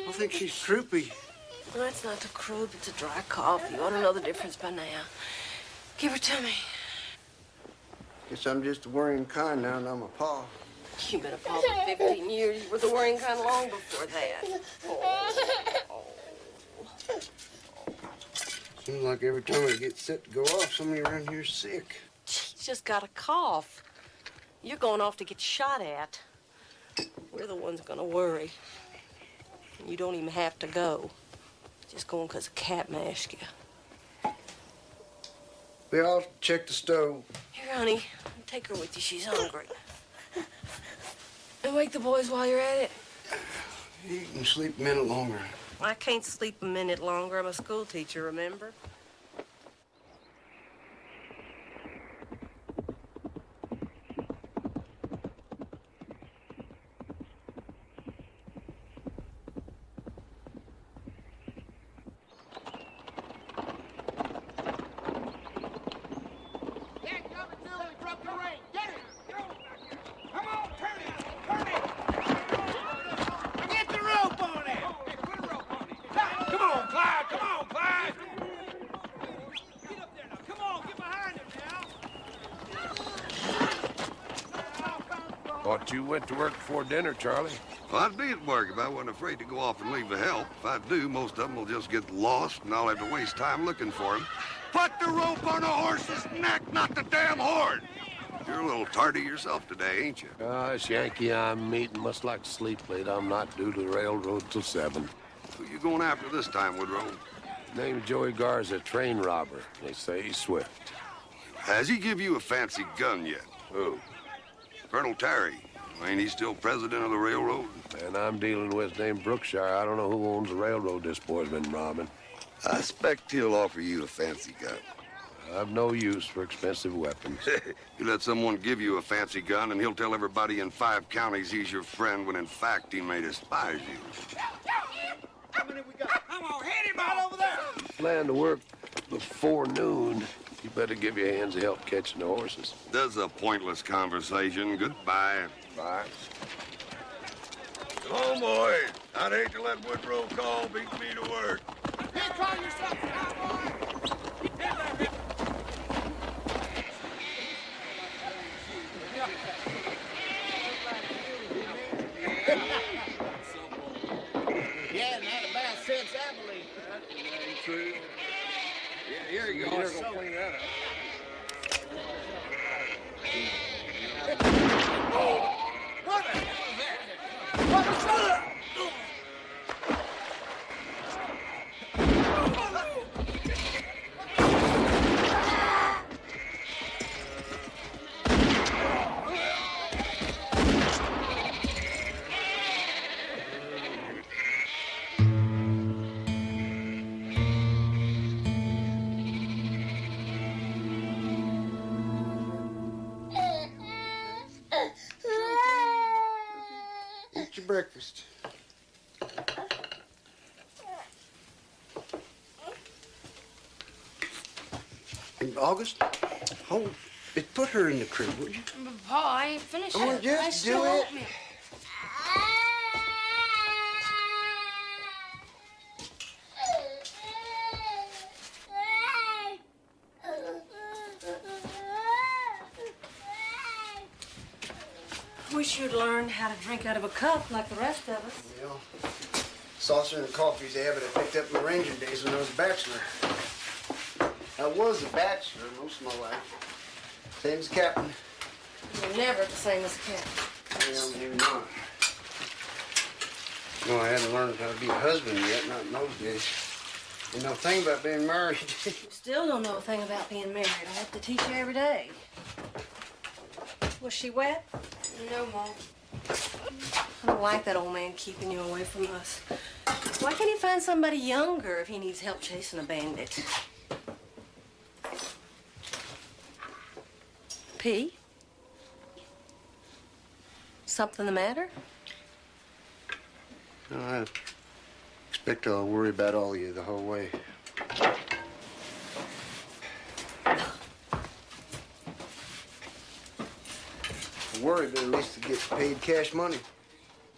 I think she's droopy. Well, that's not the croup, it's a dry cough. You ought to know the difference by now. Give her to me. Guess I'm just the worrying kind now, and I'm a pa. You've been a pa for 15 years. You were the worrying kind long before that. Oh. Seems like every time I get set to go off, somebody around here's sick. She's just got a cough. You're going off to get shot at. We're the ones gonna worry. And you don't even have to go. Just going 'cause a cat masked you. They all check the stove. Here, honey, take her with you. She's hungry. And wake the boys while you're at it. You can sleep a minute longer. I can't sleep a minute longer. I'm a school teacher, remember? Thought you went to work before dinner, Charlie. Well, I'd be at work if I wasn't afraid to go off and leave the help. If I do, most of them will just get lost, and I'll have to waste time looking for them. Put the rope on a horse's neck, not the damn horn! You're a little tardy yourself today, ain't you? This Yankee I'm meeting must like to sleep late. I'm not due to the railroad till 7. Who you going after this time, Woodrow? Name's Joey Garza, train robber. They say he's swift. Has he give you a fancy gun yet? Who? Colonel Terry. Ain't he still president of the railroad? And I'm dealing with named Brookshire. I don't know who owns the railroad this boy's been robbing. I expect he'll offer you a fancy gun. I've no use for expensive weapons. You let someone give you a fancy gun, and he'll tell everybody in 5 counties he's your friend, when in fact he may despise you. How many we got? Come on, hit him out over there! Plan to work before noon. You better give your hands a help catching the horses. That's a pointless conversation. Goodbye. Bye. Come on, boys. I'd hate to let Woodrow call beat me to work. Here, call yourself a cowboy! Yeah, not a bad sense, I believe. That ain't true. Yeah, here you go. You're gonna clean that up. What the hell is that? What was that? Eat your breakfast. In August? Hold it. Put her in the crib, would you? But Pa, I ain't finished Oh, yet. just I still do it. want me. Wish you'd learned how to drink out of a cup like the rest of us. Well, saucer and coffee's a habit I picked up in my ranger days when I was a bachelor. I was a bachelor most of my life. Same as captain. You're never the same as a cat. Well, maybe not. No, I hadn't learned how to be a husband yet, not in those days. You know, thing about being married. You still don't know a thing about being married. I have to teach you every day. Was she wet? No, Mom. I don't like that old man keeping you away from us. Why can't he find somebody younger if he needs help chasing a bandit? P? Something the matter? No, I expect I'll worry about all of you the whole way. to worry, but at least to get paid cash money.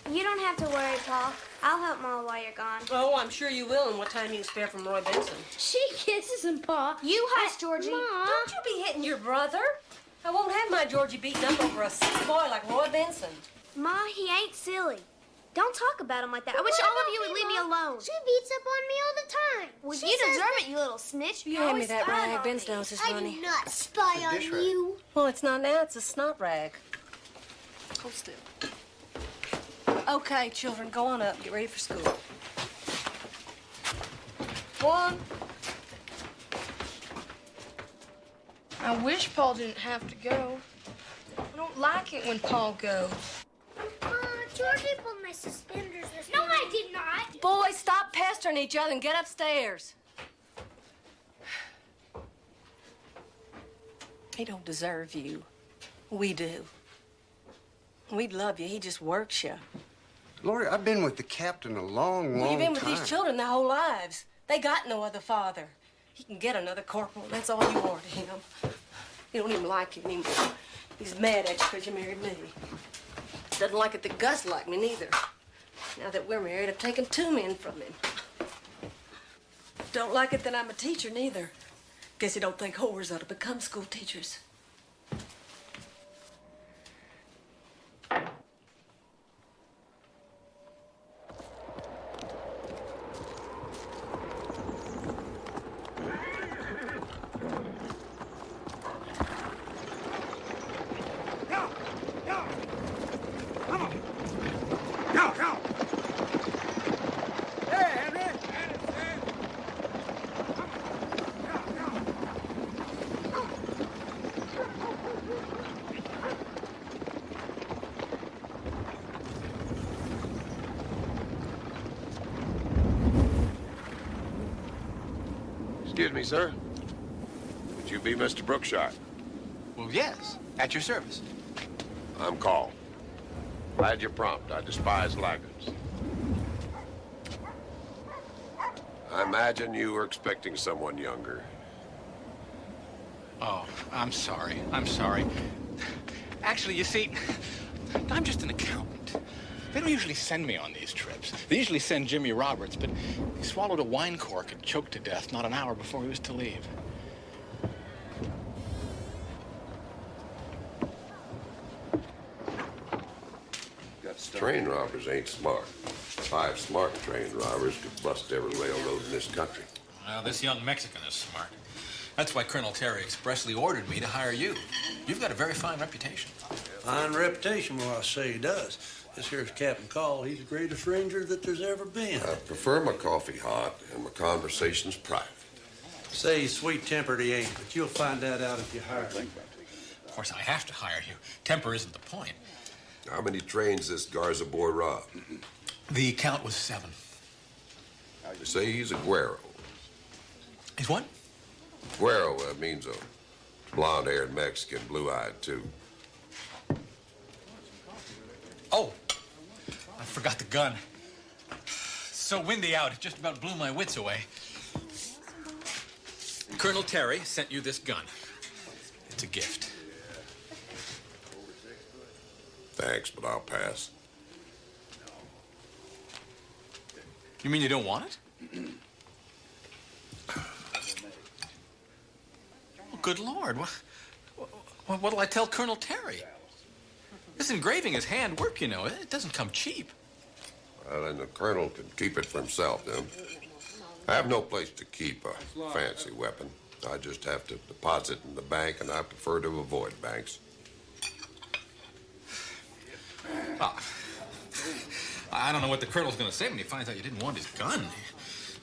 You don't have to worry, Paul. I'll help Ma while you're gone. Oh, I'm sure you will, and what time you can spare from Roy Benson. She kisses him, Pa. You hush, Georgie. Ma. Don't you be hitting your brother. I won't have my Georgie beaten up over a sick boy like Roy Benson. Ma, he ain't silly. Don't talk about him like that. I wish all of you would leave me alone. She beats up on me all the time. Well, She you says deserve it, you little snitch. You hand me that rag. Ben's nose is I runny. do not spy on dish rag. you. Well, it's not now. It's a snot rag. Hold still. Okay, children, go on up. Get ready for school. One. I wish Paul didn't have to go. I don't like it when Paul goes. Georgie pulled my suspenders this No, I did not. Boys, stop pestering each other and get upstairs. He don't deserve you. We do. We'd love you. He just works you. Lori, I've been with the captain a long, Well, long you've been with time. these children their whole lives. They got no other father. He can get another corporal. That's all you are to him. You don't even like him anymore. He's mad at you because you married me. Doesn't like it that Gus liked me neither. Now that we're married, I've taken 2 men from him. Don't like it that I'm a teacher neither. Guess you don't think whores ought to become school teachers. Excuse me, sir. Would you be Mr. Brookshire? Well, yes, at your service. I'm called. Glad you're prompt. I despise laggards. I imagine you were expecting someone younger. Oh, I'm sorry. I'm sorry. Actually, you see, I'm just an accountant. They don't usually send me on these trips. They usually send Jimmy Roberts, but he swallowed a wine cork and choked to death not an hour before he was to leave. Train robbers ain't smart. 5 smart train robbers could bust every railroad in this country. Well, this young Mexican is smart. That's why Colonel Terry expressly ordered me to hire you. You've got a very fine reputation. Fine reputation, well, I say he does. This here's Captain Call. He's the greatest ranger that there's ever been. I prefer my coffee hot and my conversations private. Say he's sweet-tempered, he ain't, but you'll find that out if you hire him. Of course, I have to hire you. Temper isn't the point. How many trains this Garza boy robbed? The count was 7. They say he's a güero. Is what? Güero means a blonde-haired Mexican, blue-eyed, too. Oh, I forgot the gun. So windy out, it just about blew my wits away. Colonel Terry sent you this gun. It's a gift. Thanks, but I'll pass. You mean you don't want it? Oh, good Lord. What'll I tell Colonel Terry? This engraving is handwork, you know. It doesn't come cheap. Well, then the colonel can keep it for himself, then. I have no place to keep a fancy weapon. I just have to deposit in the bank, and I prefer to avoid banks. Well, I don't know what the colonel's going to say when he finds out you didn't want his gun.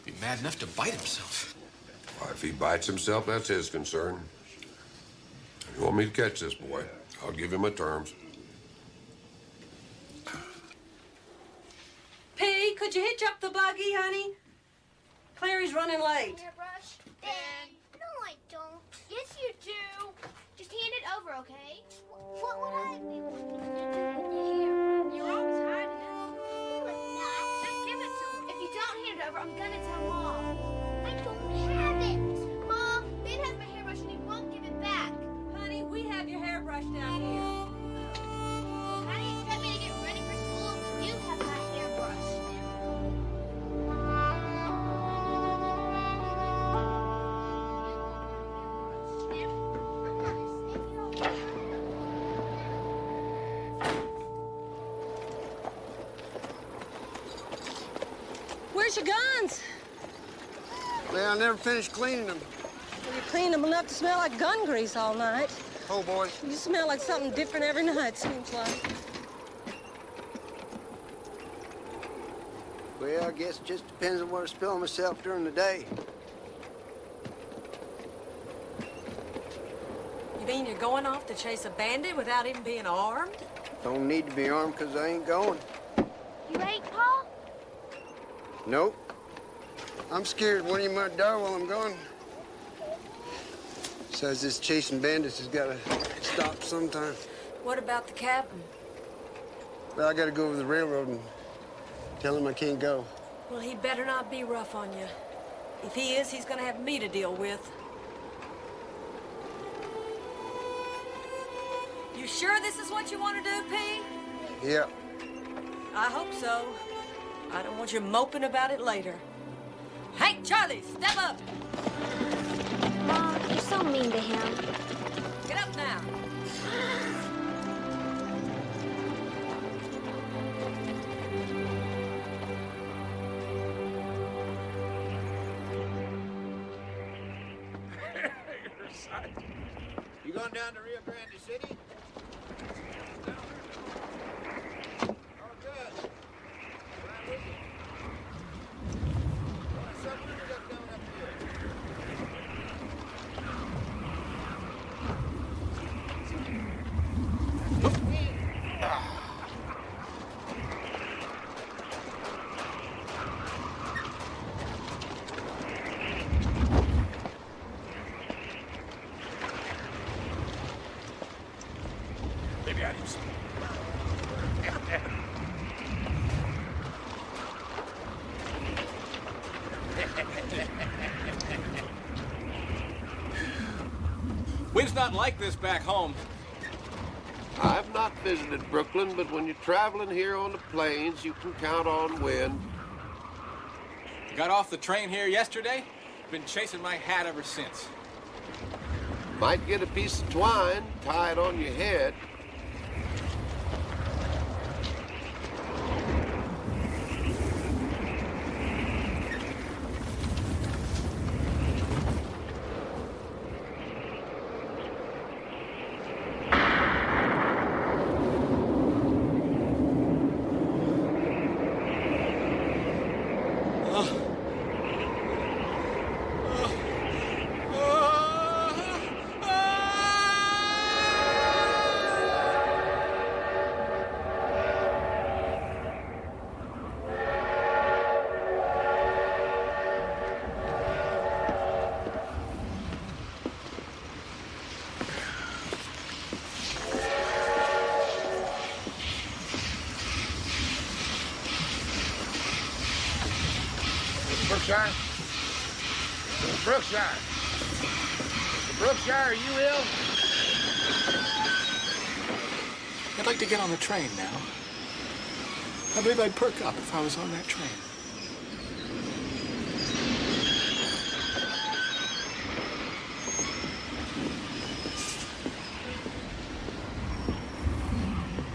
He'd be mad enough to bite himself. Well, if he bites himself, that's his concern. If you want me to catch this boy, I'll give him my terms. P, could you hitch up the buggy, honey? Clary's running late. Hairbrush? Ben. No, I don't. Yes, you do. Just hand it over, okay? What would I be wanting to do with your hair? You're always hiding it. You would not. Just give it to him. If you don't hand it over, I'm gonna tell Mom. I don't have it. Mom, Ben has my hairbrush and he won't give it back. Honey, we have your hairbrush down here. Where's your guns? Well, I never finished cleaning them. Well, you cleaned them enough to smell like gun grease all night. Oh, boy. You smell like something different every night, seems like. Well, I guess it just depends on where I spill myself during the day. You mean you're going off to chase a bandit without even being armed? Don't need to be armed because I ain't going. You ain't, Pa? Nope. I'm scared one of you might die while I'm gone. Besides, this chasing bandits has got to stop sometime. What about the captain? Well, I got to go over the railroad and tell him I can't go. Well, he better not be rough on you. If he is, he's gonna have me to deal with. You sure this is what you want to do, P? Yeah. I hope so. I don't want you moping about it later. Hey, Charlie, step up! Mom, you're so mean to him. Get up now. You going down to Rio Grande City? Oh, good. Right with you. What supper you got coming up Maybe I do some. Wind's not like this back home. I've not visited Brooklyn, but when you're traveling here on the plains, you can count on wind. Got off the train here yesterday. Been chasing my hat ever since. Might get a piece of twine, tie it on your head. Brookshire? Brookshire. Brookshire, are you ill? I'd like to get on the train now. I believe I'd perk up if I was on that train.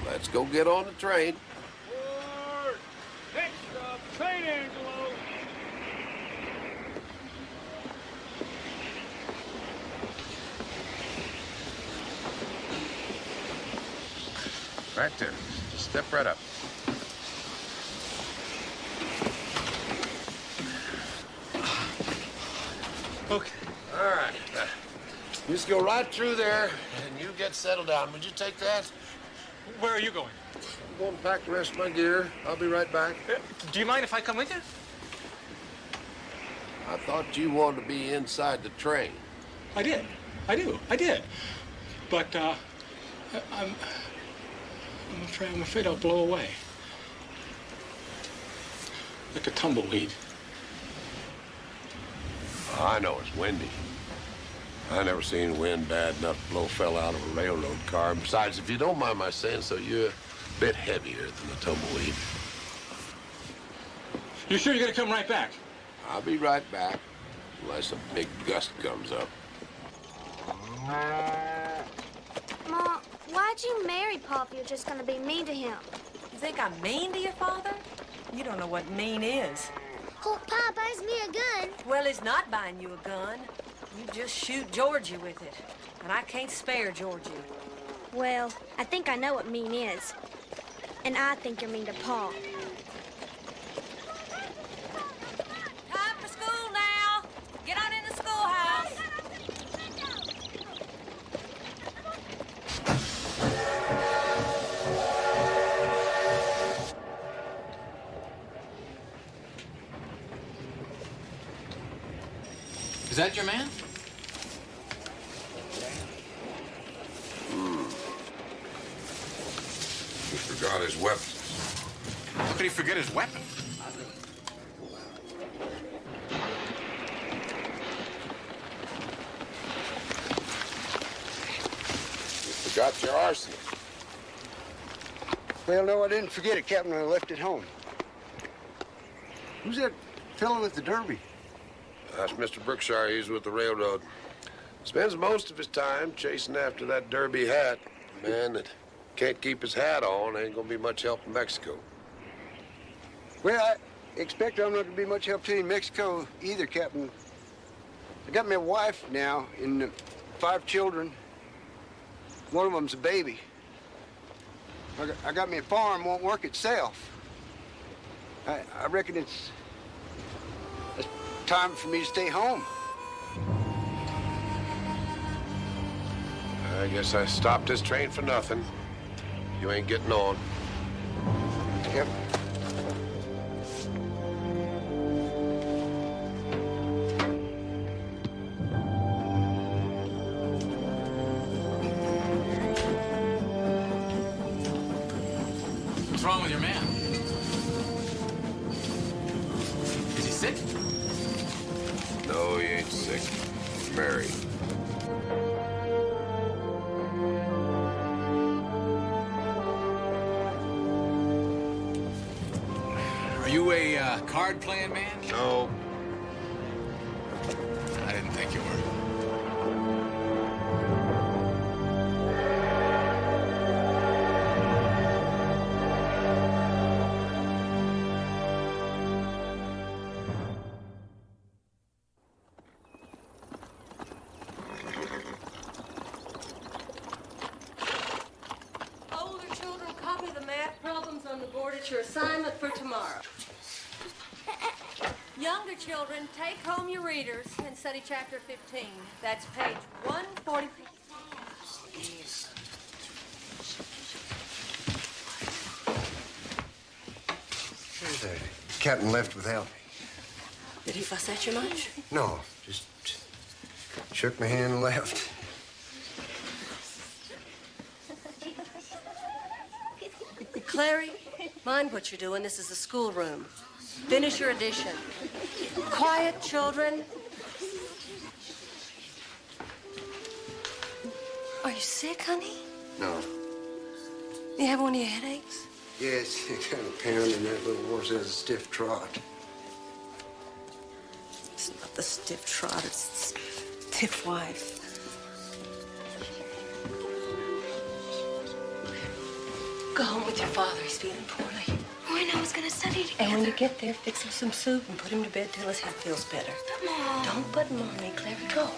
Let's go get on the train. Forward! Next stop, St. Angelo. Right there. Step right up. Okay. All right. Just go right through there, and you get settled down. Would you take that? Where are you going? I'm going to pack the rest of my gear. I'll be right back. Do you mind if I come with you? I thought you wanted to be inside the train. I did. I did. But, I'm afraid I'll blow away. Like a tumbleweed. Oh, I know it's windy. I never seen wind bad enough to blow a fella out of a railroad car. And besides, if you don't mind my saying so, you're a bit heavier than a tumbleweed. You sure you're gonna come right back? I'll be right back, unless a big gust comes up. Ma, why'd you marry Pa if you're just gonna be mean to him? You think I'm mean to your father? You don't know what mean is. Hope Pa buys me a gun. Well, he's not buying you a gun. You just shoot Georgie with it. And I can't spare Georgie. Well, I think I know what mean is. And I think you're mean to Pa. Time for school now. Get on in the schoolhouse. Is that your man? He forgot his weapons. How could he forget his weapon? You forgot your arsenal. Well, no, I didn't forget it, Captain. I left it home. Who's that fellow with the derby? That's Mr. Brookshire. He's with the railroad. Spends most of his time chasing after that derby hat. A man that can't keep his hat on ain't gonna be much help in Mexico. Well, I expect I'm not going to be much help to you in Mexico either, Captain. I got my wife now and 5 children. One of them's a baby. I got me a farm, won't work itself. I reckon it's time for me to stay home. I guess I stopped this train for nothing. You ain't getting on. Yep. What's wrong with your man? Is he sick? No, he ain't sick. He's married. Are you a card-playing man? No. I didn't think you were. Older children, copy the math problems on the board at your assignment for tomorrow. Younger children, take home your readers and study chapter 15. That's page 140. The captain left without me. Did he fuss at you much? No, just shook my hand and left. Clary, mind what you're doing. This is the schoolroom. Finish your addition. Quiet, children. Are you sick, honey? No. You have one of your headaches? Yes, kind of pounding. That little horse has a stiff trot. It's not the stiff trot, it's the stiff wife. Go home with your father. He's feeling poorly. Lorena was gonna study together. And when you get there, fix him some soup and put him to bed till his head feels better. Mom. Don't put him on me, Clary. Go.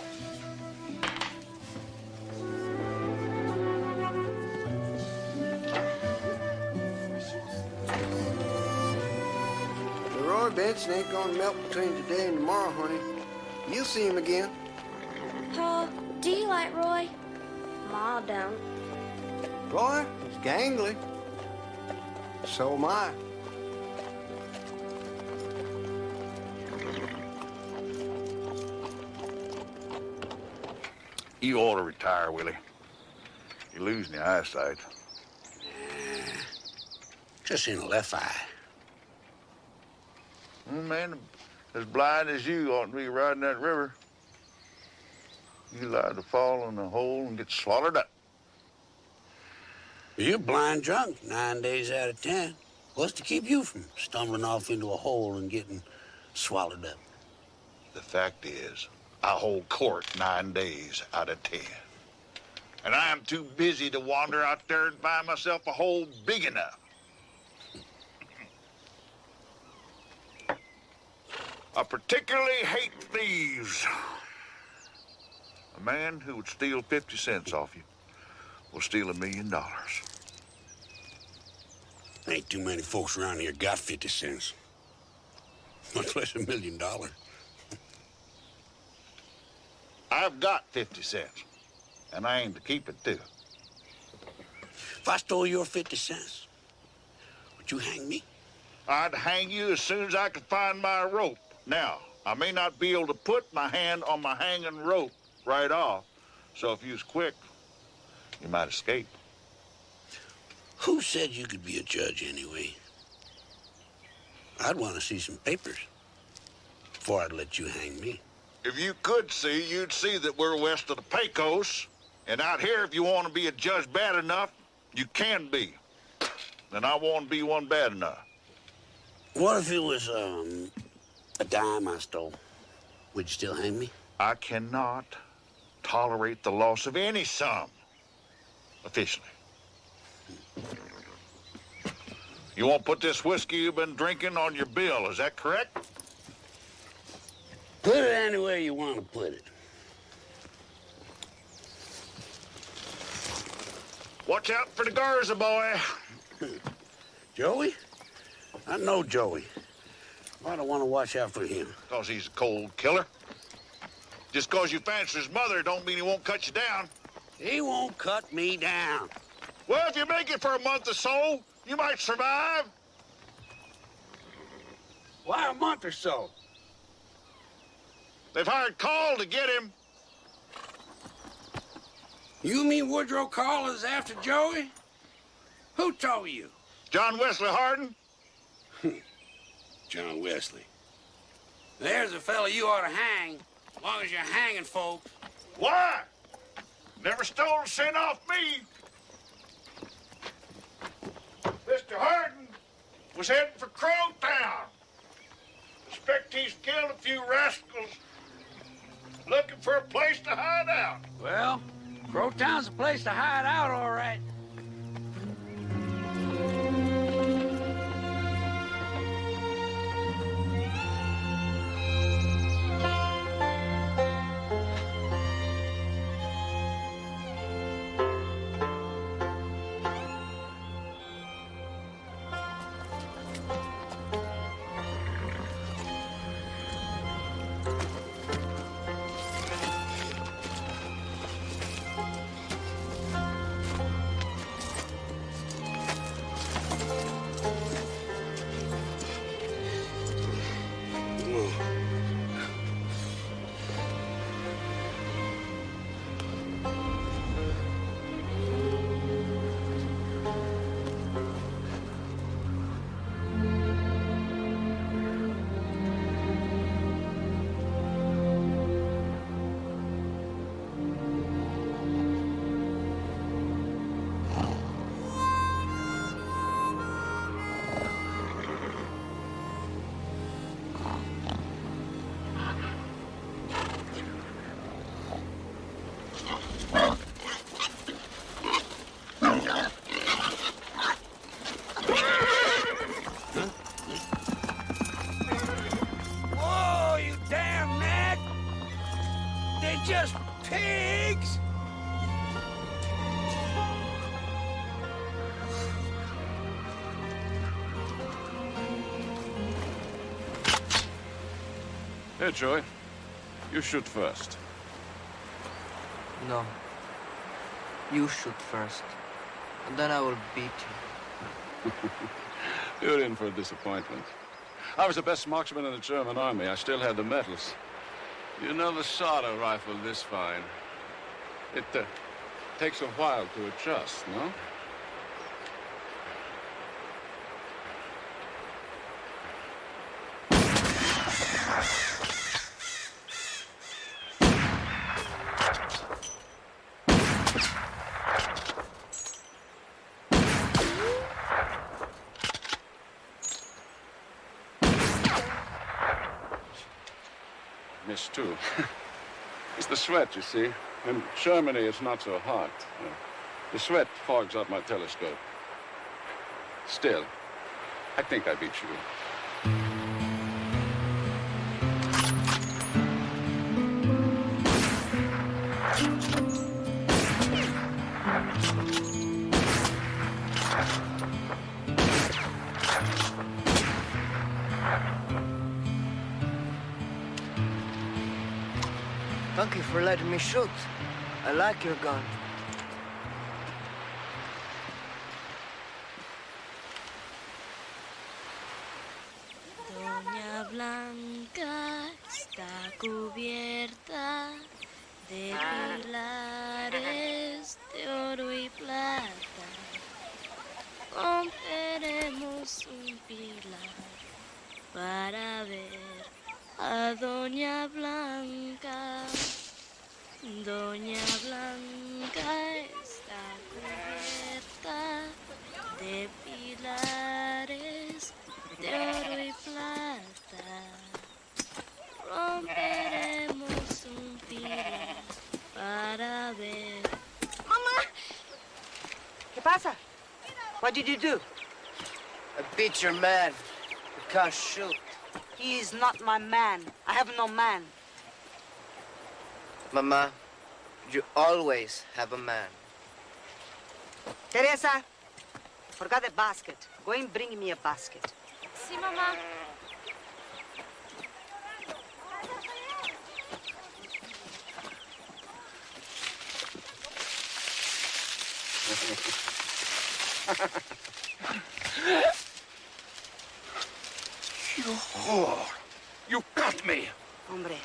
Roy Benson ain't gonna melt between today and tomorrow, honey. You'll see him again. Pa, do you like Roy? Ma don't. Roy, he's gangly. So am I. You ought to retire, Willie. You're losing your eyesight. Just in the left eye. Man, as blind as you ought to be riding that river. You liable to fall in a hole and get swallowed up. You're blind drunk 9 days out of 10. What's to keep you from stumbling off into a hole and getting swallowed up? The fact is, I hold court 9 days out of 10. And I am too busy to wander out there and find myself a hole big enough. I particularly hate thieves. A man who would steal 50 cents off you will steal $1 million. Ain't too many folks around here got 50 cents. Much less $1 million. I've got 50 cents, and I aim to keep it, too. If I stole your 50 cents, would you hang me? I'd hang you as soon as I could find my rope. Now, I may not be able to put my hand on my hanging rope right off, so if you was quick, you might escape. Who said you could be a judge anyway? I'd want to see some papers before I'd let you hang me. If you could see, you'd see that we're west of the Pecos, and out here, if you want to be a judge bad enough, you can be. And I won't be one bad enough. What if it was, a dime I stole? Would you still hang me? I cannot tolerate the loss of any sum, officially. You won't put this whiskey you've been drinking on your bill, is that correct? Put it anywhere you want to put it. Watch out for the Garza boy. Joey? I know Joey. Why do I want to watch out for him? Because he's a cold killer. Just because you fancy his mother don't mean he won't cut you down. He won't cut me down. Well, if you make it for a month or so, you might survive. Why a month or so? They've hired Carl to get him. You mean Woodrow Carlin is after Joey? Who told you? John Wesley Hardin. John Wesley. There's a fella you ought to hang, as long as you're hanging folks. Why? Never stole a cent off me. Mr. Hardin was heading for Crowtown. Expect he's killed a few rascals looking for a place to hide out. Well, Crowtown's a place to hide out, all right. Just pigs! Here, Joey. You shoot first. No. You shoot first. And then I will beat you. You're in for a disappointment. I was the best marksman in the German army. I still had the medals. You never shot a rifle this fine. It takes a while to adjust, no? Missed too. It's the sweat, you see. In Germany, it's not so hot. The sweat fogs up my telescope. Still, I think I beat you. for letting me shoot. I like your gun. Doña Blanca está cubierta de pilares de oro y plata. Romperemos un pilar para ver a Doña Blanca. Doña Blanca está cubierta de pilares de oro y plata. Romperemos un pilar para ver. Mama! ¿Qué pasa? What did you do? I beat your man. You can't shoot. He is not my man. I have no man. Mama, you always have a man. Teresa, forgot the basket. Go and bring me a basket. Sí, mamá. You whore! You got me! Hombre,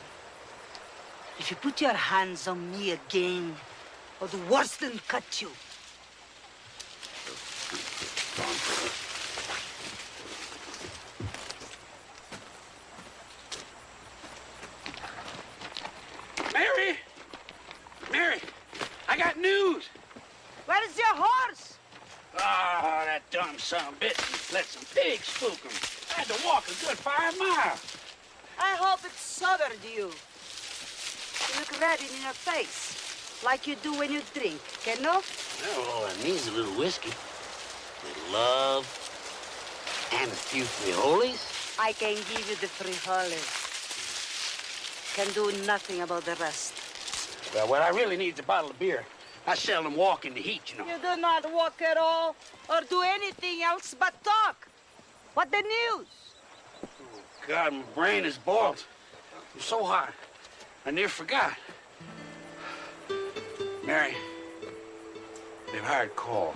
if you put your hands on me again, I'll do worse than cut you. Mary! Mary! I got news! Where is your horse? Ah, that dumb son of a bitch let some pigs spook him. I had to walk a good 5 miles. I hope it sobered you. You look red in your face, like you do when you drink, que no? Well, all I need is a little whiskey, a little love, and a few frijoles. I can give you the frijoles. Can do nothing about the rest. Well, what I really need is a bottle of beer. I seldom walk in the heat, you know. You do not walk at all, or do anything else but talk. What the news? God, my brain is boiled. I'm so hot. I near forgot. Mary, they've hired Cole.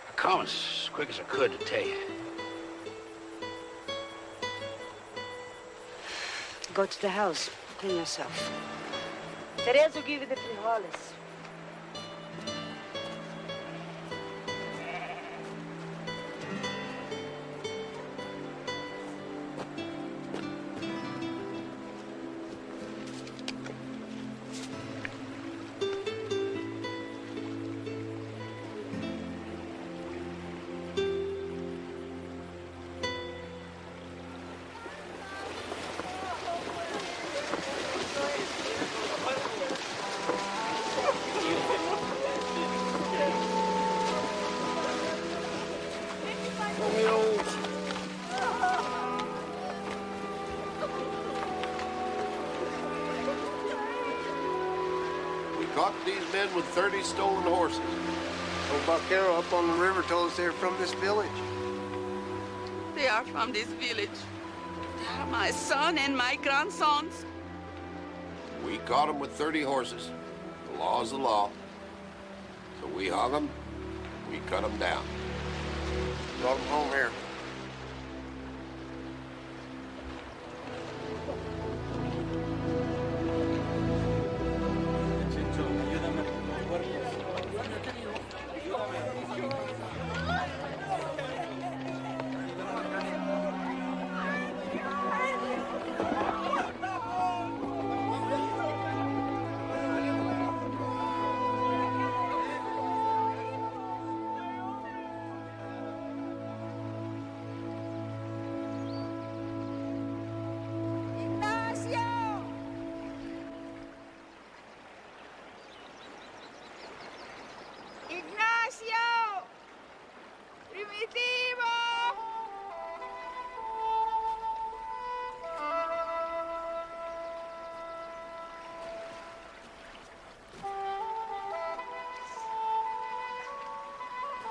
I come as quick as I could to tell you. Go to the house. Clean yourself. Teresa will give you the frijoles. Caught these men with 30 stolen horses. Old Vaquero up on the river told us they're from this village. They are from this village. They are my son and my grandsons. We caught them with 30 horses. The law's the law. So we hung them, we cut them down. Brought them home here.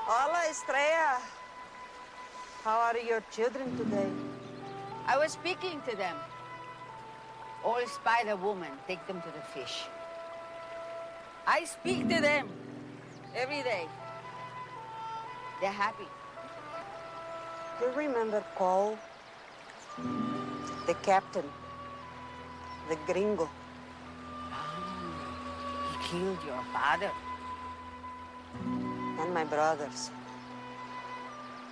Hola, Estrella. How are your children today? I was speaking to them. All spider women take them to the fish. I speak to them every day. They're happy. You remember Cole? The captain. The gringo. He killed your father. And my brothers.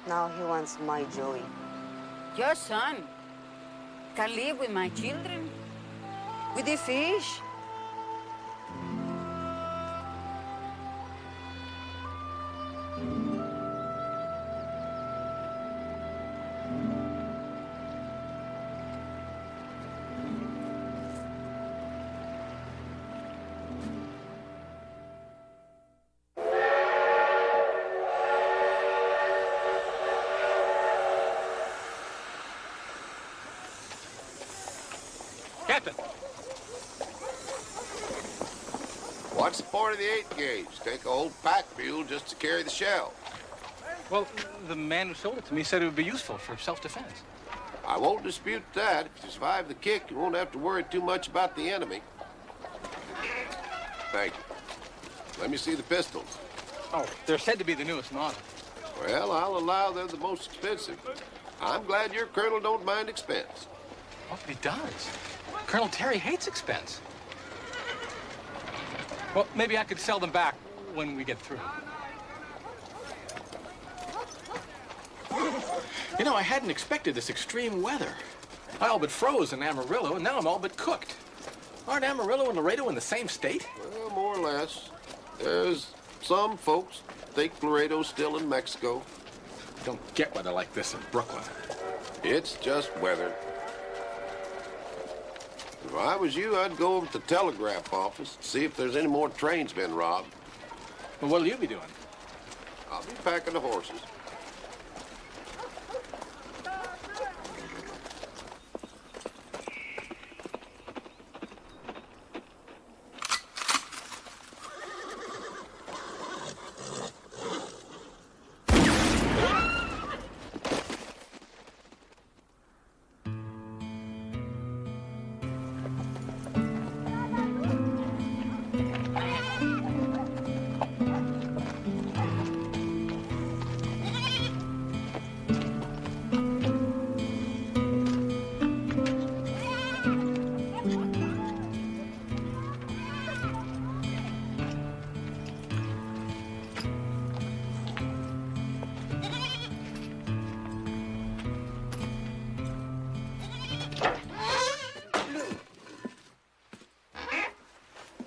Now he wants my Joey. Your son can live with my children, with the fish. Captain! What's the point of the 8 gauge? Take a whole pack mule just to carry the shell. Well, the man who sold it to me said it would be useful for self-defense. I won't dispute that. If you survive the kick, you won't have to worry too much about the enemy. Thank you. Let me see the pistols. Oh, they're said to be the newest model. Well, I'll allow they're the most expensive. I'm glad your colonel don't mind expense. Oh, but he does. Colonel Terry hates expense. Well, maybe I could sell them back when we get through. You know, I hadn't expected this extreme weather. I all but froze in Amarillo, and now I'm all but cooked. Aren't Amarillo and Laredo in the same state? Well, more or less. There's some folks think Laredo's still in Mexico. Don't get weather like this in Brooklyn. It's just weather. If I was you, I'd go over to the telegraph office, see if there's any more trains been robbed. Well, what'll you be doing? I'll be packing the horses.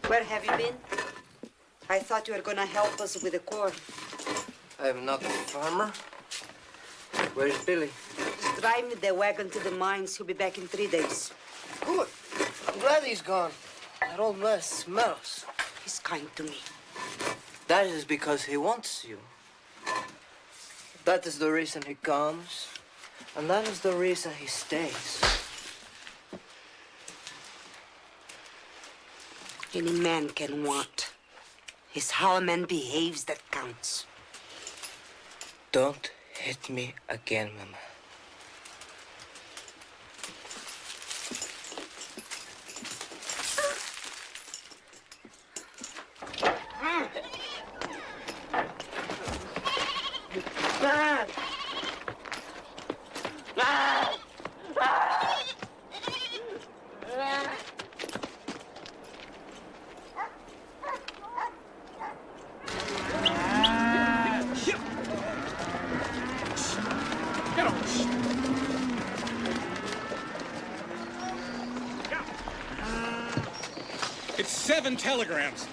Where have you been? I thought you were gonna help us with the corn. I am not a farmer. Where's Billy? Just drive the wagon to the mines. He'll be back in 3 days. Good. I'm glad he's gone. That old man smells. He's kind to me. That is because he wants you. That is the reason he comes, and that is the reason he stays. Any man can want. It's how a man behaves that counts. Don't hit me again, Mama. It's 7 telegrams.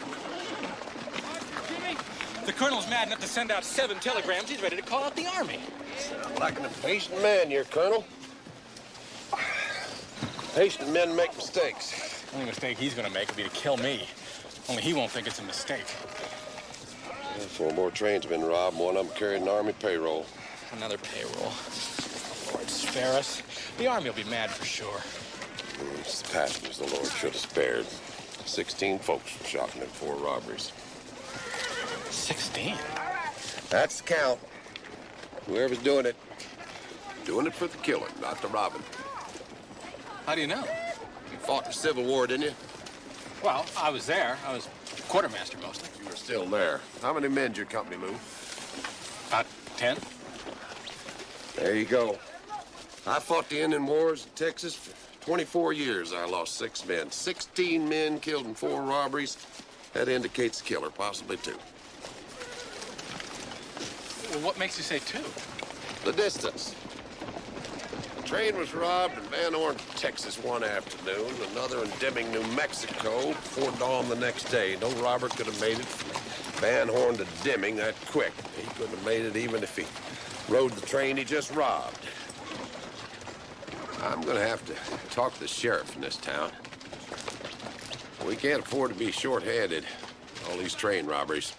The colonel's mad enough to send out 7 telegrams. He's ready to call out the army. Sound like an impatient man here, Colonel. Patient men make mistakes. The only mistake he's gonna make will be to kill me. Only he won't think it's a mistake. Well, 4 more trains have been robbed. One of them carrying an army payroll. Another payroll. Lord, spare us. The army will be mad for sure. It's the passengers the Lord should have spared. 16 folks were shot in them 4 robberies. 16? That's the count. Whoever's doing it for the killing, not the robbing. How do you know? fought the Civil War, didn't you? Well, I was there. I was quartermaster mostly. You were still there. How many men did your company move? About 10. There you go. I fought the Indian Wars in Texas for 24 years. I lost 6 men. 16 men killed in 4 robberies. That indicates the killer, possibly 2. Well, what makes you say 2? The distance. The train was robbed in Van Horn, Texas one afternoon, another in Deming, New Mexico before dawn the next day. No robber could have made it from Van Horn to Deming that quick. He couldn't have made it even if he rode the train he just robbed. I'm gonna have to talk to the sheriff in this town. We can't afford to be short-handed. All these train robberies.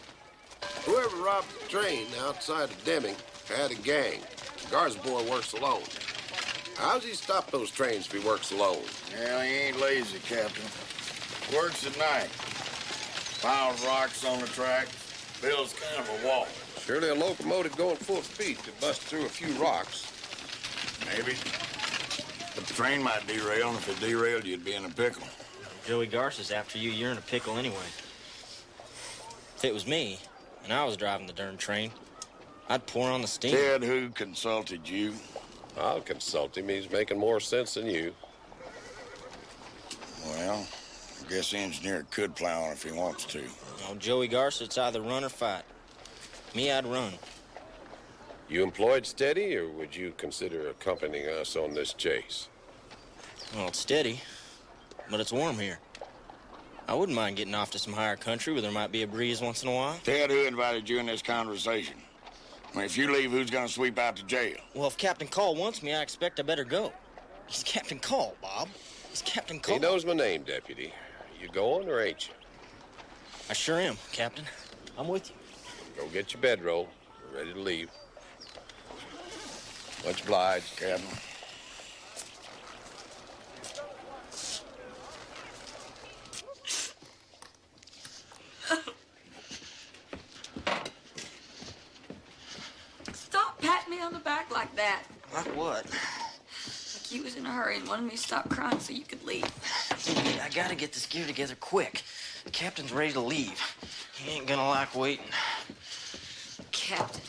Whoever robbed the train outside of Deming had a gang. Garza boy works alone. How's he stop those trains if he works alone? Well, he ain't lazy, Captain. Works at night. Piles rocks on the track. Builds kind of a wall. Surely a locomotive going full speed could bust through a few rocks. Maybe. But the train might derail, and if it derailed, you'd be in a pickle. Joey Garza's after you. You're in a pickle anyway. If it was me, and I was driving the darn train, I'd pour on the steam. Ted, who consulted you? I'll consult him. He's making more sense than you. Well, I guess the engineer could plow on if he wants to. No, Joey Garza, it's either run or fight. Me, I'd run. You employed steady, or would you consider accompanying us on this chase? Well, it's steady, but it's warm here. I wouldn't mind getting off to some higher country where there might be a breeze once in a while. Ted, who invited you in this conversation? I mean, if you leave, who's gonna sweep out to jail? Well, if Captain Call wants me, I expect I better go. He's Captain Call, Bob. He's Captain Call. He knows my name, Deputy. You going or ain't you? I sure am, Captain. I'm with you. Go get your bedroll. We're ready to leave. Much obliged, Captain. Stop patting me on the back like that. Like what? Like you was in a hurry and wanted me to stop crying so you could leave. Hey, I gotta get this gear together quick. The captain's ready to leave. He ain't gonna like waiting. Captain.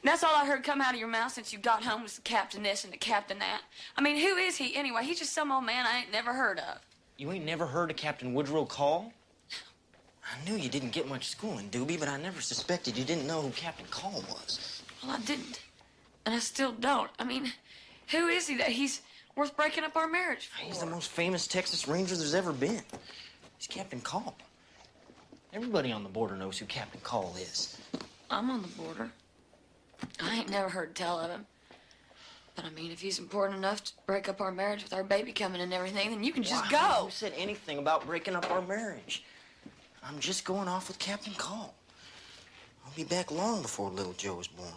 And that's all I heard come out of your mouth since you got home was the captain this and the captain that. I mean, who is he anyway? He's just some old man I ain't never heard of. You ain't never heard of Captain Woodrow Call? I knew you didn't get much schooling, Doobie, but I never suspected you didn't know who Captain Call was. Well, I didn't. And I still don't. I mean, who is he that he's worth breaking up our marriage for? He's the most famous Texas Ranger there's ever been. He's Captain Call. Everybody on the border knows who Captain Call is. I'm on the border. I ain't never heard tell of him. But I mean, if he's important enough to break up our marriage with our baby coming and everything, then you can just go. Who said anything about breaking up our marriage? I'm just going off with Captain Call. I'll be back long before little Joe is born.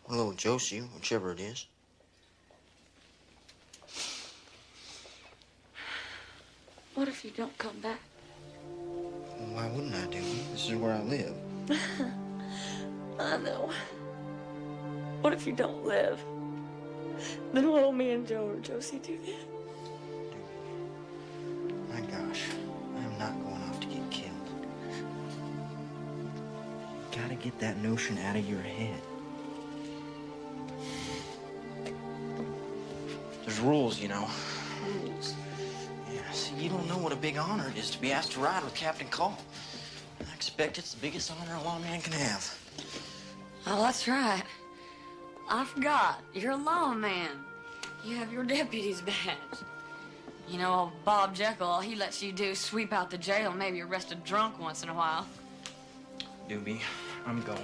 Or little Josie, whichever it is. What if you don't come back? Well, why wouldn't I, Doobie? This is where I live. I know. What if you don't live? Then what'll me and Joe or Josie do then? My gosh, I'm not going off to get killed. Gotta get that notion out of your head. There's rules, you know. Rules? Yeah, see, you don't know what a big honor it is to be asked to ride with Captain Call. I expect it's the biggest honor a lawman can have. Oh, that's right. I forgot. You're a lawman. You have your deputy's badge. You know, old Bob Jekyll, all he lets you do is sweep out the jail and maybe arrest a drunk once in a while. Doobie, I'm going.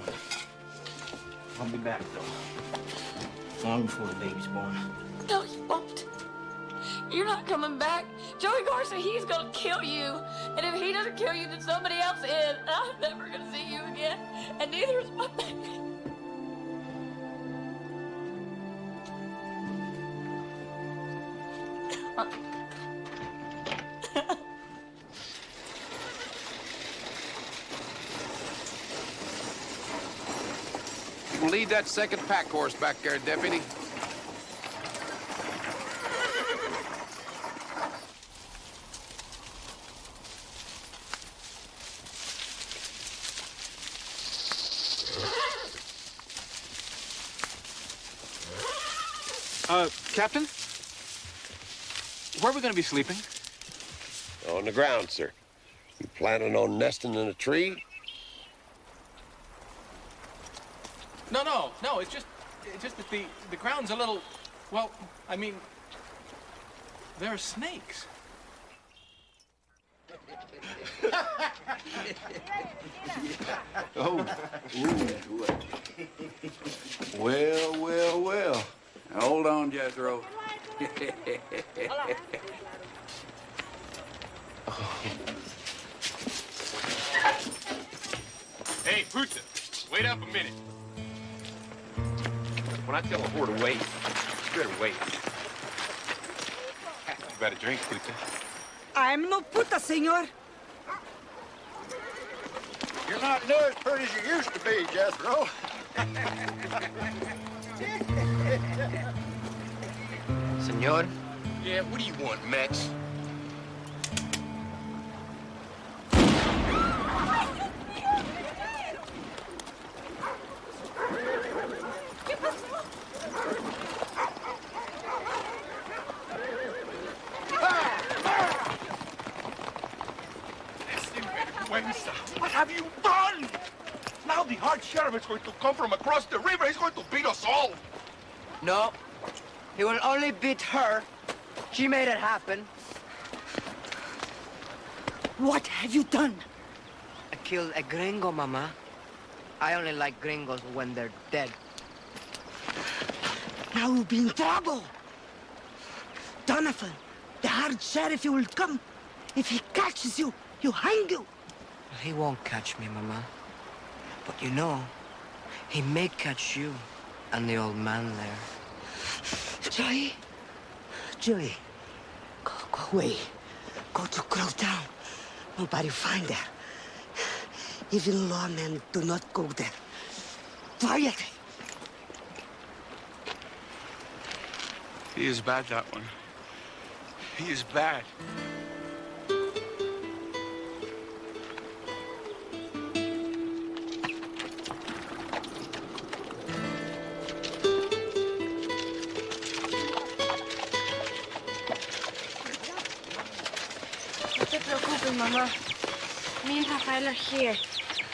I'll be back, though. Long before the baby's born. No, you won't. You're not coming back. Joey Garza, he's gonna kill you. And if he doesn't kill you, then somebody else is. And I'm never gonna see you again. And neither is my baby. Lead that second pack horse back there, Deputy. Captain? Where are we going to be sleeping? On the ground, sir. You planning on nesting in a tree? No. It's just that the ground's a little, well, I mean, there are snakes. Oh, ooh. Well. Hold on, Jethro. Hey, Puta, wait up a minute. When I tell a whore to wait, you better wait. You better drink, Puta. I'm no puta, senor. You're not near as pretty as you used to be, Jethro. Senor? Yeah, what do you want, Max? What have you done? Now the hard sheriff is going to come from across the river. He's going to beat us all. No, he will only beat her. She made it happen. What have you done? I killed a gringo, Mama. I only like gringos when they're dead. Now you'll be in trouble. Donovan, the hard sheriff, he will come. If he catches you, he'll hang you. He won't catch me, Mama. But you know, he may catch you and the old man there. Joey, go away. Go to Crow Town. Nobody find her. Even lawmen do not go there. Quiet. He is bad, that one. He is bad. Mama. Me and Rafael are here.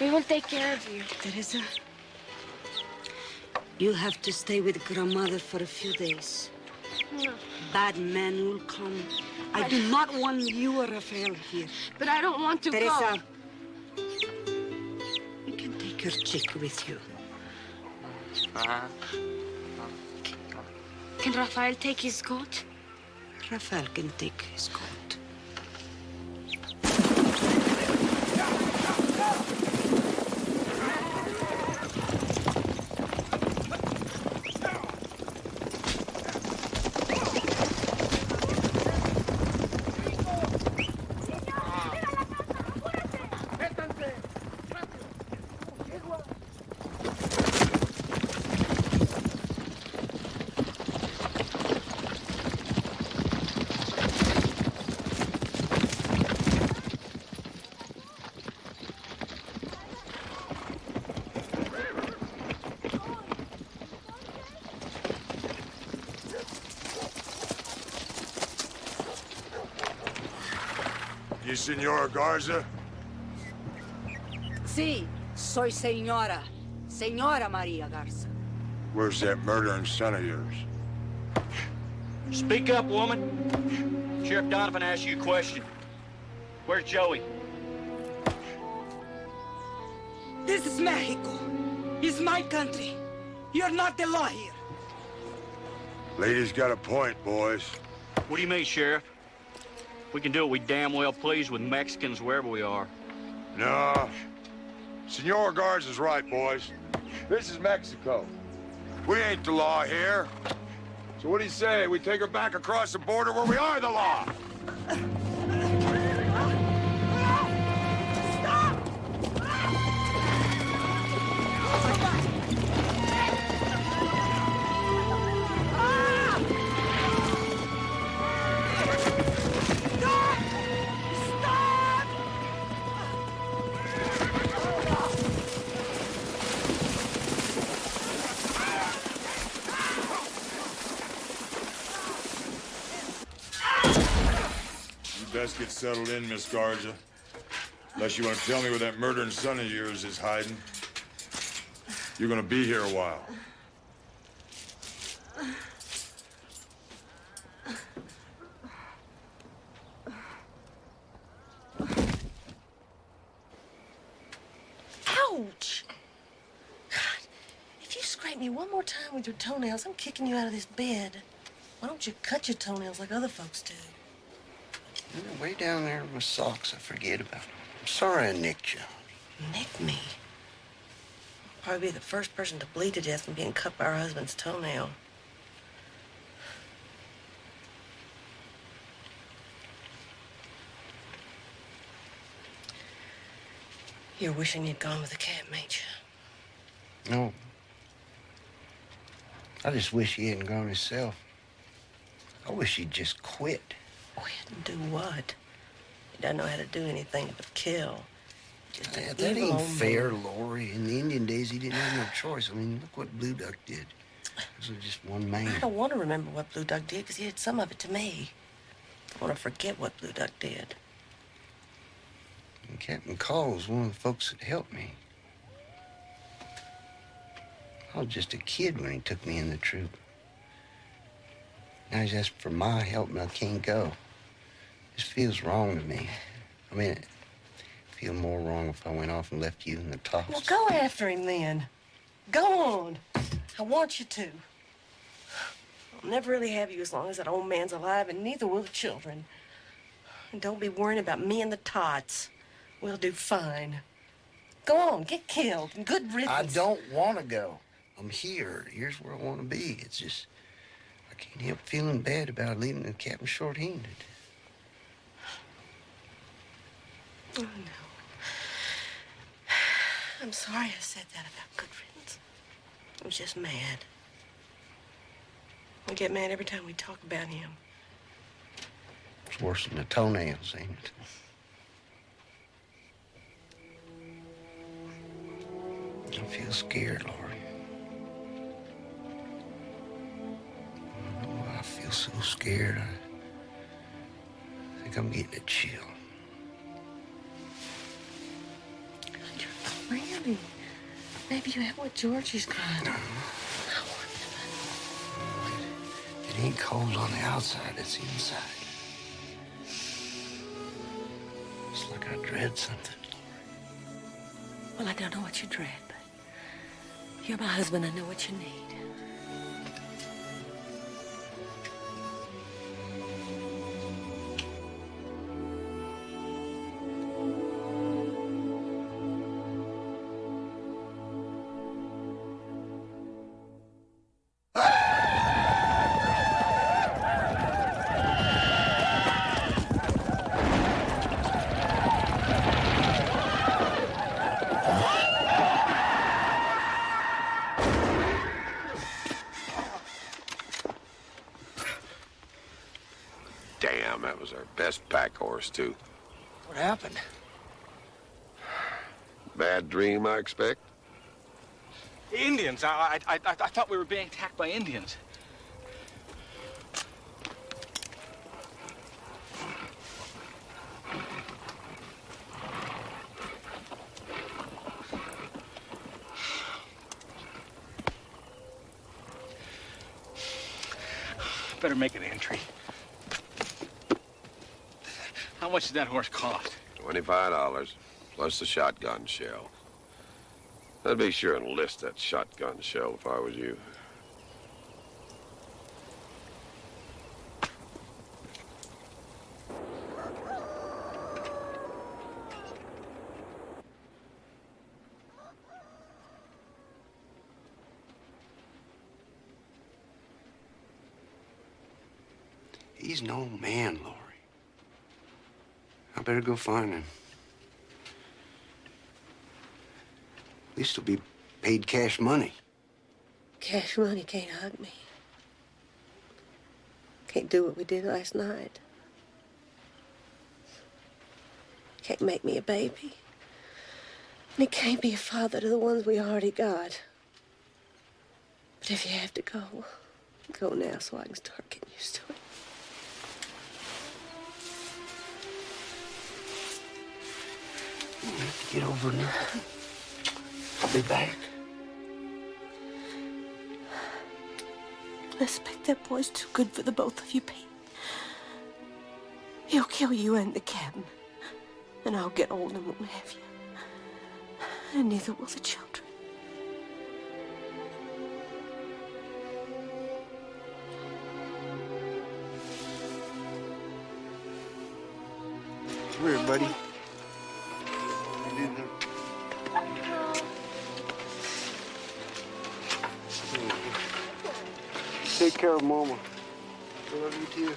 We will take care of you. Teresa, you have to stay with grandmother for a few days. No. Bad men will come. I do not want you or Rafael here. But I don't want to Teresa, go. You can take your chick with you. Can Rafael take his coat? Rafael can take his coat. You Senora Garza? Sí, soy señora. Señora Maria Garza. Where's that murdering son of yours? Speak up, woman. Sheriff Donovan asked you a question. Where's Joey? This is Mexico. It's my country. You're not the law here. Lady's got a point, boys. What do you mean, Sheriff? We can do what we damn well please with Mexicans wherever we are. No. Senor Garza's right, boys. This is Mexico. We ain't the law here. So what do you say? We take her back across the border where we are the law? best get settled in, Miss Garza. Unless you want to tell me where that murdering son of yours is hiding. You're gonna be here a while. Ouch! God, if you scrape me one more time with your toenails, I'm kicking you out of this bed. Why don't you cut your toenails like other folks do? They're way down there in my socks. I forget about them. I'm sorry I nicked you. Nick me? Probably be the first person to bleed to death from being cut by her husband's toenail. You're wishing you'd gone with the cat, ain't you? No. I just wish he hadn't gone himself. I wish he'd just quit. Quit and do what? He doesn't know how to do anything but kill. Just an That evil ain't old fair, man. Lori. In the Indian days, he didn't have no choice. I mean, look what Blue Duck did. This was just one man. I don't want to remember what Blue Duck did because he did some of it to me. I want to forget what Blue Duck did. And Captain Call was one of the folks that helped me. I was just a kid when he took me in the troop. Now he's asking for my help and I can't go. This feels wrong to me. I mean, it'd feel more wrong if I went off and left you in the toss. Well, go after him then. Go on. I want you to. I'll never really have you as long as that old man's alive, and neither will the children. And don't be worrying about me and the tots. We'll do fine. Go on, get killed, and good riddance. I don't want to go. I'm here. Here's where I want to be. It's just, I can't help feeling bad about leaving the captain short-handed. Oh, no. I'm sorry I said that about good riddance. I was just mad. We get mad every time we talk about him. It's worse than the toenails, ain't it? I feel scared, Lori. I feel so scared. I think I'm getting a chill. Really? Maybe you have what Georgie's got. It ain't cold on the outside, it's inside. It's like I dread something. Well, I don't know what you dread, but you're my husband. I know what you need. Damn, that was our best pack horse, too. What happened? Bad dream, I expect? Indians. I thought we were being attacked by Indians. Better make an entry. How much did that horse cost? $25, plus the shotgun shell. I'd be sure and list that shotgun shell if I was you. He's no man, Lori. I better go find him. At least he'll be paid cash money. Cash money can't hug me. Can't do what we did last night. Can't make me a baby. And he can't be a father to the ones we already got. But if you have to go, go now so I can start getting used to it. You have to get over now. I'll be back. I suspect that boy's too good for the both of you, Pete. He'll kill you and the cabin. And I'll get old and won't have you. And neither will the children. Come here, buddy. Take care of Mama. I love you too.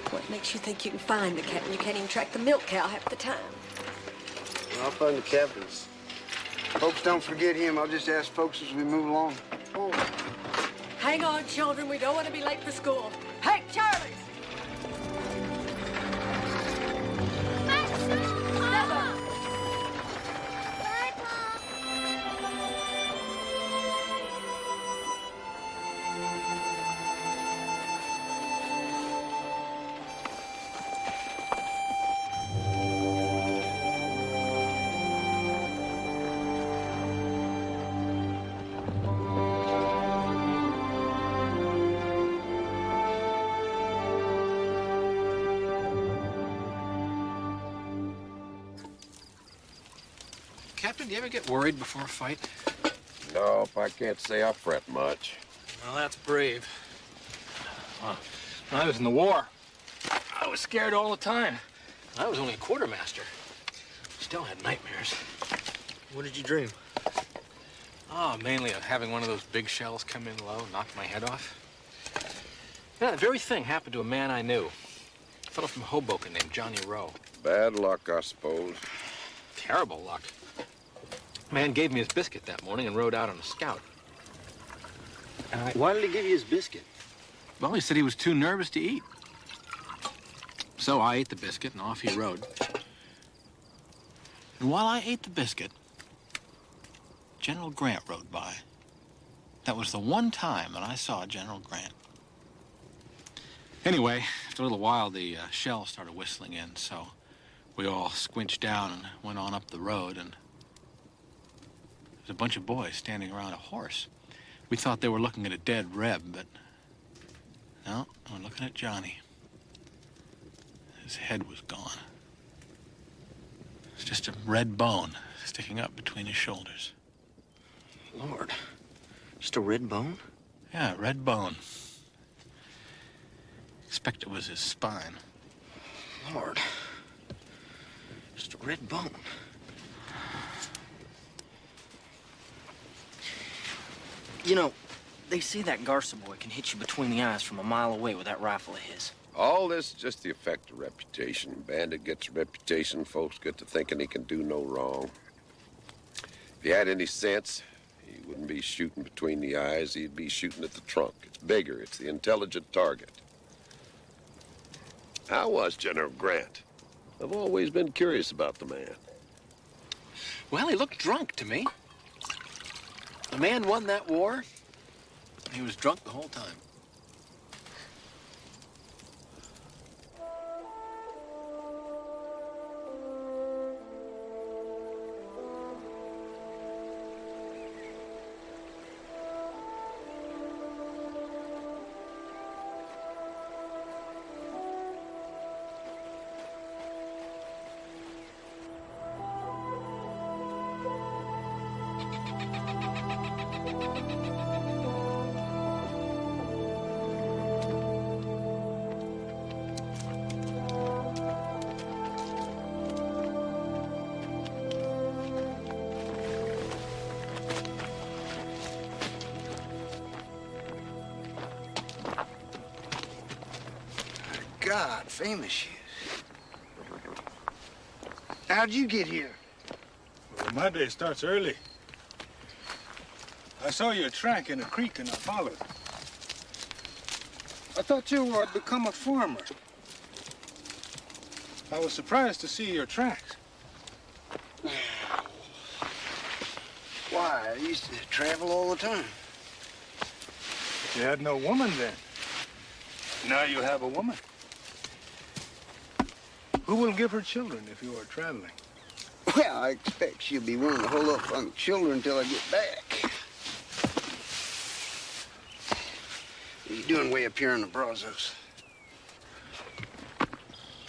What makes you think you can find the cabin? You can't even track the milk cow half the time. Well, I'll find the cabins. Folks, don't forget him. I'll just ask folks as we move along. Oh. Hang on, children. We don't want to be late for school. Hey, Charlie! Captain, do you ever get worried before a fight? No, I can't say I fret much. Well, that's brave. When I was in the war, I was scared all the time. I was only a quartermaster. Still had nightmares. What did you dream? Oh, mainly of having one of those big shells come in low and knock my head off. Yeah, that very thing happened to a man I knew. A fellow from Hoboken named Johnny Rowe. Bad luck, I suppose. Terrible luck. Man gave me his biscuit that morning and rode out on a scout. Why did he give you his biscuit? Well, he said he was too nervous to eat. So I ate the biscuit and off he rode. And while I ate the biscuit, General Grant rode by. That was the one time that I saw General Grant. Anyway, after a little while, the shell started whistling in, so we all squinched down and went on up the road, and there's a bunch of boys standing around a horse. We thought they were looking at a dead Reb, but no, we're looking at Johnny. His head was gone. It's just a red bone sticking up between his shoulders. Lord, just a red bone? Yeah, a red bone. Expect it was his spine. Lord, just a red bone. You know, they say that Garza boy can hit you between the eyes from a mile away with that rifle of his. All this is just the effect of reputation. Bandit gets a reputation, folks get to thinking he can do no wrong. If he had any sense, he wouldn't be shooting between the eyes, he'd be shooting at the trunk. It's bigger, it's the intelligent target. How was General Grant? I've always been curious about the man. Well, he looked drunk to me. The man won that war. He was drunk the whole time. God, famous she is. How'd you get here? Well, my day starts early. I saw your track in a creek and I followed. I thought you were to become a farmer. I was surprised to see your tracks. Why, I used to travel all the time. You had no woman then. Now you have a woman. Who will give her children if you are traveling? Well, I expect she'll be willing to hold up on the children until I get back. What are you doing way up here in the Brazos?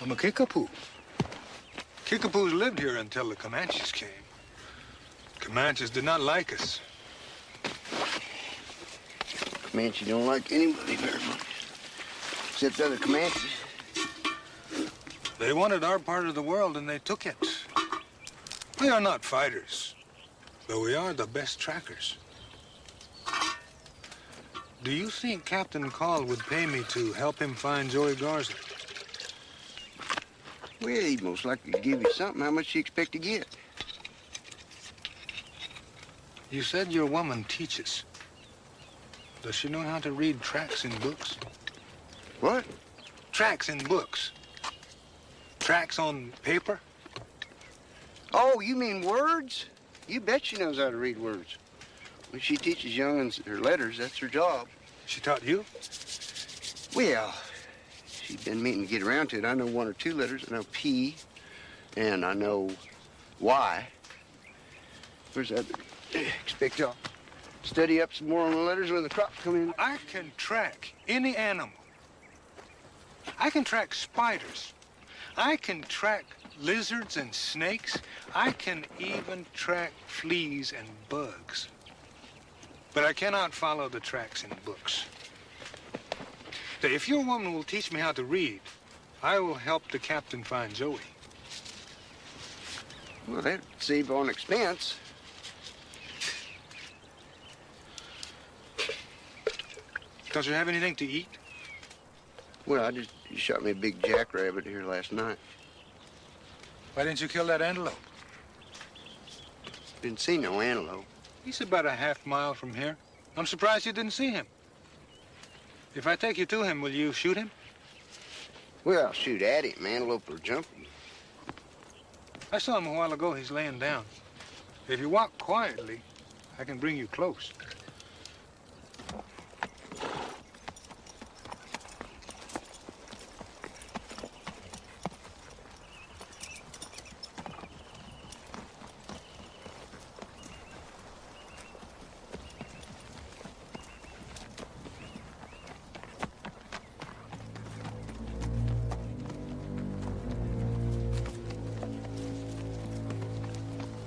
I'm a Kickapoo. Kickapoos lived here until the Comanches came. Comanches did not like us. Comanche don't like anybody very much, except other Comanches. They wanted our part of the world, and they took it. We are not fighters, but we are the best trackers. Do you think Captain Call would pay me to help him find Joey Garza? Well, he'd most likely give you something. How much do you expect to get? You said your woman teaches. Does she know how to read tracks in books? What? Tracks in books. Tracks on paper? Oh, you mean words? You bet she knows how to read words. When she teaches young'uns her letters, that's her job. She taught you? Well, she's been meaning to get around to it. I know one or two letters. I know P, and I know Y. Where's that? Expect y'all study up some more on the letters when the crops come in. I can track any animal. I can track spiders. I can track lizards and snakes. I can even track fleas and bugs. But I cannot follow the tracks in books. So if your woman will teach me how to read, I will help the captain find Joey. Well, that'd save on expense. Don't you have anything to eat? Well, you shot me a big jackrabbit here last night. Why didn't you kill that antelope? Didn't see no antelope. He's about a half-mile from here. I'm surprised you didn't see him. If I take you to him, will you shoot him? Well, I'll shoot at him. Antelope will jump him. I saw him a while ago. He's laying down. If you walk quietly, I can bring you close.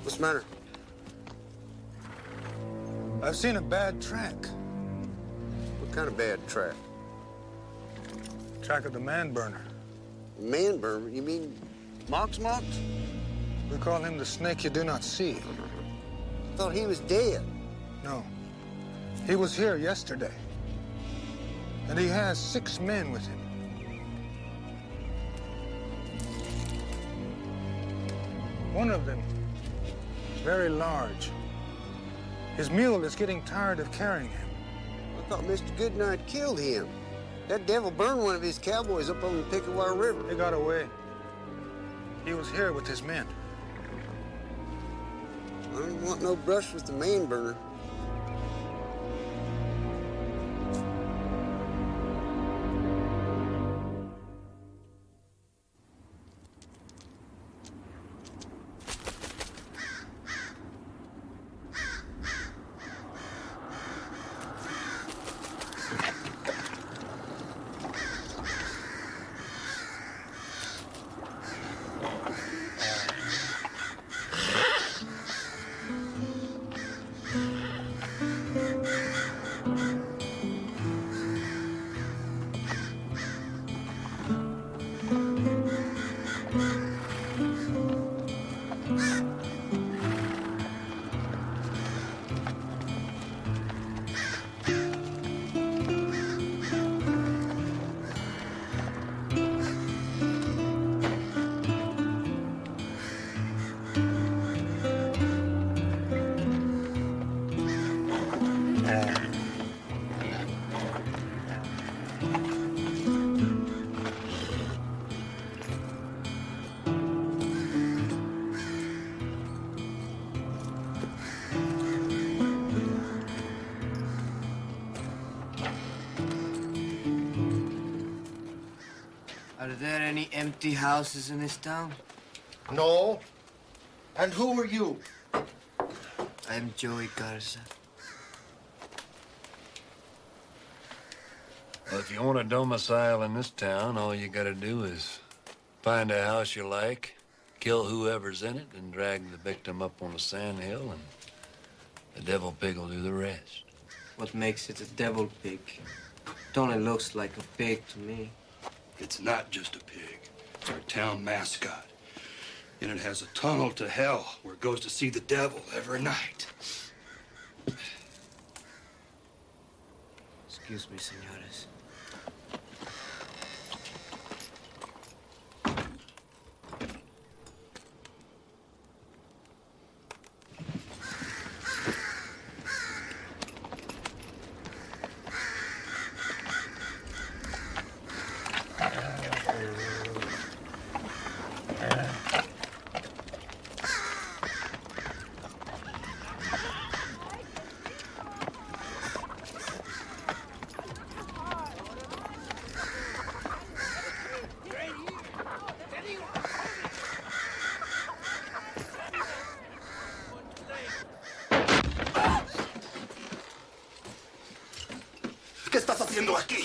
What's the matter? I've seen a bad track. What kind of bad track? Track of the man burner. Man burner? You mean Mox-Mox? We call him the snake you do not see. I thought he was dead. No. He was here yesterday. And he has 6 men with him. One of them is very large. His mule is getting tired of carrying him. I thought Mr. Goodnight killed him. That devil burned one of his cowboys up on the Picklewire River. He got away. He was here with his men. I don't want no brush with the man burner. Are there any empty houses in this town? No. And who are you? I'm Joey Garza. Well, if you want a domicile in this town, all you gotta do is find a house you like, kill whoever's in it, and drag the victim up on a sand hill, and the devil pig will do the rest. What makes it a devil pig? It only looks like a pig to me. It's not just a pig. It's our town mascot. And it has a tunnel to hell where it goes to see the devil every night. Excuse me, senores. ¿Qué estás haciendo aquí?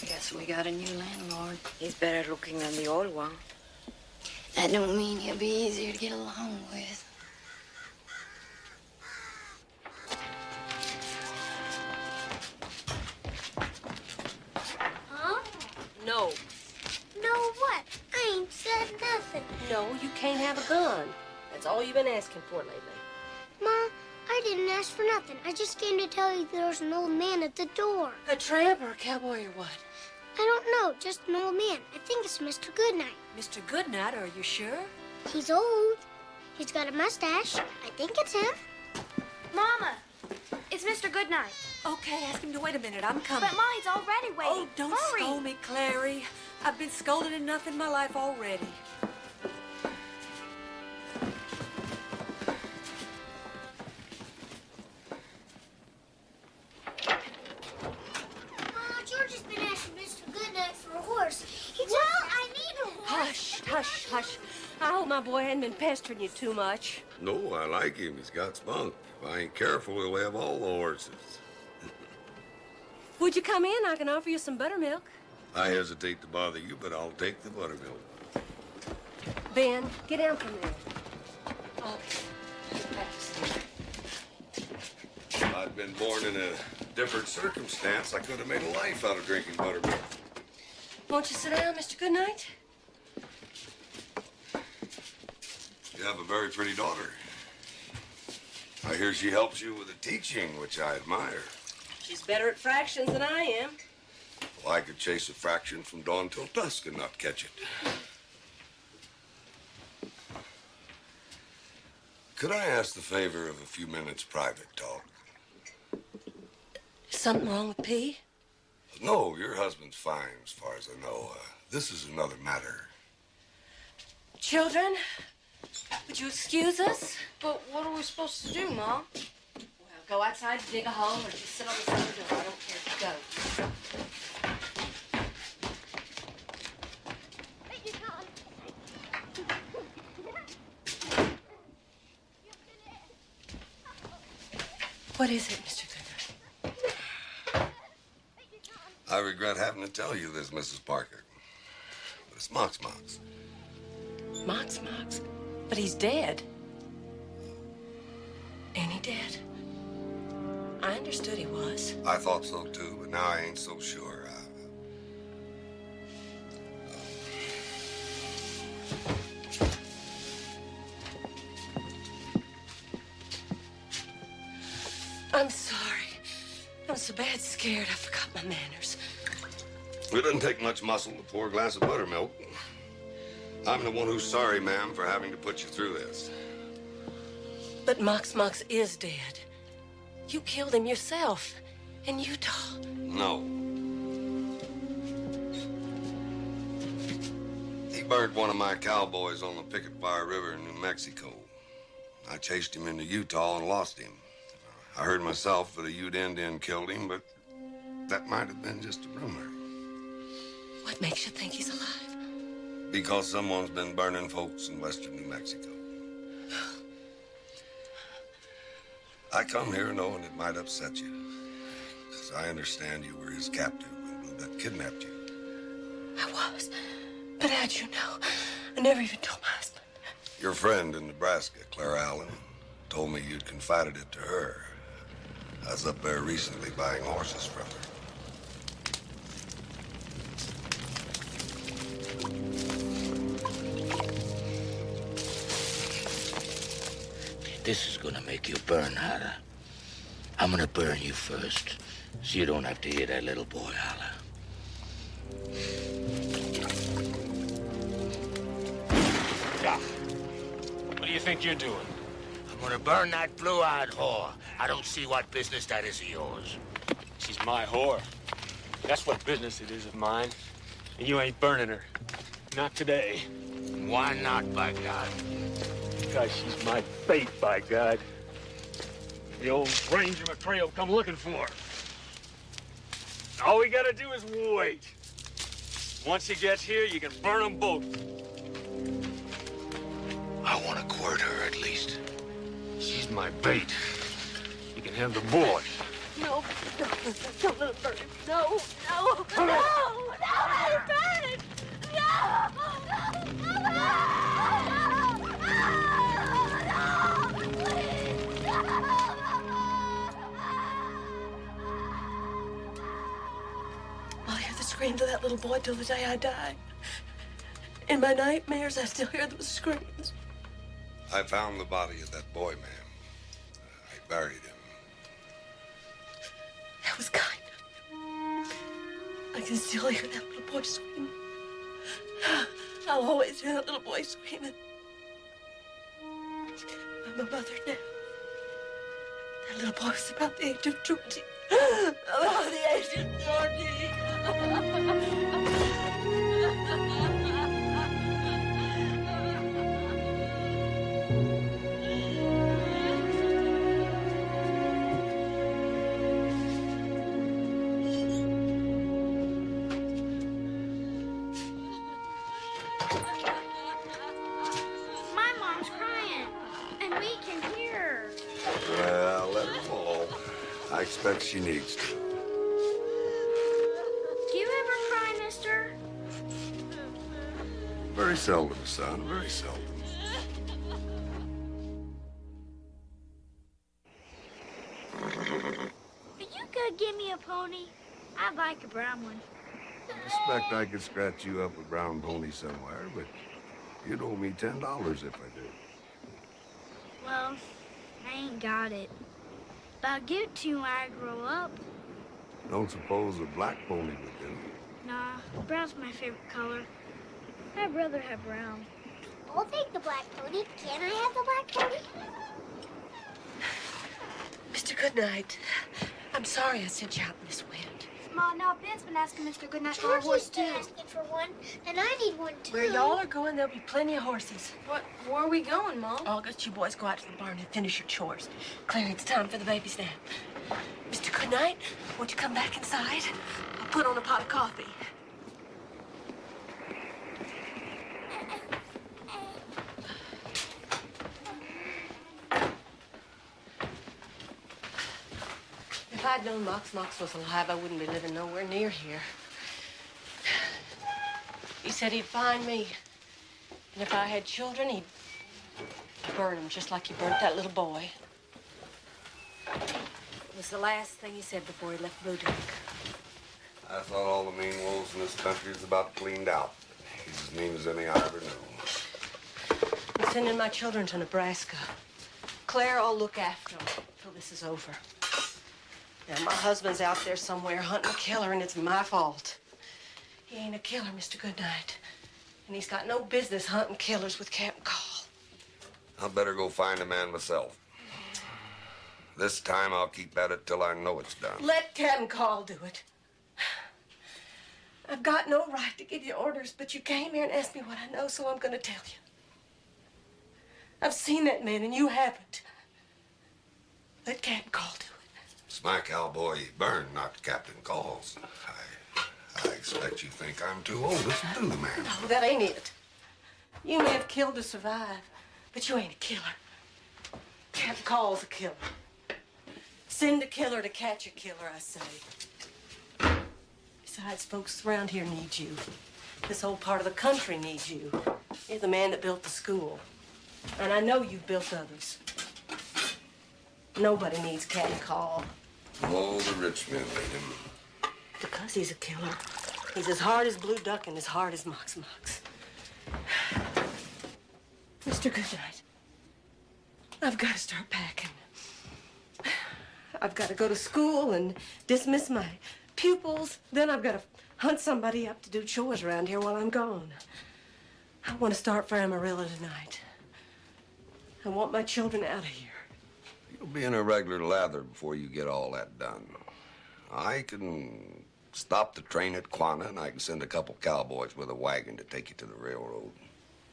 Guess we got a new landlord. He's better looking than the old one. That don't mean he'll be easier to get along with. Huh? No. No what? I ain't said nothing. No, you can't have a gun. That's all you've been asking for lately. Ma, I didn't ask for nothing. I just came to tell you there's an old man at the door. A tramp or a cowboy or what? I don't know, just an old man. I think it's Mr. Goodnight. Mr. Goodnight, are you sure? He's old. He's got a mustache. I think it's him. Mama, it's Mr. Goodnight. Okay, ask him to wait a minute. I'm coming. But Ma, he's already waiting. Oh, don't Hurry. scold me, Clary. I've been scolded enough in my life already. George has been asking Mr. Goodnight for a horse. I need a horse. Hush, hush, hush. I hope my boy hadn't been pestering you too much. No, I like him. He's got spunk. If I ain't careful, he'll have all the horses. Would you come in? I can offer you some buttermilk. I hesitate to bother you, but I'll take the buttermilk. Ben, get down from there. If I'd been born in a different circumstance, I could have made a life out of drinking buttermilk. Won't you sit down, Mr. Goodnight? You have a very pretty daughter. I hear she helps you with the teaching, which I admire. She's better at fractions than I am. Well, I could chase a fraction from dawn till dusk and not catch it. Could I ask the favor of a few minutes private talk? Is something wrong with P? No, your husband's fine as far as I know. This is another matter. Children, would you excuse us? But what are we supposed to do, Mom? Well, go outside, dig a hole, or just sit on the side of the door. I don't care. Go. What is it, Mr. Goodnight? I regret having to tell you this, Mrs. Parker. But it's Mox-Mox. Mox-Mox? But he's dead. Ain't he dead? I understood he was. I thought so too, but now I ain't so sure. I'm sorry. I'm so bad scared I forgot my manners. It doesn't take much muscle to pour a glass of buttermilk. I'm the one who's sorry, ma'am, for having to put you through this. But Mox-Mox is dead. You killed him yourself in Utah. No. He burned one of my cowboys on the Picket Fire River in New Mexico. I chased him into Utah and lost him. I heard myself that a Ute Indian killed him, but that might have been just a rumor. What makes you think he's alive? Because someone's been burning folks in western New Mexico. I come here knowing it might upset you, because I understand you were his captive when Blue Bet kidnapped you. I was. But how'd you know? I never even told my husband. Your friend in Nebraska, Clara Allen, told me you'd confided it to her. I was up there recently buying horses from her. This is gonna make you burn harder. I'm gonna burn you first, so you don't have to hear that little boy holler. Yeah. What do you think you're doing? I'm gonna burn that blue-eyed whore. I don't see what business that is of yours. She's my whore. That's what business it is of mine. And you ain't burning her. Not today. Why not, by God? Because she's my fate, by God. The old Ranger McCray will come looking for her. All we gotta do is wait. Once he gets here, you can burn them both. I want to court her, at least. She's my bait. You can have the boy. No, don't let him burn him. No, no, no, no, let him burn him. I'll hear the screams of that little boy till the day I die. In my nightmares, I still hear those screams. I found the body of that boy, ma'am. I buried him. That was kind of you. I can still hear that little boy screaming. I'll always hear that little boy screaming. I'm a mother now. That little boy was about the age of 20. About the age of 20. My mom's crying, and we can hear her. Well, let her fall. I expect she needs to. Do you ever cry, mister? Very seldom, son, very seldom. Are you gonna give me a pony? I'd like a brown one. I expect I could scratch you up a brown pony somewhere, but you'd owe me $10 if I did. Well, I ain't got it. But I'll give it to you when I grow up. Don't suppose a black pony would do. Nah, brown's my favorite color. I'd rather have brown. I'll take the black pony. Can I have the black pony? Mr. Goodnight, I'm sorry I sent you out in this wind. Ma, now Ben's been asking Mr. Goodnight for a horse, too. Asking for one, and I need one, too. Where y'all are going, there'll be plenty of horses. Where are we going, Mom? August, you boys go out to the barn and finish your chores. Claire, it's time for the baby's nap. Mr. Goodnight, won't you come back inside? I'll put on a pot of coffee. If I'd known Mox-Mox was alive, I wouldn't be living nowhere near here. He said he'd find me. And if I had children, he'd burn them just like he burnt that little boy. It was the last thing he said before he left Blue Duck. I thought all the mean wolves in this country was about cleaned out. He's as mean as any I ever knew. I'm sending my children to Nebraska. Claire, I'll look after them till this is over. Now, my husband's out there somewhere hunting a killer, and it's my fault. He ain't a killer, Mr. Goodnight. And he's got no business hunting killers with Captain Call. I better go find a man myself. This time I'll keep at it till I know it's done. Let Captain Call do it. I've got no right to give you orders, but you came here and asked me what I know, so I'm gonna tell you. I've seen that man, and you haven't. Let Captain Call do it. It's my cowboy burn, not Captain Call's. I expect you think I'm too old to do the man. No, that ain't it. You may have killed to survive, but you ain't a killer. Captain Call's a killer. Send a killer to catch a killer, I say. Besides, folks around here need you. This whole part of the country needs you. You're the man that built the school. And I know you've built others. Nobody needs Captain Call. Oh, the rich men need him. Because he's a killer. He's as hard as Blue Duck and as hard as Mox-Mox. Mr. Goodnight, I've got to start packing. I've got to go to school and dismiss my pupils. Then I've got to hunt somebody up to do chores around here while I'm gone. I want to start for Amarillo tonight. I want my children out of here. You'll be in a regular lather before you get all that done. I can stop the train at Quanah, and I can send a couple cowboys with a wagon to take you to the railroad.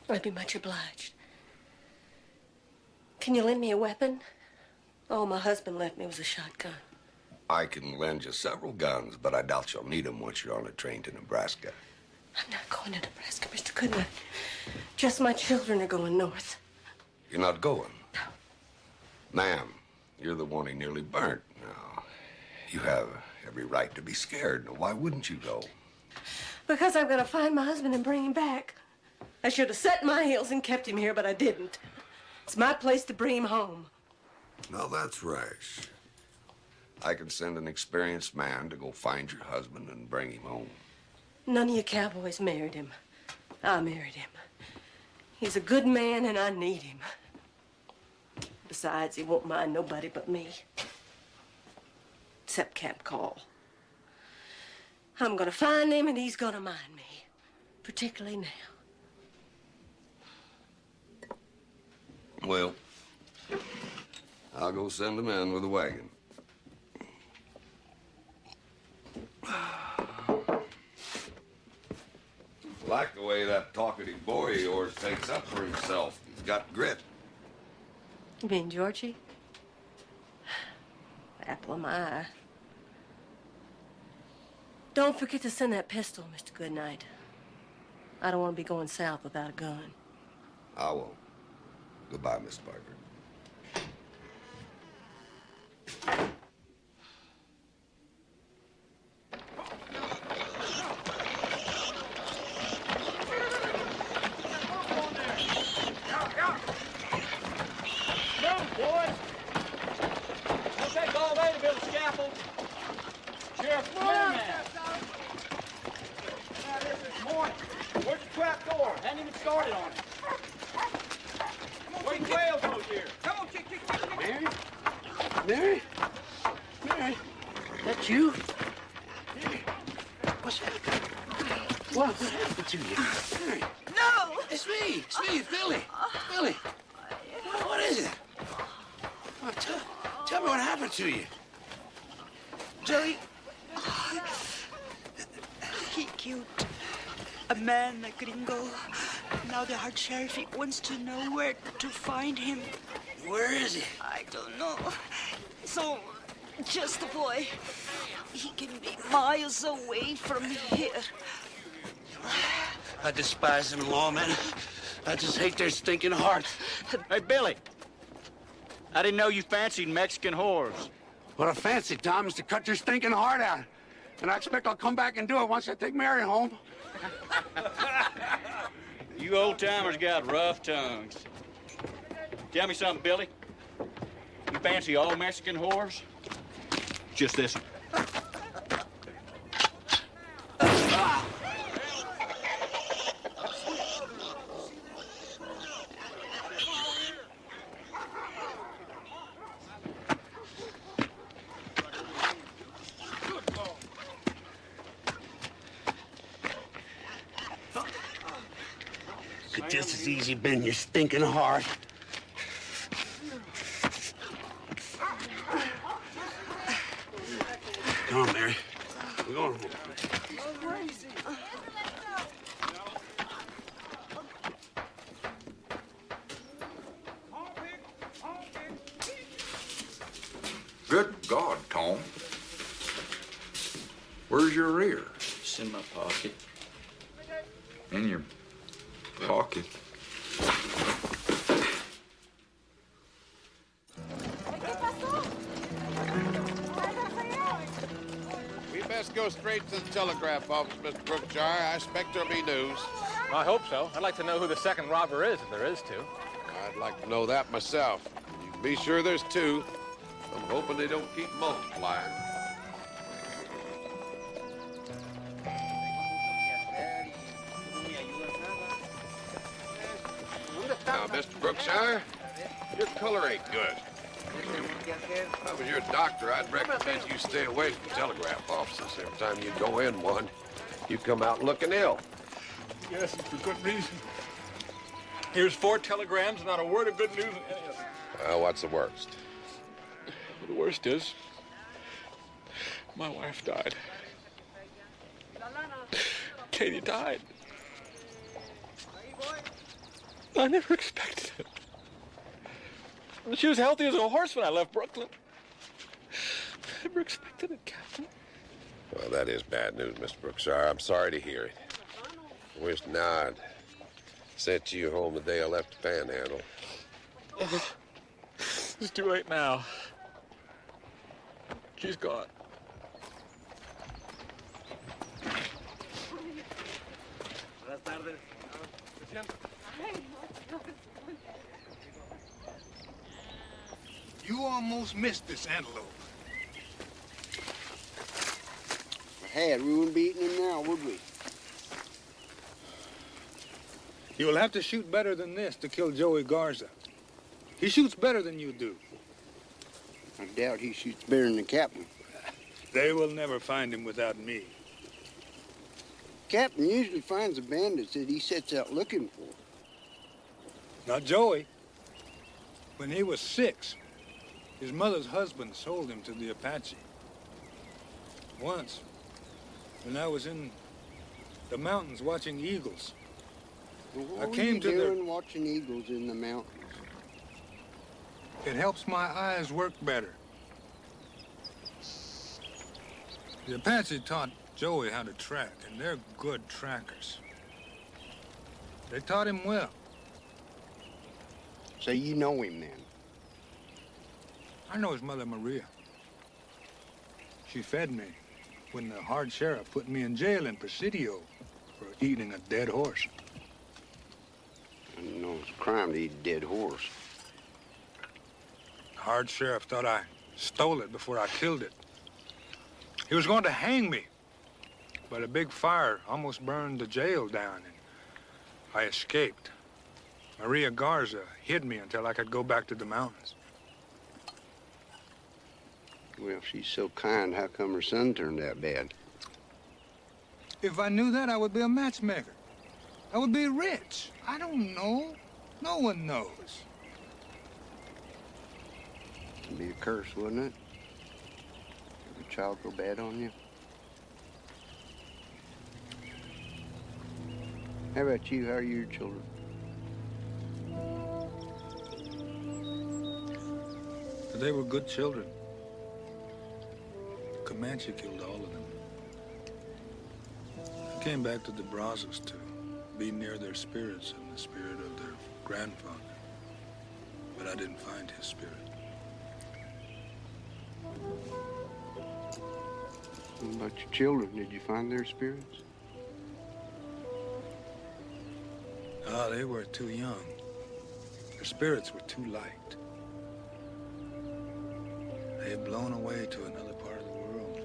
I'd be much obliged. Can you lend me a weapon? All my husband left me was a shotgun. I can lend you several guns, but I doubt you'll need them once you're on a train to Nebraska. I'm not going to Nebraska, Mr. Goodnight. Just my children are going north. You're not going? No. Ma'am, you're the one he nearly burnt. Now, you have every right to be scared. Now, why wouldn't you go? Because I'm going to find my husband and bring him back. I should have set my heels and kept him here, but I didn't. It's my place to bring him home. Now, that's rash. I can send an experienced man to go find your husband and bring him home. None of you cowboys married him. I married him. He's a good man, and I need him. Besides, he won't mind nobody but me. Except Cap Call. I'm gonna find him, and he's gonna mind me. Particularly now. Well, I'll go send him in with a wagon. Like the way that talkative boy of yours takes up for himself. He's got grit. You mean Georgie? Apple of my eye. Don't forget to send that pistol, Mr. Goodnight. I don't want to be going south without a gun. I won't. Goodbye, Miss Parker. Mary? Mary? That you? Mary, what's happened? What happened to you? Mary? No! It's me, Billy. Billy. What is it? Oh, tell me what happened to you. Joey, he killed a man, a gringo. Now the hard sheriff wants to know where to find him. Where is he? I don't know. So, just a boy. He can be miles away from here. I despise them lawmen. I just hate their stinking hearts. Hey, Billy. I didn't know you fancied Mexican whores. What I fancy, Tom, is to cut your stinking heart out. And I expect I'll come back and do it once I take Mary home. You old-timers got rough tongues. Tell me something, Billy. You fancy all Mexican whores? Just this one. just as easy been your stinking heart. Come on, Mary. We're going home. Good God, Tom. Where's your rear? It's in my pocket. In your pocket. We best go straight to the telegraph office, Mr. Brookshire. I expect there'll be news. I hope so. I'd like to know who the second robber is, if there is two. I'd like to know that myself. You can be sure there's two. I'm hoping they don't keep multiplying. Now, Mr. Brookshire, your color ain't good. If I was your doctor, I'd recommend you stay away from telegraph offices. Every time you go in one, you come out looking ill. Yes, and for good reason. Here's 4 telegrams, not a word of good news in any of them. Well, what's the worst? The worst is, my wife died. Katie died. I never expected it. She was healthy as a horse when I left Brooklyn. I never expected it, Captain. Well, that is bad news, Mr. Brookshire. I'm sorry to hear it. I wish now I'd sent you home the day I left the Panhandle. It's too late now. She's gone. You almost missed this antelope. If I had, we wouldn't be eating him now, would we? You'll have to shoot better than this to kill Joey Garza. He shoots better than you do. I doubt he shoots better than the captain. They will never find him without me. Captain usually finds the bandits that he sets out looking for. Not Joey. When he was 6, his mother's husband sold him to the Apache. Once, when I was in the mountains watching eagles, What were you doing watching eagles in the mountains? It helps my eyes work better. The Apache taught Joey how to track, and they're good trackers. They taught him well. So you know him then? I know his mother, Maria. She fed me when the hard sheriff put me in jail in Presidio for eating a dead horse. I didn't know it was a crime to eat a dead horse. The hard sheriff thought I stole it before I killed it. He was going to hang me, but a big fire almost burned the jail down, and I escaped. Maria Garza hid me until I could go back to the mountains. Well, she's so kind, how come her son turned out bad? If I knew that, I would be a matchmaker. I would be rich. I don't know. No one knows. It'd be a curse, wouldn't it? Every child go bad on you. How about you? How are your children? They were good children. Comanche killed all of them. I came back to the Brazos to be near their spirits and the spirit of their grandfather. But I didn't find his spirit. What about your children? Did you find their spirits? Ah, they were too young. Their spirits were too light. They had blown away to another part of the world.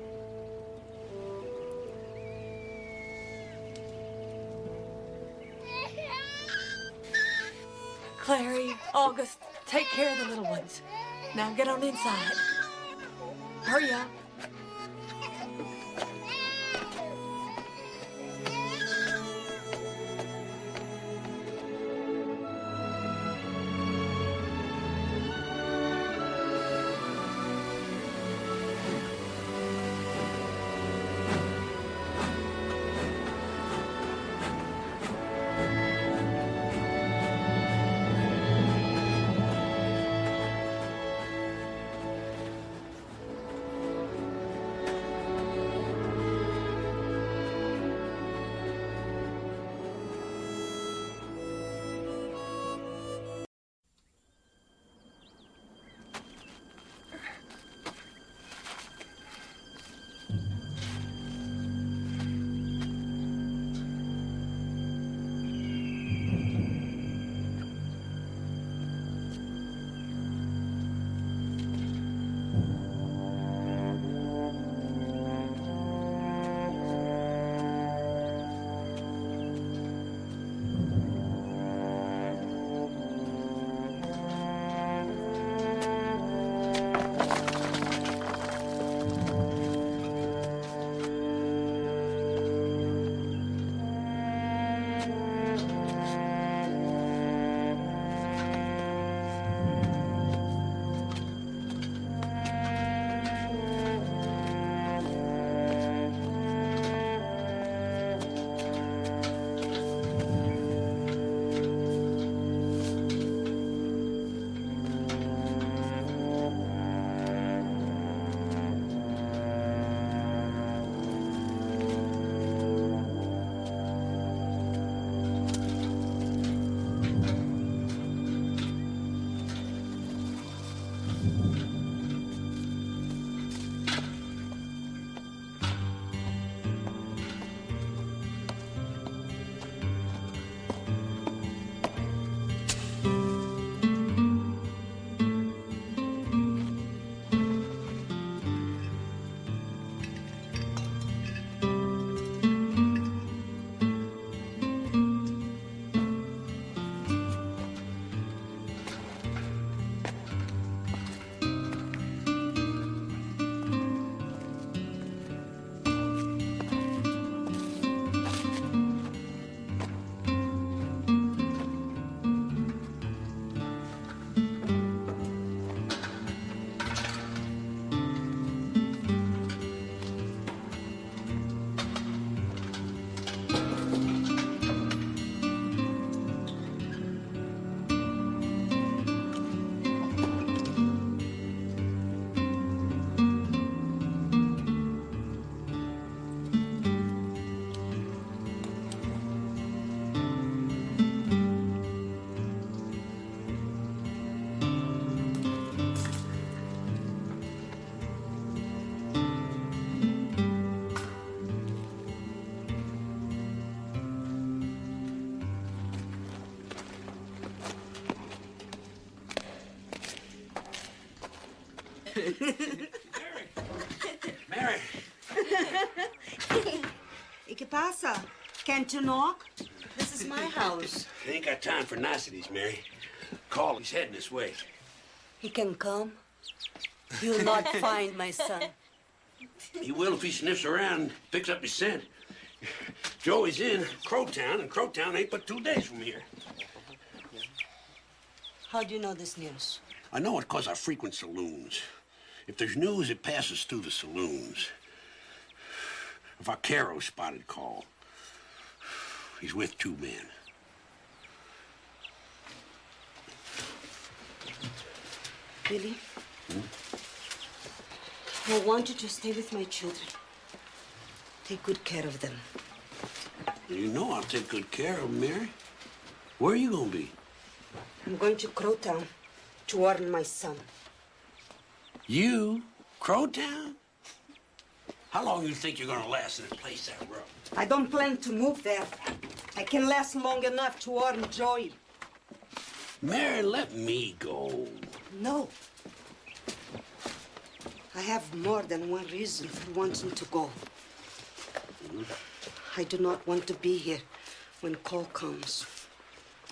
Clary, August, take care of the little ones. Now get on inside. Hurry up. Mary! ¿Qué pasa? Can't you knock? This is my house. I ain't got time for niceties, Mary. Call, he's heading this way. He can come. You'll not find my son. He will if he sniffs around and picks up his scent. Joey's in Crowtown, and Crowtown ain't but 2 days from here. How do you know this news? I know it 'cause I frequent saloons. If there's news, it passes through the saloons. A vaquero spotted call. He's with 2 men. Billy? I want you to stay with my children. Take good care of them. You know I'll take good care of them, Mary. Where are you gonna be? I'm going to Crowtown to warn my son. You? Crowtown? How long you think you're gonna last in a place that rough? I don't plan to move there. I can last long enough to warn Joey. Mary, let me go. No. I have more than one reason for wanting to go. I do not want to be here when call comes.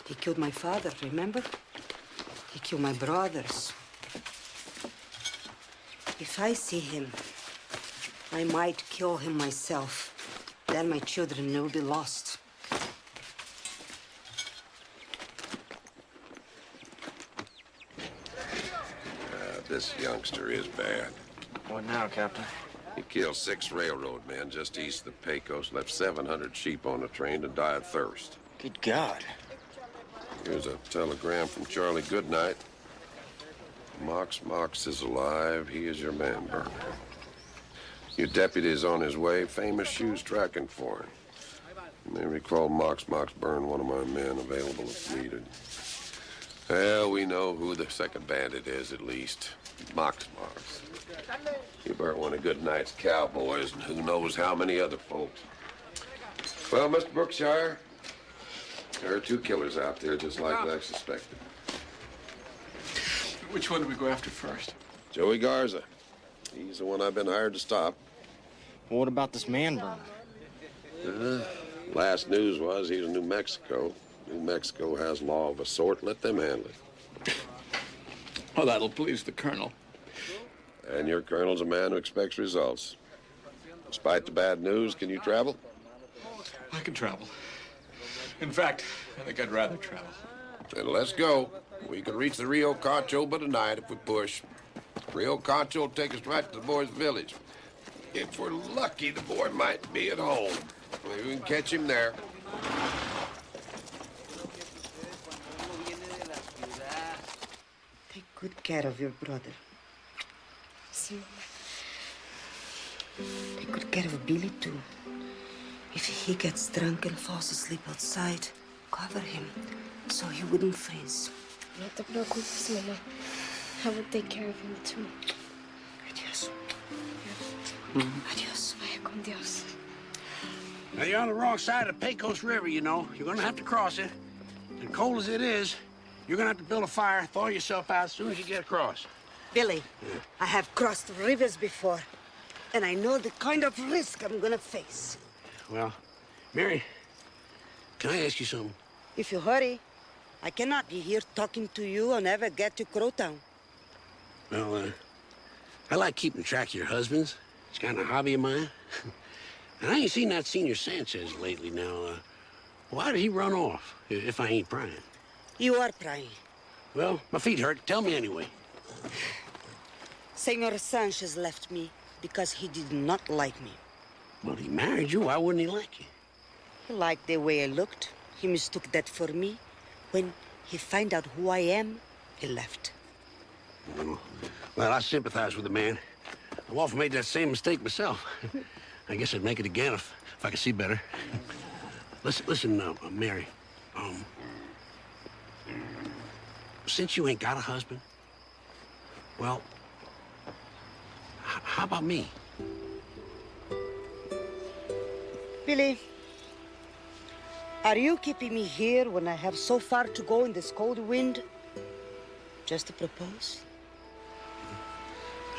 He killed my father, remember? He killed my brothers. If I see him, I might kill him myself. Then my children will be lost. This youngster is bad. What now, Captain? He killed 6 railroad men just east of the Pecos, left 700 sheep on the train to die of thirst. Good God. Here's a telegram from Charlie Goodnight. Mox-Mox is alive. He is your man, Burner. Your deputy is on his way. Famous shoes tracking for him. You may recall Mox-Mox burned one of my men, available if needed. Well, we know who the second bandit is, at least. Mox-Mox. He burnt one of Goodnight's cowboys, and who knows how many other folks. Well, Mr. Brookshire, there are 2 killers out there, just like I suspected. Which one do we go after first? Joey Garza. He's the one I've been hired to stop. What about this man burner? Last news was he was in New Mexico. New Mexico has law of a sort. Let them handle it. Oh, that'll please the colonel. And your colonel's a man who expects results. Despite the bad news, can you travel? I can travel. In fact, I think I'd rather travel. Then let's go. We can reach the Rio Concho by tonight if we push. Rio Concho will take us right to the boy's village. If we're lucky, the boy might be at home. Maybe we can catch him there. Take good care of your brother. See, take good care of Billy, too. If he gets drunk and falls asleep outside, cover him so he wouldn't freeze. No te preocupes, Mama. I will take care of him, too. Adios. Adios. Vaya con Dios. Now, you're on the wrong side of the Pecos River, you know. You're gonna have to cross it. And cold as it is, you're gonna have to build a fire, thaw yourself out as soon as you get across. Billy, I have crossed rivers before, and I know the kind of risk I'm gonna face. Well, Mary, can I ask you something? If you hurry, I cannot be here talking to you and never get to Crowtown. Well, I like keeping track of your husbands. It's kind of a hobby of mine. And I ain't seen that Senior Sanchez lately now. Why did he run off, if I ain't prying? You are prying. Well, my feet hurt. Tell me anyway. Senor Sanchez left me because he did not like me. Well, he married you. Why wouldn't he like you? He liked the way I looked. He mistook that for me. When he found out who I am, he left. Well, I sympathize with the man. I've often made that same mistake myself. I guess I'd make it again if I could see better. Listen, Mary. Since you ain't got a husband, well, how about me? Billy, are you keeping me here when I have so far to go in this cold wind? Just to propose?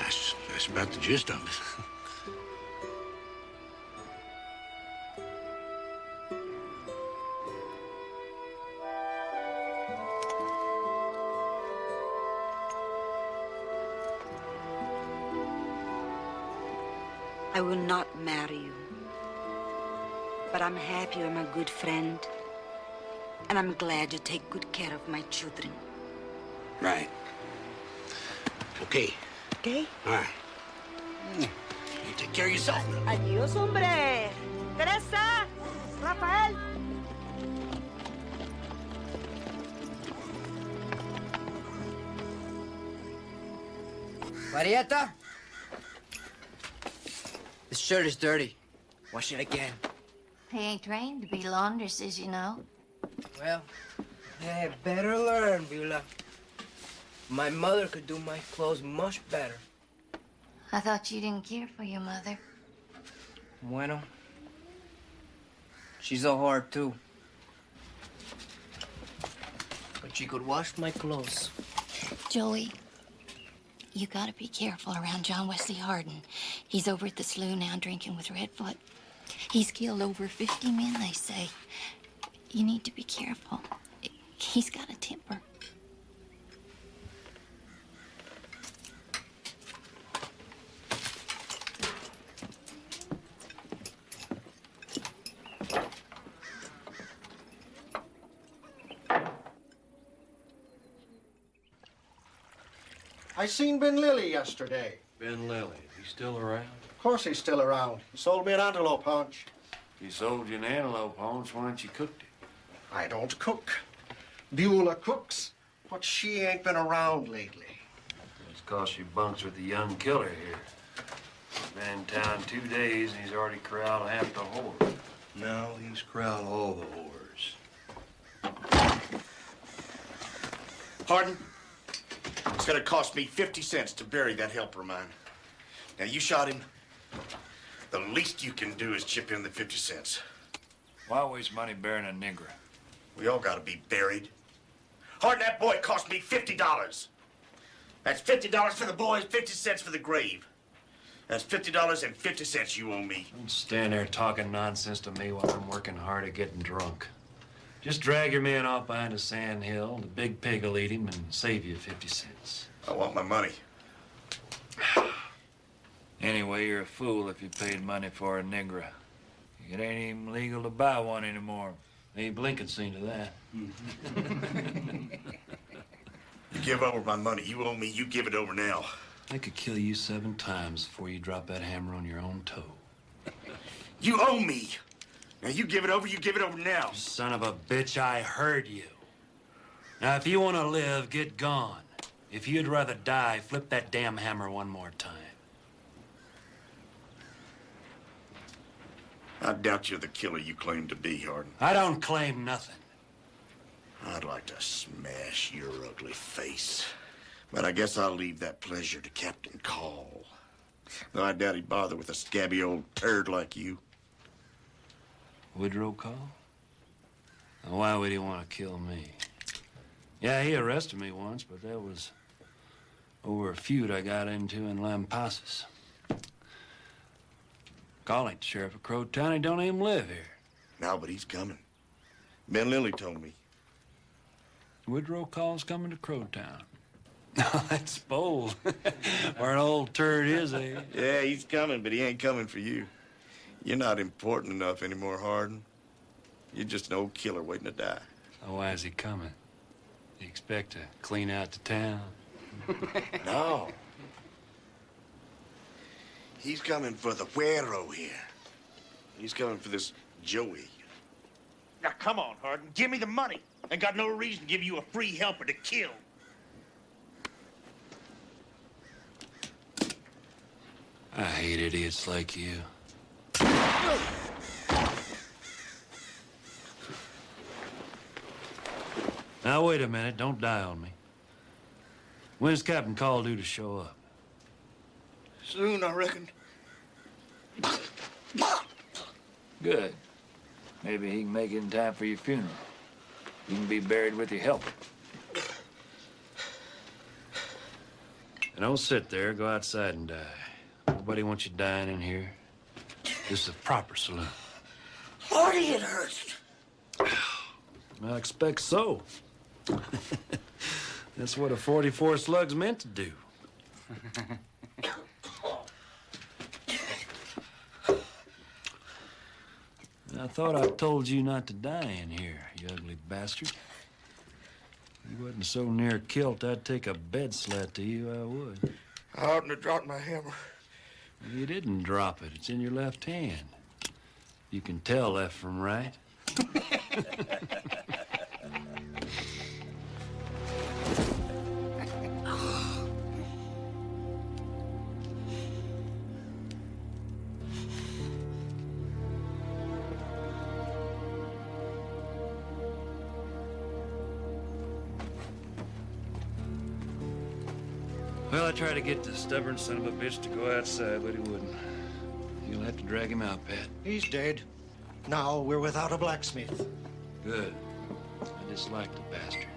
That's about the gist of it. I will not marry you. But I'm happy you're my good friend. And I'm glad you take good care of my children. Right. Okay. Okay? All right. You take care of yourself. Adios, hombre. Teresa, Rafael. Marietta? This shirt is dirty. Wash it again. He ain't trained to be laundresses, you know. Well, I better learn, Beulah. My mother could do my clothes much better. I thought you didn't care for your mother. Bueno. She's a whore, too. But she could wash my clothes. Joey, you gotta be careful around John Wesley Hardin. He's over at the slough now drinking with Redfoot. He's killed over 50 men, they say. You need to be careful. He's got a temper. I seen Ben Lilly yesterday. Ben Lilly, he still around? Of course he's still around. He sold me an antelope haunch. He sold you an antelope haunch. Why don't you cook it? I don't cook. Beulah cooks, but she ain't been around lately. It's 'cause she bunks with the young killer here. Been in town 2 days and he's already corralled half the whores. No, he's corralled all the whores. Hardin, it's gonna cost me 50 cents to bury that helper of mine. Now, you shot him. The least you can do is chip in the 50 cents. Why waste money burying a nigger? We all gotta be buried. Hardin, that boy cost me $50. That's $50 for the boys, 50 cents for the grave. That's $50 and 50 cents you owe me. Don't stand there talking nonsense to me while I'm working hard at getting drunk. Just drag your man off behind a sand hill. The big pig will eat him and save you 50 cents. I want my money. Anyway, you're a fool if you paid money for a nigger. It ain't even legal to buy one anymore. Abe Lincoln seen to that. You give over my money. You owe me. You give it over now. I could kill you 7 times before you drop that hammer on your own toe. You owe me. Now, you give it over. You give it over now. Son of a bitch, I heard you. Now, if you want to live, get gone. If you'd rather die, flip that damn hammer one more time. I doubt you're the killer you claim to be, Hardin. I don't claim nothing. I'd like to smash your ugly face. But I guess I'll leave that pleasure to Captain Call. Though I doubt he'd bother with a scabby old turd like you. Woodrow call? Now, why would he want to kill me? Yeah, he arrested me once, but that was over a feud I got into in Lampasas. Call ain't the sheriff of Crow Town. He don't even live here. No, but he's coming. Ben Lilly told me. Woodrow Call's coming to Crow Town. That's bold. Where an old turd is, eh? Yeah, he's coming, but he ain't coming for you. You're not important enough anymore, Hardin. You're just an old killer waiting to die. Oh, why is he coming? You expect to clean out the town? No. He's coming for the Güero here. He's coming for this Joey. Now, come on, Hardin. Give me the money. I got no reason to give you a free helper to kill. I hate idiots like you. Now, wait a minute. Don't die on me. When's Captain Call due to show up? Soon, I reckon. Good. Maybe he can make it in time for your funeral. You can be buried with your helper. And don't sit there. Go outside and die. Nobody wants you dying in here. This is a proper saloon. Lordy, it hurts. I expect so. That's what a 44 slug's meant to do. I thought I told you not to die in here, you ugly bastard. If you wasn't so near kilt, I'd take a bed slat to you, I would. I oughtn't have dropped my hammer. You didn't drop it. It's in your left hand. You can tell left from right. Well, I tried to get the stubborn son of a bitch to go outside, but he wouldn't. You'll have to drag him out, Pat. He's dead. Now we're without a blacksmith. Good. I dislike the bastard.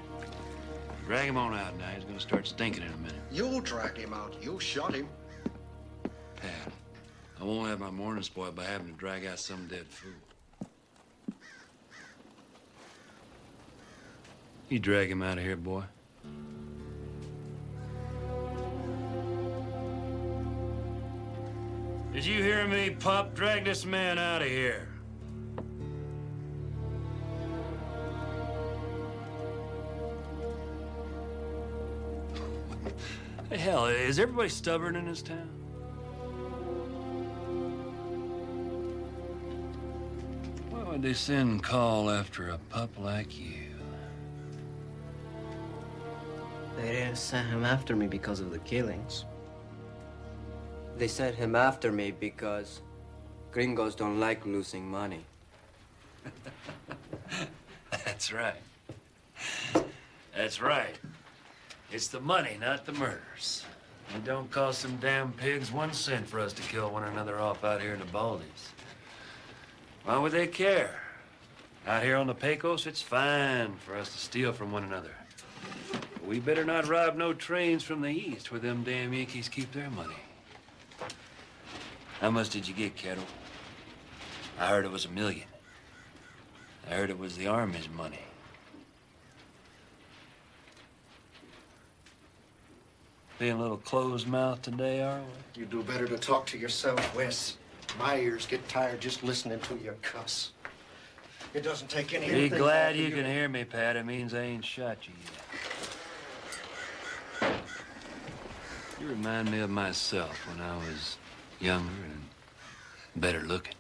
Drag him on out now. He's gonna start stinking in a minute. You'll drag him out. You shot him. Pat, I won't have my morning spoiled by having to drag out some dead fool. You drag him out of here, boy. Did you hear me, pup? Drag this man out of here. Hey, hell, is everybody stubborn in this town? Why would they send call after a pup like you? They didn't send him after me because of the killings. They sent him after me because gringos don't like losing money. That's right. That's right. It's the money, not the murders. It don't cost them damn pigs 1 cent for us to kill one another off out here in the Baldies. Why would they care? Out here on the Pecos, it's fine for us to steal from one another. But we better not rob no trains from the east where them damn Yankees keep their money. How much did you get, Kettle? I heard it was $1 million. I heard it was the Army's money. Being a little closed-mouthed today, are we? You do better to talk to yourself, Wes. My ears get tired just listening to your cuss. It doesn't take anything. Be glad you can hear me, Pat. It means I ain't shot you yet. You remind me of myself when I was younger and better looking.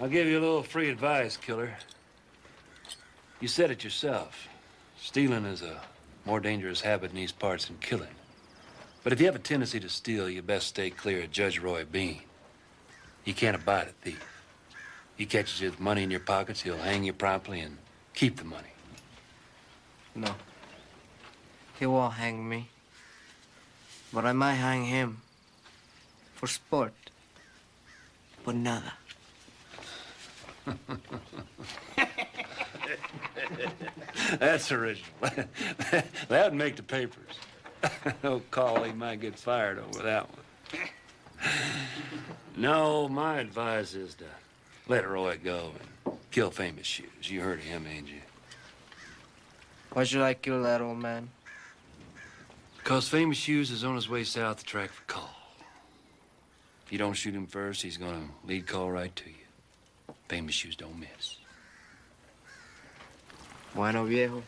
I'll give you a little free advice, killer. You said it yourself. Stealing is a more dangerous habit in these parts than killing. But if you have a tendency to steal, you best stay clear of Judge Roy Bean. He can't abide a thief. He catches you with money in your pockets, he'll hang you promptly and keep the money. No. He won't hang me. But I might hang him. For sport. But nada. That's original. That would make the papers. Old Cauley might get fired over that one. No, my advice is to let Roy go and kill Famous Shoes. You heard of him, ain't you? Why should I kill that old man? Because Famous Shoes is on his way south to track for call. If you don't shoot him first, he's gonna lead call right to you. Famous Shoes don't miss. Bueno, viejo.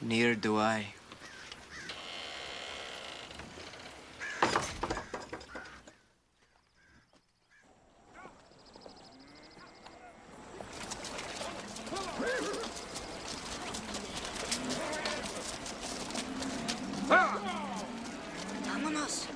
Neither do I. Vámonos.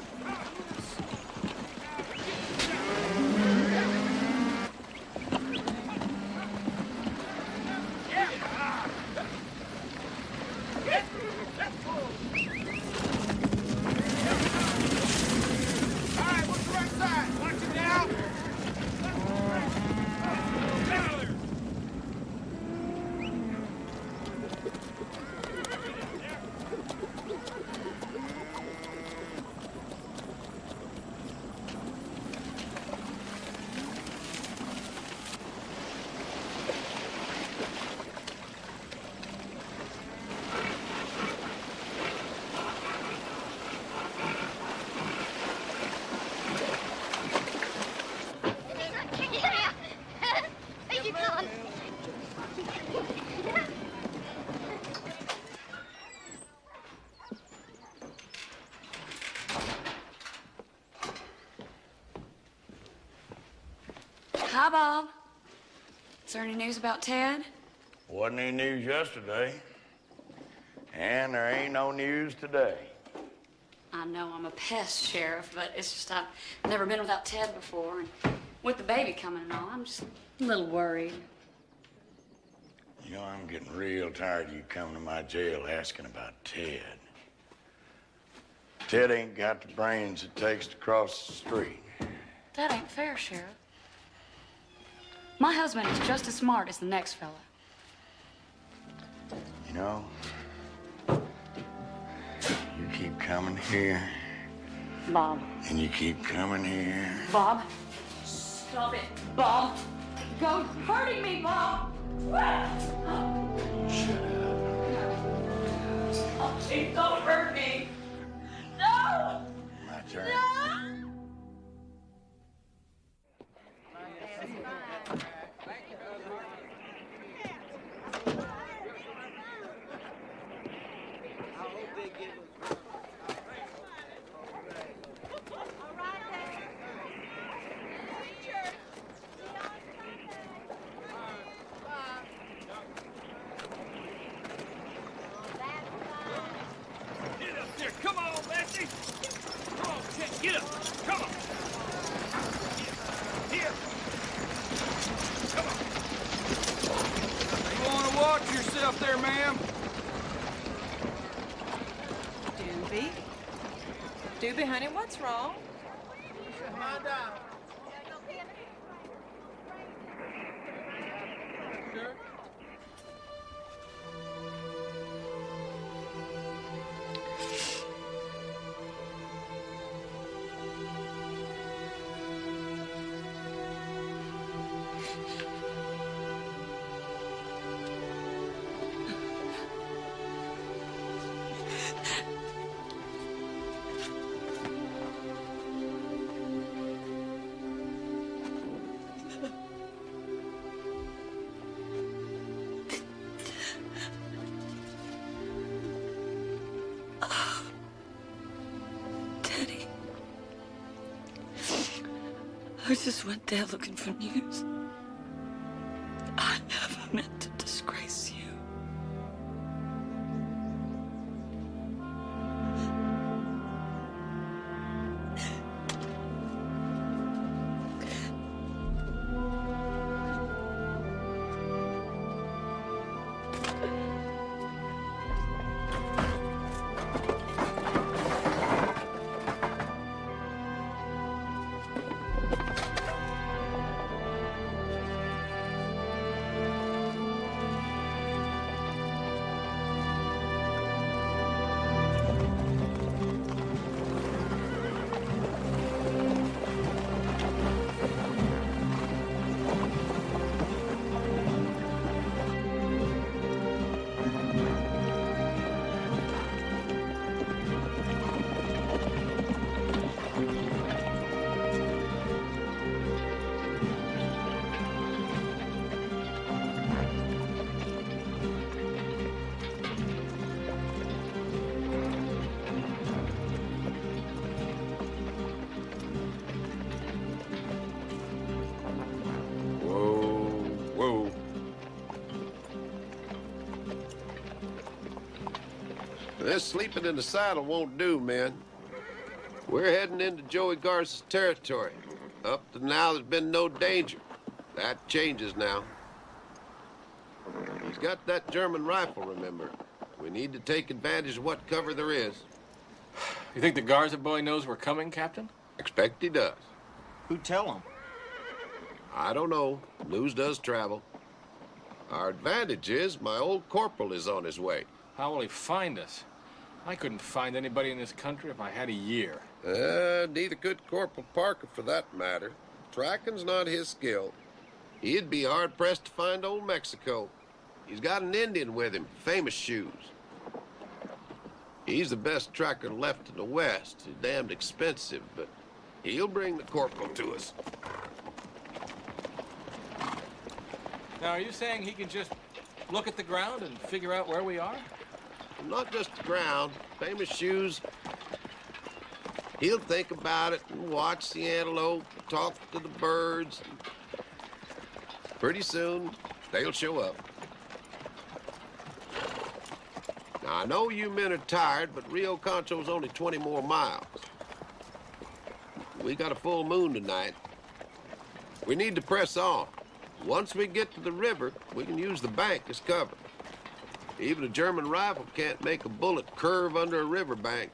Hi, Bob. Is there any news about Ted? Wasn't any news yesterday. And there ain't no news today. I know I'm a pest, Sheriff, but it's just I've never been without Ted before. And with the baby coming and all, I'm just a little worried. You know, I'm getting real tired of you coming to my jail asking about Ted. Ted ain't got the brains it takes to cross the street. That ain't fair, Sheriff. My husband is just as smart as the next fella. You know, you keep coming here. Bob. And you keep coming here. Bob. Stop it. Bob. Go hurting me, Bob. Shut up. Oh, please don't hurt me. No. My turn. No. Come on, Wesley! Come on, Ted, get up! Come on! Here! Come on! You want to watch yourself there, ma'am? Doobie? Doobie, honey, what's wrong? I just went there looking for news. I never meant to disgrace you. This sleeping in the saddle won't do, men. We're heading into Joey Garza's territory. Up to now, there's been no danger. That changes now. He's got that German rifle, remember. We need to take advantage of what cover there is. You think the Garza boy knows we're coming, Captain? Expect he does. Who'd tell him? I don't know. News does travel. Our advantage is my old Corporal is on his way. How will he find us? I couldn't find anybody in this country if I had a year. Neither could Corporal Parker, for that matter. Tracking's not his skill. He'd be hard-pressed to find old Mexico. He's got an Indian with him, famous shoes. He's the best tracker left in the West. He's damned expensive, but he'll bring the Corporal to us. Now, are you saying he can just look at the ground and figure out where we are? Not just the ground, famous shoes. He'll think about it and watch the antelope, talk to the birds. Pretty soon, they'll show up. Now, I know you men are tired, but Rio Concho's only 20 more miles. We got a full moon tonight. We need to press on. Once we get to the river, we can use the bank as cover. Even a German rifle can't make a bullet curve under a riverbank.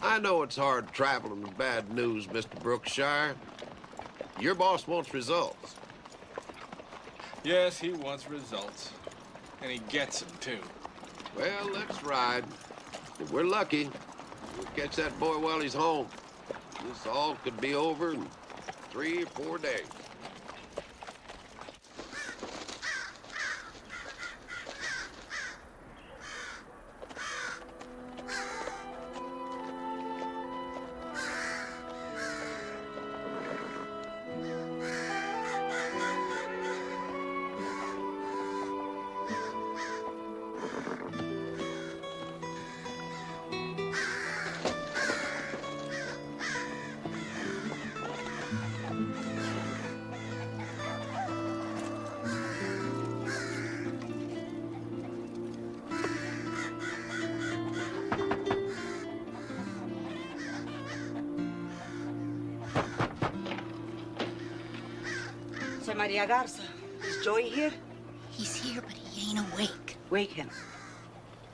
I know it's hard traveling with bad news, Mr. Brookshire. Your boss wants results. Yes, he wants results. And he gets them, too. Well, let's ride. If we're lucky, we'll catch that boy while he's home. This all could be over in 3 or 4 days. Maria Garza. Is Joey here? He's here, but he ain't awake. Wake him.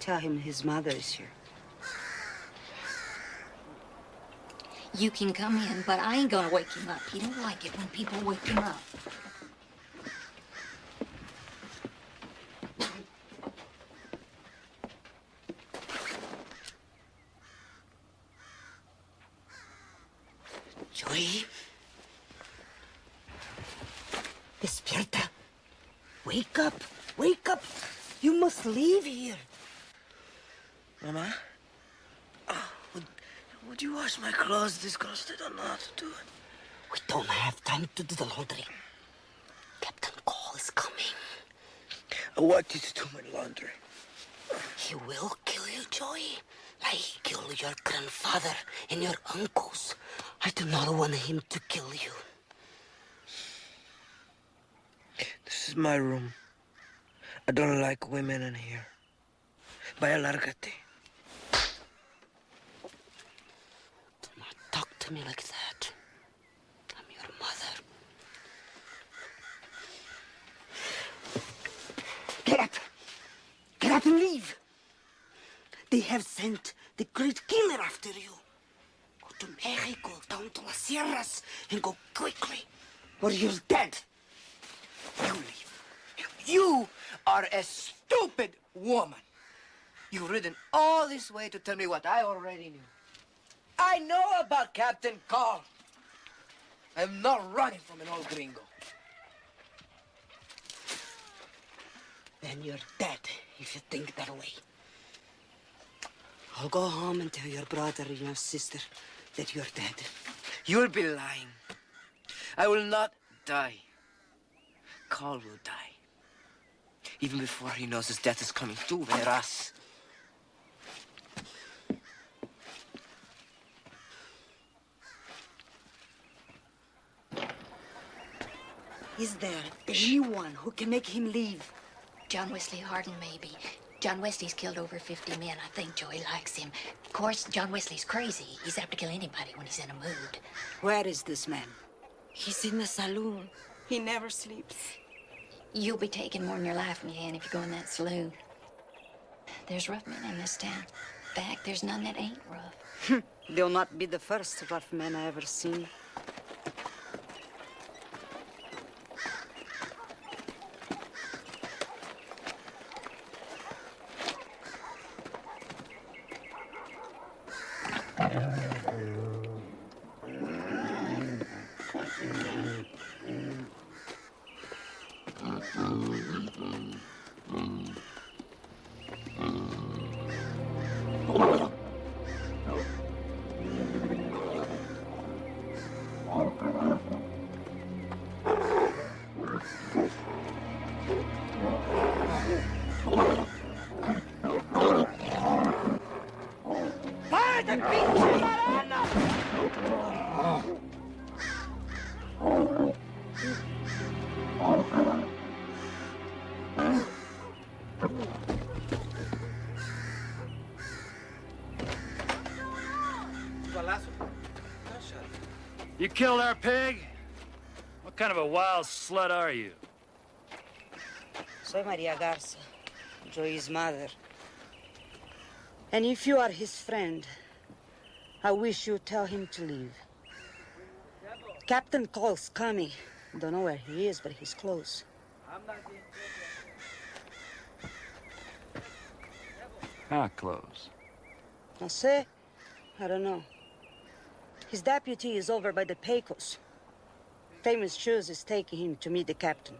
Tell him his mother is here. You can come in, but I ain't gonna wake him up. He don't like it when people wake him up. Joey? Despierta. Wake up. Wake up. You must leave here. Mama? Oh, would you wash my clothes? These girls, they don't know how to do it. We don't have time to do the laundry. Captain Cole is coming. I want you to do my laundry. He will kill you, Joey. Like he killed your grandfather and your uncles. I do not want him to kill you. This is my room. I don't like women in here. Vaya, lárgate. Do not talk to me like that. I'm your mother. Get up! Get up and leave! They have sent the great killer after you. Go to Mexico, down to Las Sierras, and go quickly, or you're dead. You leave. You are a stupid woman. You've ridden all this way to tell me what I already knew. I know about Captain Carl. I'm not running from an old gringo. Then you're dead if you think that way. I'll go home and tell your brother and your sister that you're dead. You'll be lying. I will not die. Carl will die. Even before he knows his death is coming. Tú verás. Is there anyone who can make him leave? John Wesley Hardin, maybe. John Wesley's killed over 50 men. I think Joey likes him. Of course, John Wesley's crazy. He's apt to kill anybody when he's in a mood. Where is this man? He's in the saloon. He never sleeps. You'll be taking more than your life, man, if you go in that saloon. There's rough men in this town. In fact, there's none that ain't rough. They'll not be the first rough man I ever seen. You killed our pig? What kind of a wild slut are you? Soy Maria Garza, Joey's mother. And if you are his friend, I wish you tell him to leave. Captain Cole's coming. Don't know where he is, but he's close. How close? I say, I don't know. His deputy is over by the Pecos. Famous Shoes is taking him to meet the captain.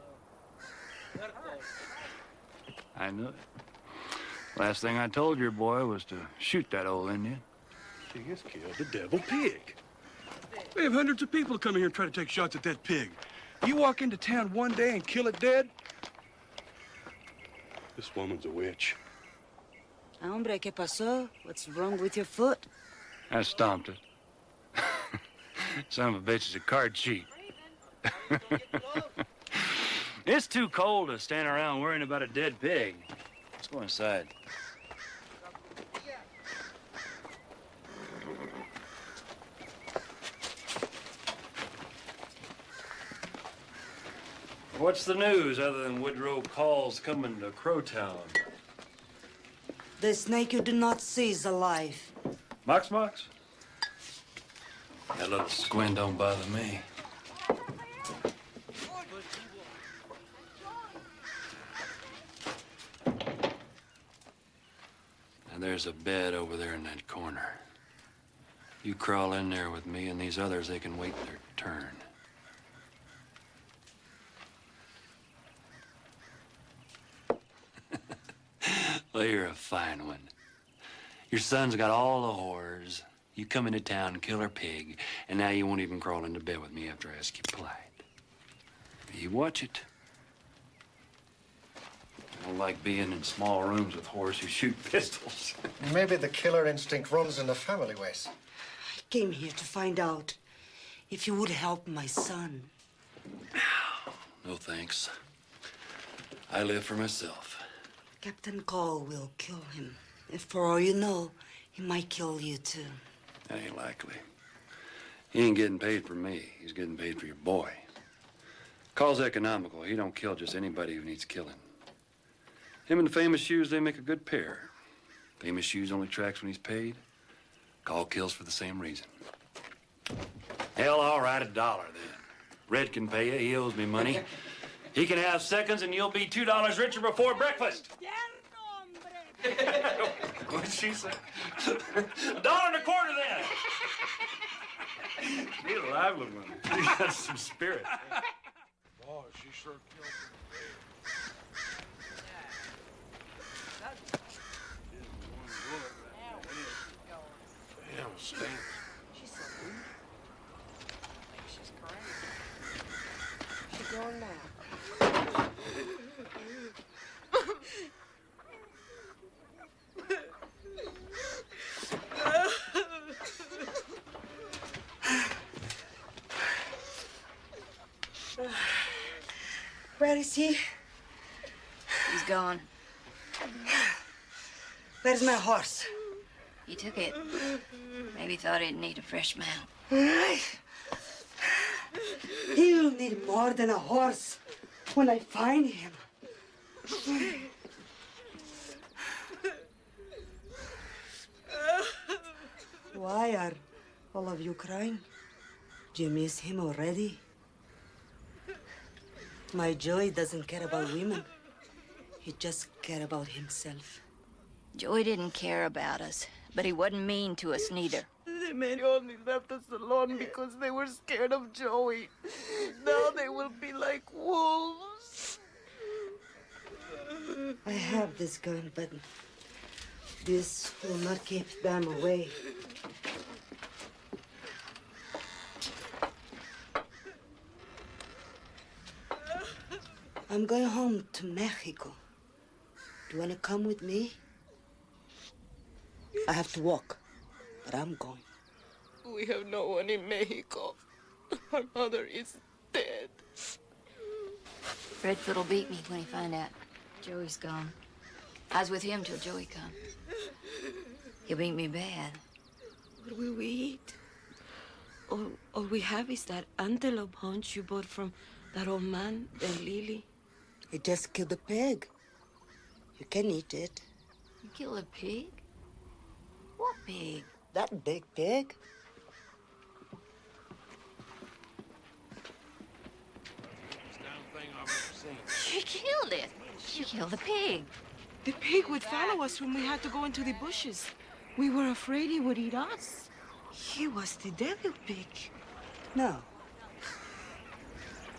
I knew it. Last thing I told your boy was to shoot that old Indian. He has killed the devil pig. We have hundreds of people coming here and try to take shots at that pig. You walk into town one day and kill it dead? This woman's a witch. Hombre, ¿qué pasó? What's wrong with your foot? I stomped it. Son of a bitch is a card cheat. It's too cold to stand around worrying about a dead pig. Let's go inside. What's the news other than Woodrow calls coming to Crowtown? The snake you do not see is alive. Mox-Mox? That little squint don't bother me. And there's a bed over there in that corner. You crawl in there with me, and these others, they can wait their turn. Well, you're a fine one. Your son's got all the whores. You come into town and kill her pig, and now you won't even crawl into bed with me after I ask you polite. You watch it. I don't like being in small rooms with whores who shoot pistols. Maybe the killer instinct runs in the family, Wes. I came here to find out if you would help my son. No thanks. I live for myself. Captain Cole will kill him. And for all you know, he might kill you too. That ain't likely. He ain't getting paid for me. He's getting paid for your boy. Call's economical. He don't kill just anybody who needs killing. Him and the Famous Shoes, they make a good pair. Famous Shoes only tracks when he's paid. Call kills for the same reason. Hell, I'll write $1 then. Red can pay you. He owes me money. He can have seconds, and you'll be $2 richer before breakfast. What'd she say? $1.25 then. She's a lively one. She got some spirit. Boy, she sure killed him. Damn, it stinks. She's so weird. I think she's crazy. She's going now. Where is he? He's gone. Where's my horse? He took it. Maybe thought he'd need a fresh mount. He'll need more than a horse when I find him. Why are all of you crying? Do you miss him already? My Joey doesn't care about women. He just cares about himself. Joey didn't care about us, but he wasn't mean to us neither. The men only left us alone because they were scared of Joey. Now they will be like wolves. I have this gun, but this will not keep them away. I'm going home to Mexico. Do you want to come with me? I have to walk, but I'm going. We have no one in Mexico. Our mother is Redfoot'll beat me when he find out Joey's gone. I was with him till Joey come. He'll beat me bad. What will we eat? All we have is that antelope haunch you bought from that old man and Lily. I just killed a pig. You can eat it. You killed a pig? What pig? That big pig. You killed it. You killed the pig. The pig would follow us when we had to go into the bushes. We were afraid he would eat us. He was the devil pig. No.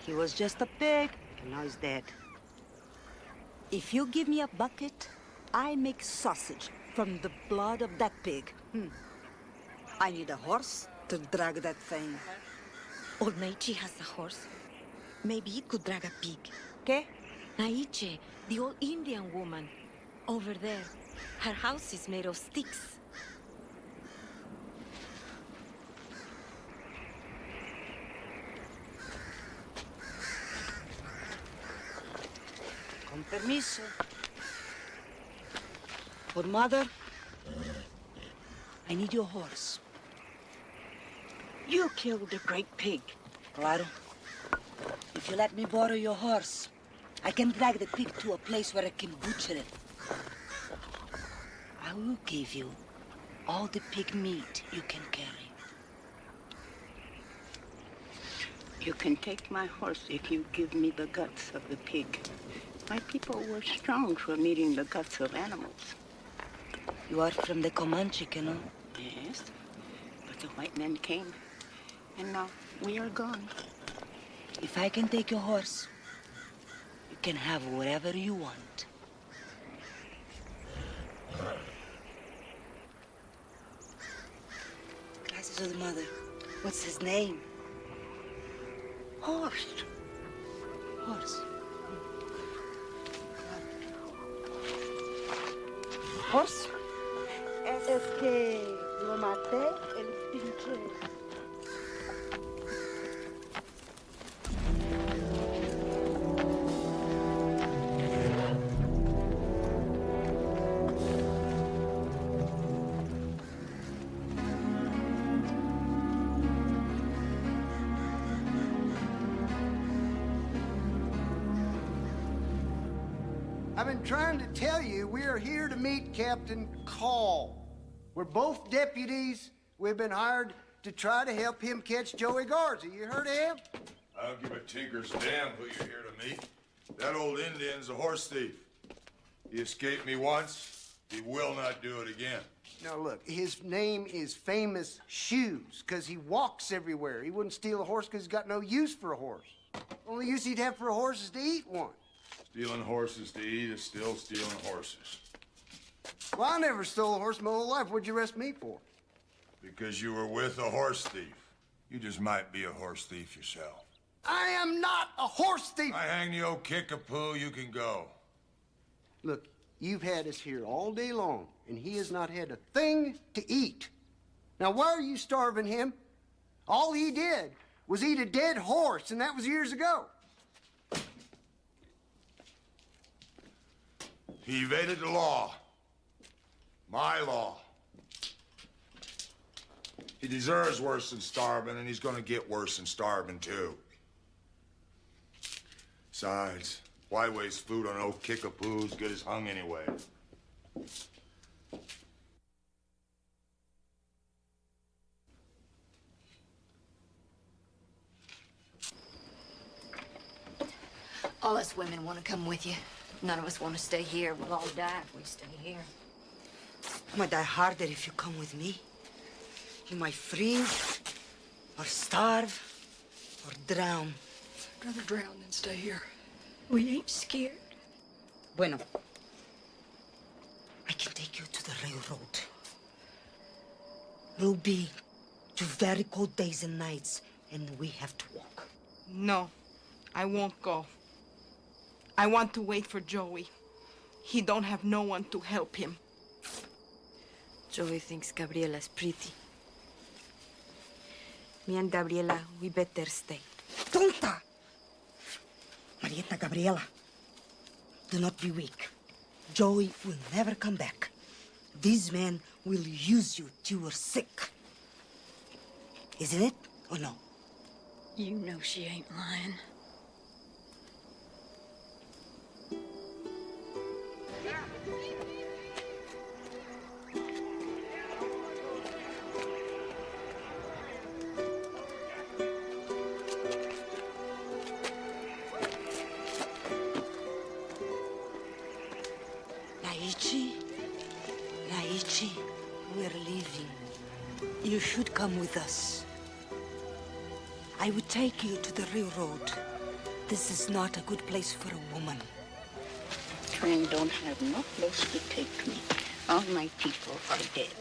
He was just a pig, and now he's dead. If you give me a bucket, I make sausage from the blood of that pig. I need a horse to drag that thing. Old Naiche has a horse. Maybe he could drag a pig. ¿Qué? Naiche, the old Indian woman. Over there. Her house is made of sticks. Con permiso. But mother, I need your horse. You killed the great pig. Claro. If you let me borrow your horse, I can drag the pig to a place where I can butcher it. I will give you all the pig meat you can carry. You can take my horse if you give me the guts of the pig. My people were strong from eating the guts of animals. You are from the Comanche, you know? Yes, but the white men came, and now we are gone. If I can take your horse, you can have whatever you want. Glasses of the mother. What's his name? Horse. Horse. Horse. Es que lo maté el pinche. I've been trying to tell you we are here to meet Captain Call. We're both deputies. We've been hired to try to help him catch Joey Garza. You heard of him? I don't give a tinker's damn who you're here to meet. That old Indian's a horse thief. He escaped me once. He will not do it again. Now, look, his name is Famous Shoes, because he walks everywhere. He wouldn't steal a horse because he's got no use for a horse. Only use he'd have for a horse is to eat one. Stealing horses to eat is still stealing horses. Well, I never stole a horse my whole life. What'd you arrest me for? Because you were with a horse thief. You just might be a horse thief yourself. I am not a horse thief! I hang the old kickapoo, you can go. Look, you've had us here all day long, and he has not had a thing to eat. Now, why are you starving him? All he did was eat a dead horse, and that was years ago. He evaded the law. My law. He deserves worse than starving, and he's gonna get worse than starving, too. Besides, why waste food on old kickapoo who's good as hung anyway? All us women want to come with you. None of us want to stay here. We'll all die if we stay here. I might die harder if you come with me. You might freeze, or starve, or drown. I'd rather drown than stay here. We ain't scared. Bueno. I can take you to the railroad. It'll be 2 very cold days and nights, and we have to walk. No, I won't go. I want to wait for Joey. He don't have no one to help him. Joey thinks Gabriela's pretty. Me and Gabriela, we better stay. Tonta! Marietta Gabriela, do not be weak. Joey will never come back. These men will use you till you're sick. Isn't it, or no? You know she ain't lying. Laichi, we're leaving. You should come with us. I would take you to the railroad. This is not a good place for a woman. Train don't have no place to take me. All my people are dead.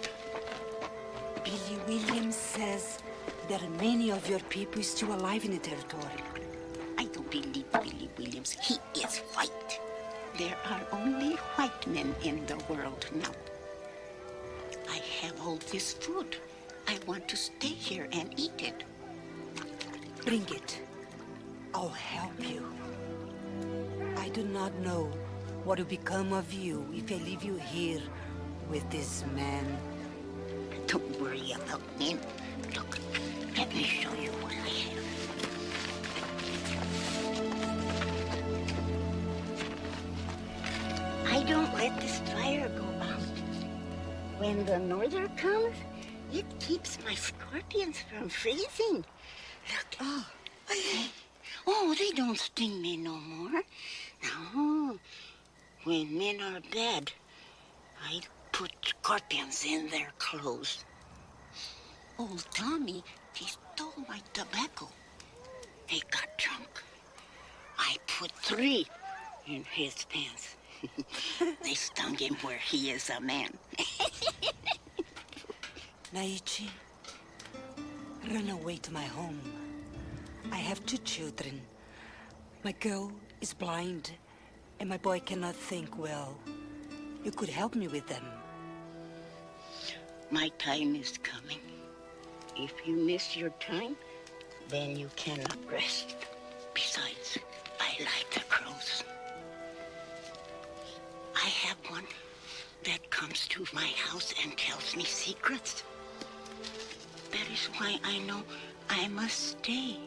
Billy Williams says there are many of your people still alive in the territory. I don't believe Billy Williams. He is white. There are only white men in the world now. I have all this food. I want to stay here and eat it. Bring it. I'll help you. I do not know what will become of you if I leave you here with this man. Don't worry about me. Look, let me show you what I have. I don't let this fire go out. When the norther comes, it keeps my scorpions from freezing. Look. Oh, they don't sting me no more. No. When men are bad, I put scorpions in their clothes. Old Tommy, he stole my tobacco. He got drunk. I put 3 in his pants. They stung him where he is a man. Naichi, run away to my home. I have 2 children. My girl is blind, and my boy cannot think well. You could help me with them. My time is coming. If you miss your time, then you cannot rest. Besides, I like the crows. I have one that comes to my house and tells me secrets. That is why I know I must stay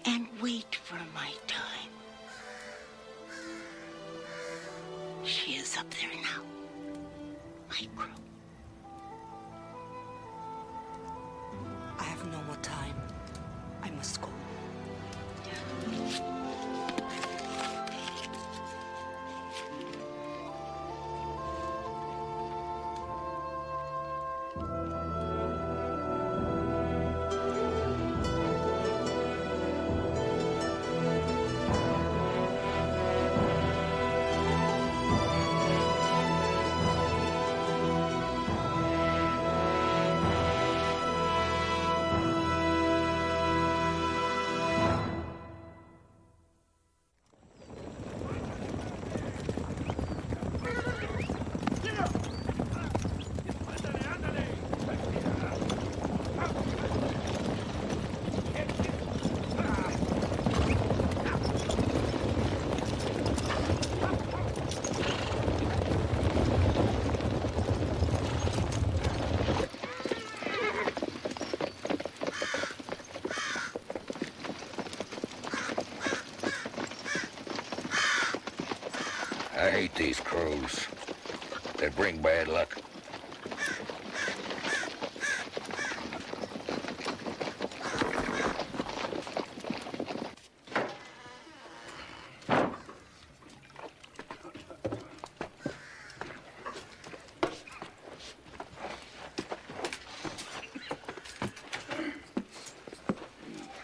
and wait for my time. She is up there now, my crow. I have no more time. I must go. I hate these crows. They bring bad luck.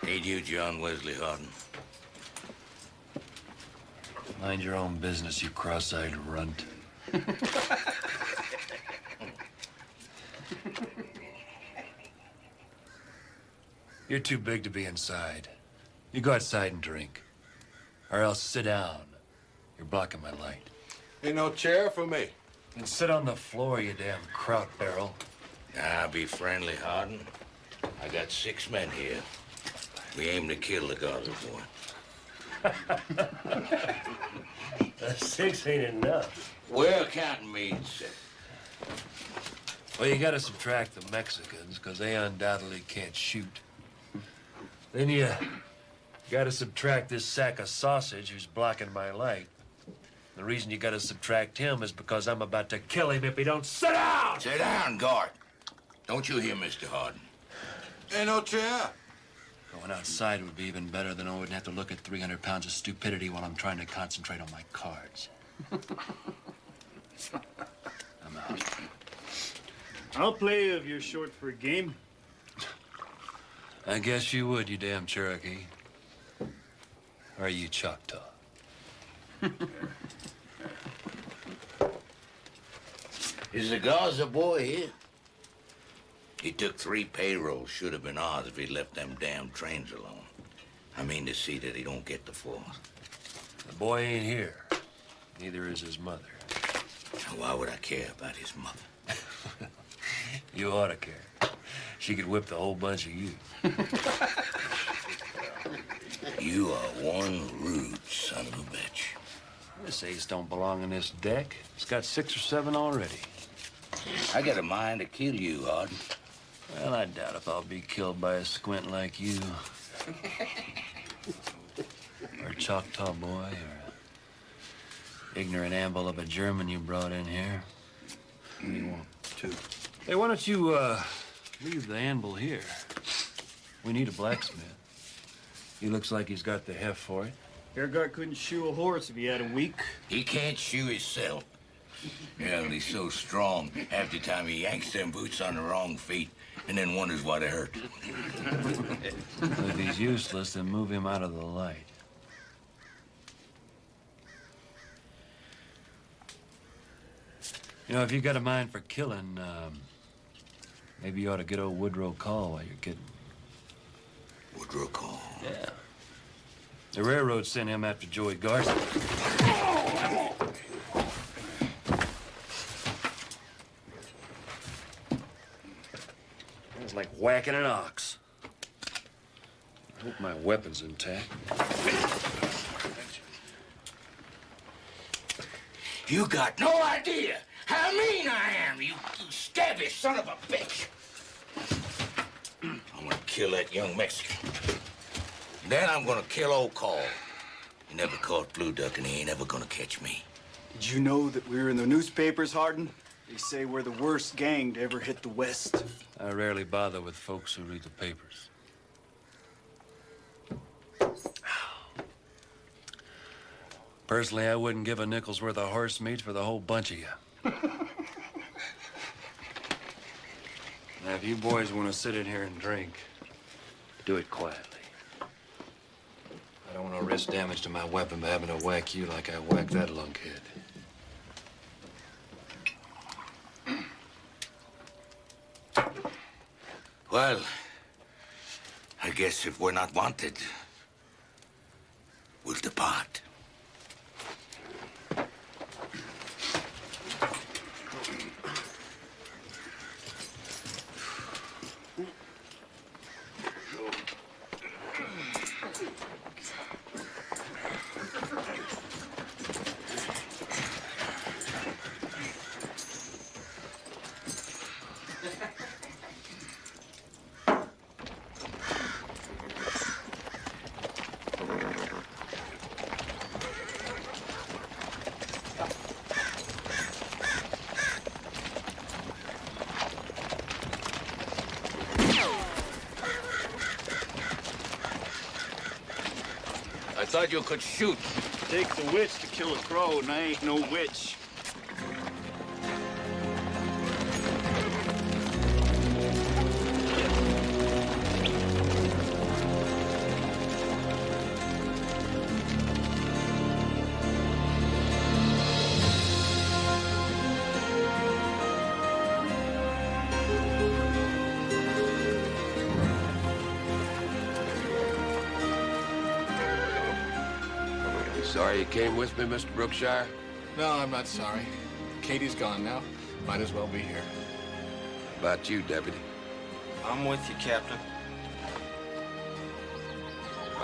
Ain't you John Wesley Hardin? Mind your own business, you cross-eyed runt. You're too big to be inside. You go outside and drink. Or else sit down. You're blocking my light. Ain't no chair for me. And sit on the floor, you damn kraut barrel. Nah, be friendly, Hardin. I got 6 men here. We aim to kill the Garza boy. 6 ain't enough. We're counting meats. Well, you gotta subtract the Mexicans, because they undoubtedly can't shoot. Then you gotta subtract this sack of sausage who's blocking my light. The reason you gotta subtract him is because I'm about to kill him if he don't sit down! Sit down, guard. Don't you hear, Mr. Hardin? Ain't no chair. Going outside would be even better than I wouldn't have to look at 300 pounds of stupidity while I'm trying to concentrate on my cards. I'm out. I'll play if you're short for a game. I guess you would, you damn Cherokee. Or are you Choctaw? Is the Garza boy here? He took 3 payrolls. Should have been ours if he left them damn trains alone. I mean to see that he don't get the 4th. The boy ain't here. Neither is his mother. Now, why would I care about his mother? You ought to care. She could whip the whole bunch of you. You are one rude son of a bitch. This ace don't belong in this deck. It's got 6 or 7 already. I got a mind to kill you, Hardin. Well, I doubt if I'll be killed by a squint like you. Or a Choctaw boy, or a ignorant amble of a German you brought in here. What do you want? 2. Hey, why don't you, leave the anvil here? We need a blacksmith. He looks like he's got the heft for it. Ehrgart couldn't shoe a horse if he had a week. He can't shoe himself. Yeah, he's so strong, half the time he yanks them boots on the wrong feet and then wonders why they hurt. If he's useless, then move him out of the light. You know, if you got a mind for killing, maybe you ought to get old Woodrow call while you're kidding. Woodrow call? Yeah. The railroad sent him after Joey Garza. It was like whacking an ox. I hope my weapon's intact. You got no idea how mean I am, you scabby son of a bitch. I'm gonna kill that young Mexican. Then I'm gonna kill old Call. He never caught Blue Duck, and he ain't ever gonna catch me. Did you know that we were in the newspapers, Hardin? They say we're the worst gang to ever hit the West. I rarely bother with folks who read the papers. Personally, I wouldn't give a nickel's worth of horse meat for the whole bunch of you. Now, if you boys want to sit in here and drink, do it quietly. I don't want to risk damage to my weapon by having to whack you like I whacked that lunkhead. Well, I guess if we're not wanted, we'll depart. I thought you could shoot. Takes a witch to kill a crow, and I ain't no witch. Sorry you came with me, Mr. Brookshire? No, I'm not sorry. Katie's gone now. Might as well be here. About you, Deputy. I'm with you, Captain.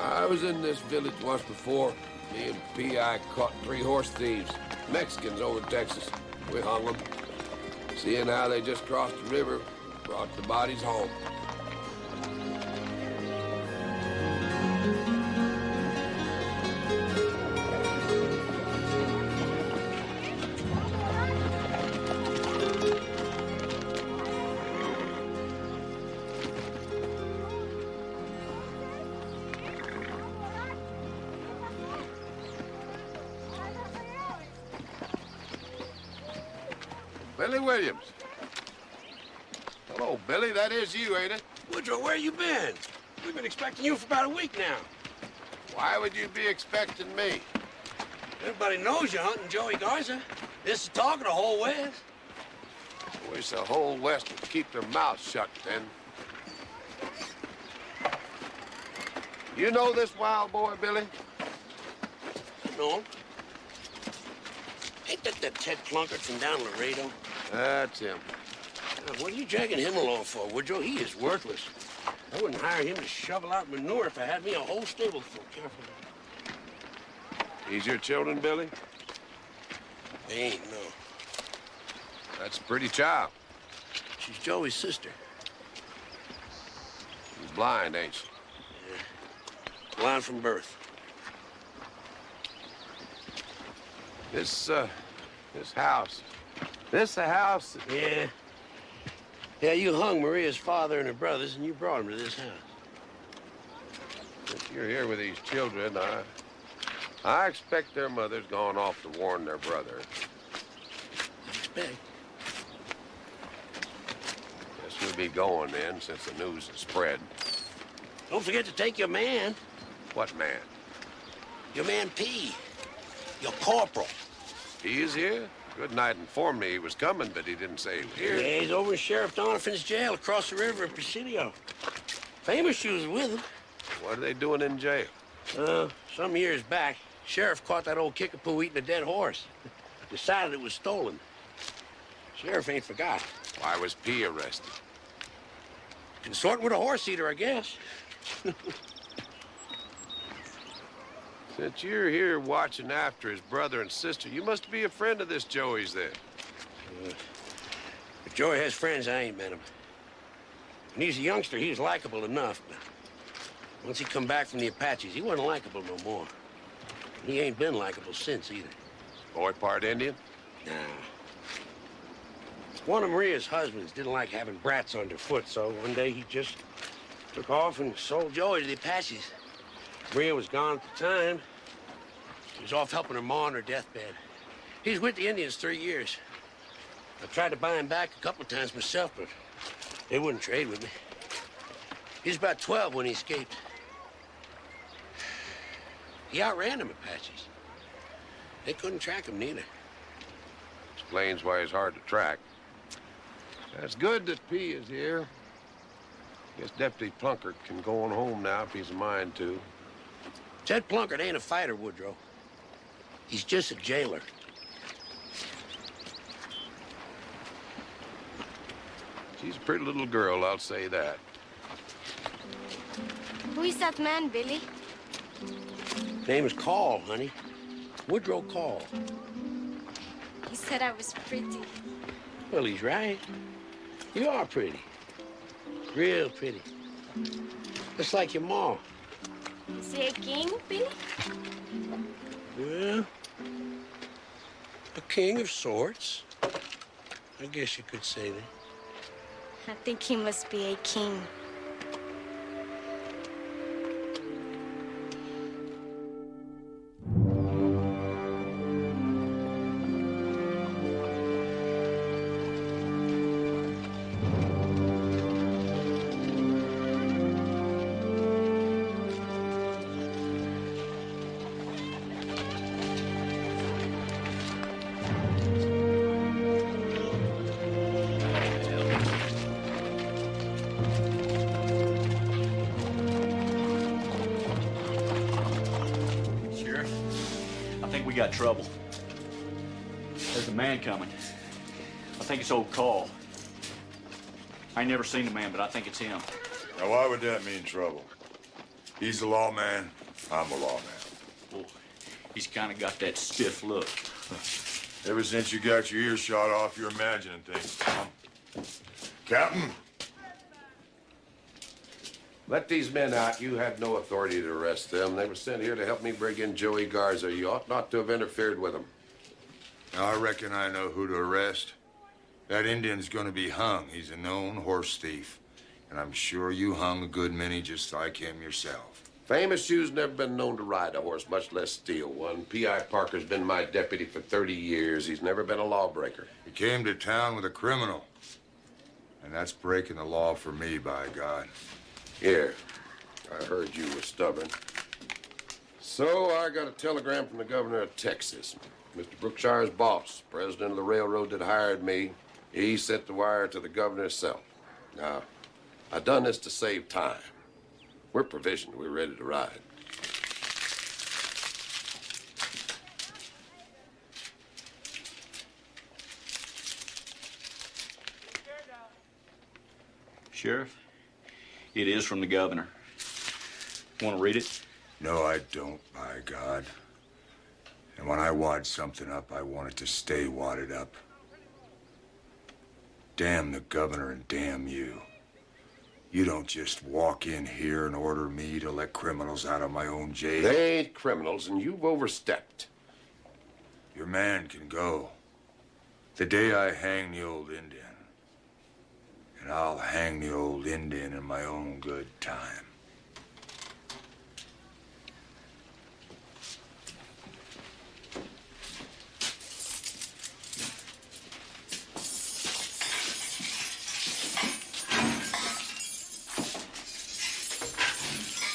I was in this village once before. Me and P.I. caught 3 horse thieves, Mexicans over in Texas. We hung them. Seeing how they just crossed the river, brought the bodies home. Billy Williams. Hello, Billy. That is you, ain't it? Woodrow, where you been? We've been expecting you for about a week now. Why would you be expecting me? Everybody knows you're hunting Joey Garza. This is talk of the whole West. I wish the whole West would keep their mouths shut, then. You know this wild boy, Billy? No. Ain't that Ted Plunkert from down Laredo? That's him. What are you dragging him along for, Woodrow? He is worthless. I wouldn't hire him to shovel out manure if I had me a whole stable full. Careful. He's your children, Billy? They ain't, no. That's a pretty child. She's Joey's sister. She's blind, ain't she? Yeah. Blind from birth. This house. This the house? Yeah. Yeah, you hung Maria's father and her brothers, and you brought them to this house. If you're here with these children, I expect their mother's gone off to warn their brother. I expect. Guess we'll be going then, since the news has spread. Don't forget to take your man. What man? Your man P. Your corporal. He is here? Goodnight informed me he was coming, but he didn't say he was here. Yeah, he's over in Sheriff Donovan's jail across the river in Presidio. Famous she was with him. What are they doing in jail? Some years back, Sheriff caught that old kickapoo eating a dead horse. Decided it was stolen. Sheriff ain't forgot. Why was P arrested? Consorting with a horse eater, I guess. Since you're here watching after his brother and sister, you must be a friend of this Joey's then. If Joey has friends, I ain't met him. When he's a youngster, he was likable enough, but once he come back from the Apaches, he wasn't likable no more. He ain't been likable since, either. Boy part Indian? Nah. One of Maria's husbands didn't like having brats underfoot, so one day he just took off and sold Joey to the Apaches. Maria was gone at the time. She was off helping her ma on her deathbed. He was with the Indians 3 years. I tried to buy him back a couple of times myself, but they wouldn't trade with me. He was about 12 when he escaped. He outran them Apaches. They couldn't track him neither. Explains why he's hard to track. That's good that P is here. Guess Deputy Plunkert can go on home now if he's a mind to. Ted Plunkert ain't a fighter, Woodrow. He's just a jailer. She's a pretty little girl, I'll say that. Who is that man, Billy? Name is Call, honey. Woodrow Call. He said I was pretty. Well, he's right. You are pretty. Real pretty. Just like your ma. Is he a king, Billy? Well, a king of sorts. I guess you could say that. I think he must be a king. We got trouble. There's a man coming. I think it's old Call. I ain't never seen the man, but I think it's him. Now, why would that mean trouble? He's a lawman. I'm a lawman. Boy, he's kind of got that stiff look. Ever since you got your ears shot off, you're imagining things, Tom. Captain? Let these men out. You had no authority to arrest them. They were sent here to help me bring in Joey Garza. You ought not to have interfered with them. Now, I reckon I know who to arrest. That Indian's gonna be hung. He's a known horse thief. And I'm sure you hung a good many just like him yourself. Famous Shoe's never been known to ride a horse, much less steal one. P.I. Parker's been my deputy for 30 years. He's never been a lawbreaker. He came to town with a criminal. And that's breaking the law for me, by God. Here, I heard you were stubborn. So I got a telegram from the governor of Texas. Mr. Brookshire's boss, president of the railroad that hired me, he sent the wire to the governor himself. Now, I done this to save time. We're provisioned. We're ready to ride. Sheriff, it is from the governor. Want to read it? No, I don't, by God. And when I wad something up, I want it to stay wadded up. Damn the governor and damn you. You don't just walk in here and order me to let criminals out of my own jail. They ain't criminals, and you've overstepped. Your man can go. The day I hang the old Indian. And I'll hang the old Indian in my own good time.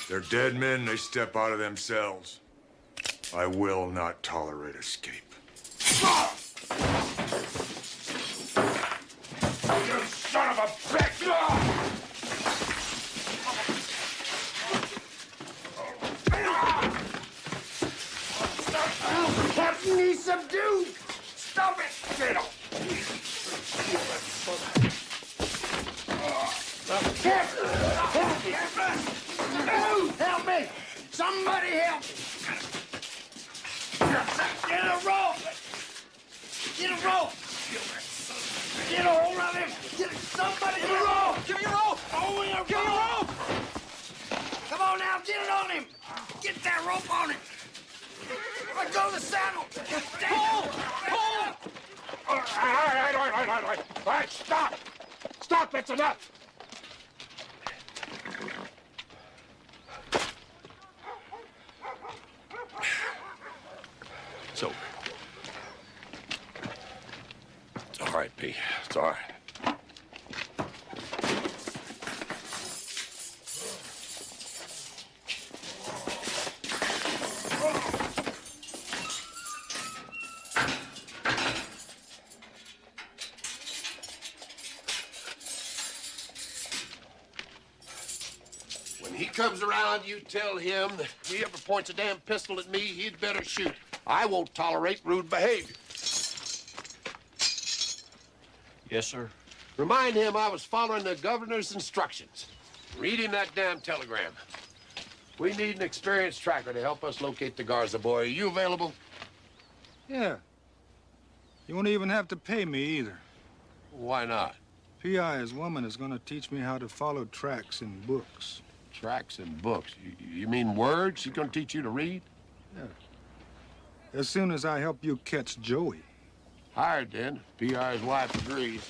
They're dead men, they step out of themselves. I will not tolerate escape. You son of a bitch! Captain, he's subdued! Stop it! Get him! Captain! Help me! Somebody help me! Get a rope! Get a rope! Get a hold of him! Get somebody! Get a rope! Give me a rope! Oh, get a rope! Come on now, get it on him! Get that rope on him! Let go of the saddle! Pull! Pull! All right, stop! Stop, that's enough! It's over. It's all right, P. It's all right. When he comes around, you tell him that if he ever points a damn pistol at me, he'd better shoot. I won't tolerate rude behavior. Yes, sir. Remind him I was following the governor's instructions. Read him that damn telegram. We need an experienced tracker to help us locate the Garza boy. Are you available? Yeah. You won't even have to pay me either. Why not? P.I.'s woman is going to teach me how to follow tracks in books. Tracks in books? You mean words? She's going to teach you to read? Yeah. As soon as I help you catch Joey. Hired then. P.I.'s wife agrees.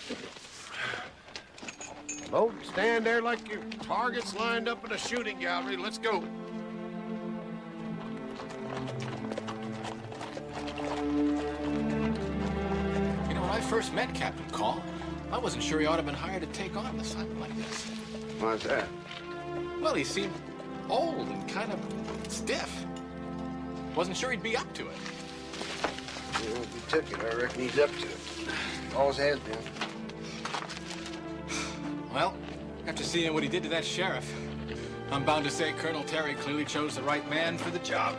Well, stand there like your targets lined up in a shooting gallery. Let's go. You know, when I first met Captain Call, I wasn't sure he ought to have been hired to take on an assignment like this. Why's that? Well, he seemed old and kind of stiff. Wasn't sure he'd be up to it. Well, if he took it, I reckon he's up to it. Always has been. Well, after seeing what he did to that sheriff, I'm bound to say Colonel Terry clearly chose the right man for the job.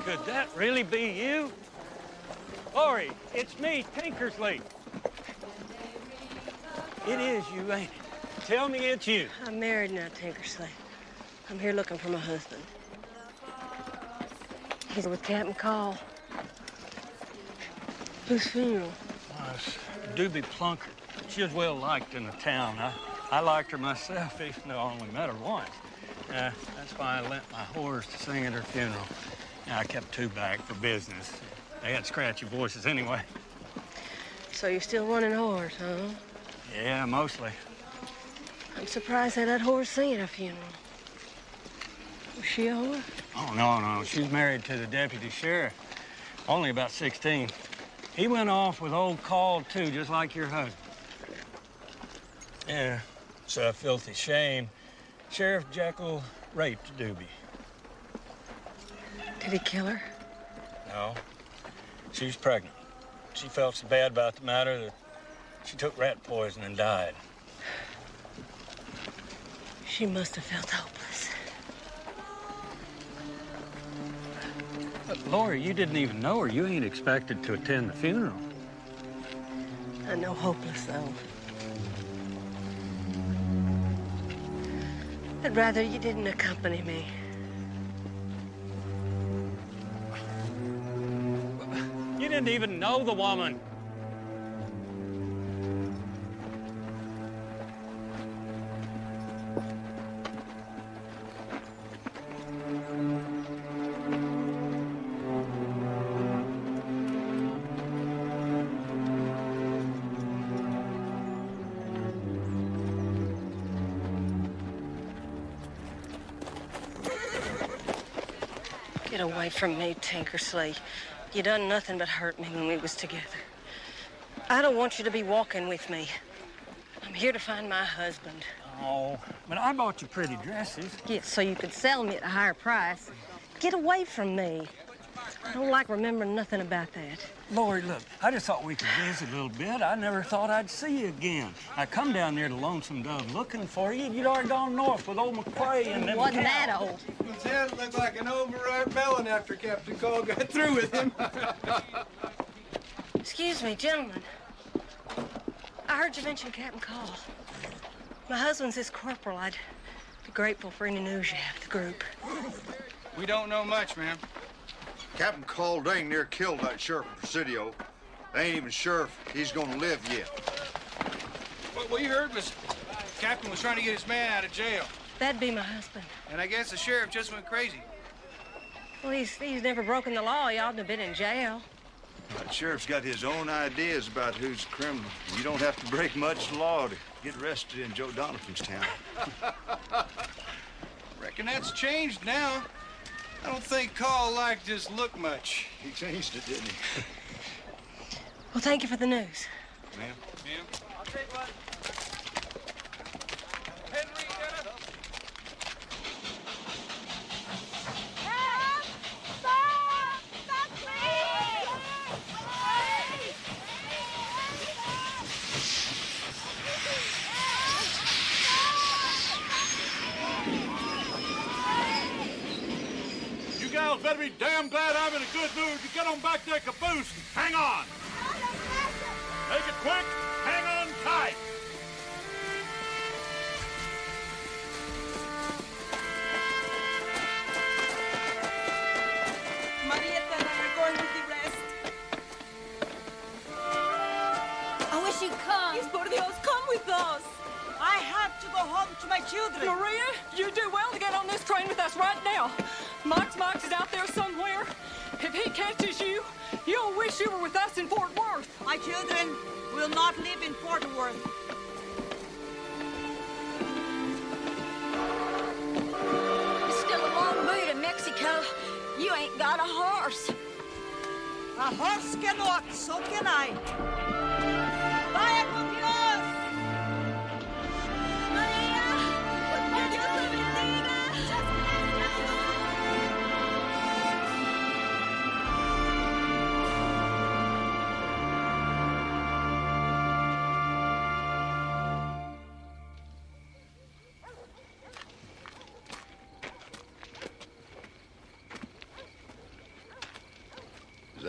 Could that really be you? Lori, it's me, Tinkersley. It is you, ain't it? Tell me it's you. I'm married now, Tinkersley. I'm here looking for my husband. He's with Captain Call. Whose funeral? It's Doobie Plunkert. She was well liked in the town. I liked her myself, even though I only met her once. That's why I lent my horse to sing at her funeral. I kept two back for business. They had scratchy voices anyway. So you're still running horse, huh? Yeah, mostly. I'm surprised they let horse sing at a funeral. Was she a whore? Oh, no. She's married to the deputy sheriff. Only about 16. He went off with old Call, too, just like your husband. Yeah, it's a filthy shame. Sheriff Jekyll raped Doobie. Did he kill her? No. She was pregnant. She felt so bad about the matter that she took rat poison and died. She must have felt hopeless. But, Lori, you didn't even know her. You ain't expected to attend the funeral. I know hopeless, though. I'd rather you didn't accompany me. You didn't even know the woman. Get away from me, Tinkersley. You done nothing but hurt me when we was together. I don't want you to be walking with me. I'm here to find my husband. Oh, but I bought you pretty dresses. Yes, so you could sell me at a higher price. Get away from me. I don't like remembering nothing about that. Lori, look, I just thought we could visit a little bit. I never thought I'd see you again. I come down there to Lonesome Dove looking for you, and you'd already gone north with old McCray and them Wasn't cows. that old? His head looked like an overripe melon after Captain Cole got through with him. Excuse me, gentlemen. I heard you mention Captain Call. My husband's this corporal. I'd be grateful for any news you have of the group. We don't know much, ma'am. Captain Cole dang near killed that Sheriff Presidio. They ain't even sure if he's gonna live yet. What we heard was Captain was trying to get his man out of jail. That'd be my husband. And I guess the sheriff just went crazy. Well, he's never broken the law. He oughtn't have been in jail. That sheriff's got his own ideas about who's a criminal. You don't have to break much law to get arrested in Joe Donovan's town. Reckon that's changed now. I don't think Call liked his look much. He changed it, didn't he? Well, thank you for the news. Ma'am? Ma'am? I'll take one. Henry, get up. You gals better be damn glad I'm in a good mood to get on back to that caboose and hang on. Make it quick, hang on tight. Marietta and I are going with the rest. I wish you'd come. Yes, por Dios, come with us. I have to go home to my children. Maria, you do well to get on this train with us right now. Mox-Mox is out there somewhere. If he catches you, you'll wish you were with us in Fort Worth. My children will not live in Fort Worth. It's still a long way to Mexico. You ain't got a horse. A horse can walk, so can I. Vaya con Dios! Maria, que Dios te bendiga.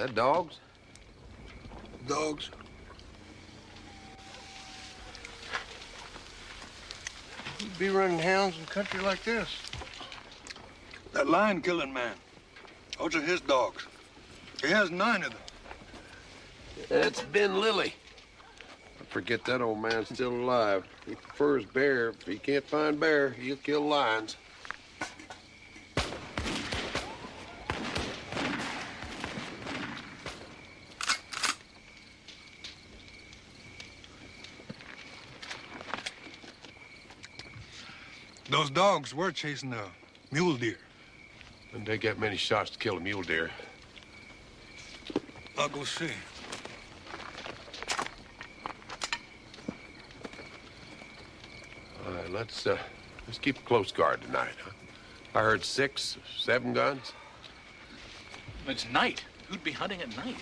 that dogs? Dogs. You'd be running hounds in country like this. That lion-killing man. Those are his dogs. He has 9 of them. That's Ben Lilly. I forget that old man's still alive. He prefers bear. If he can't find bear, he'll kill lions. Those dogs were chasing a mule deer. Didn't they get many shots to kill a mule deer? I'll go see. All right, let's keep a close guard tonight, huh? I heard 6, 7 guns. It's night. Who'd be hunting at night?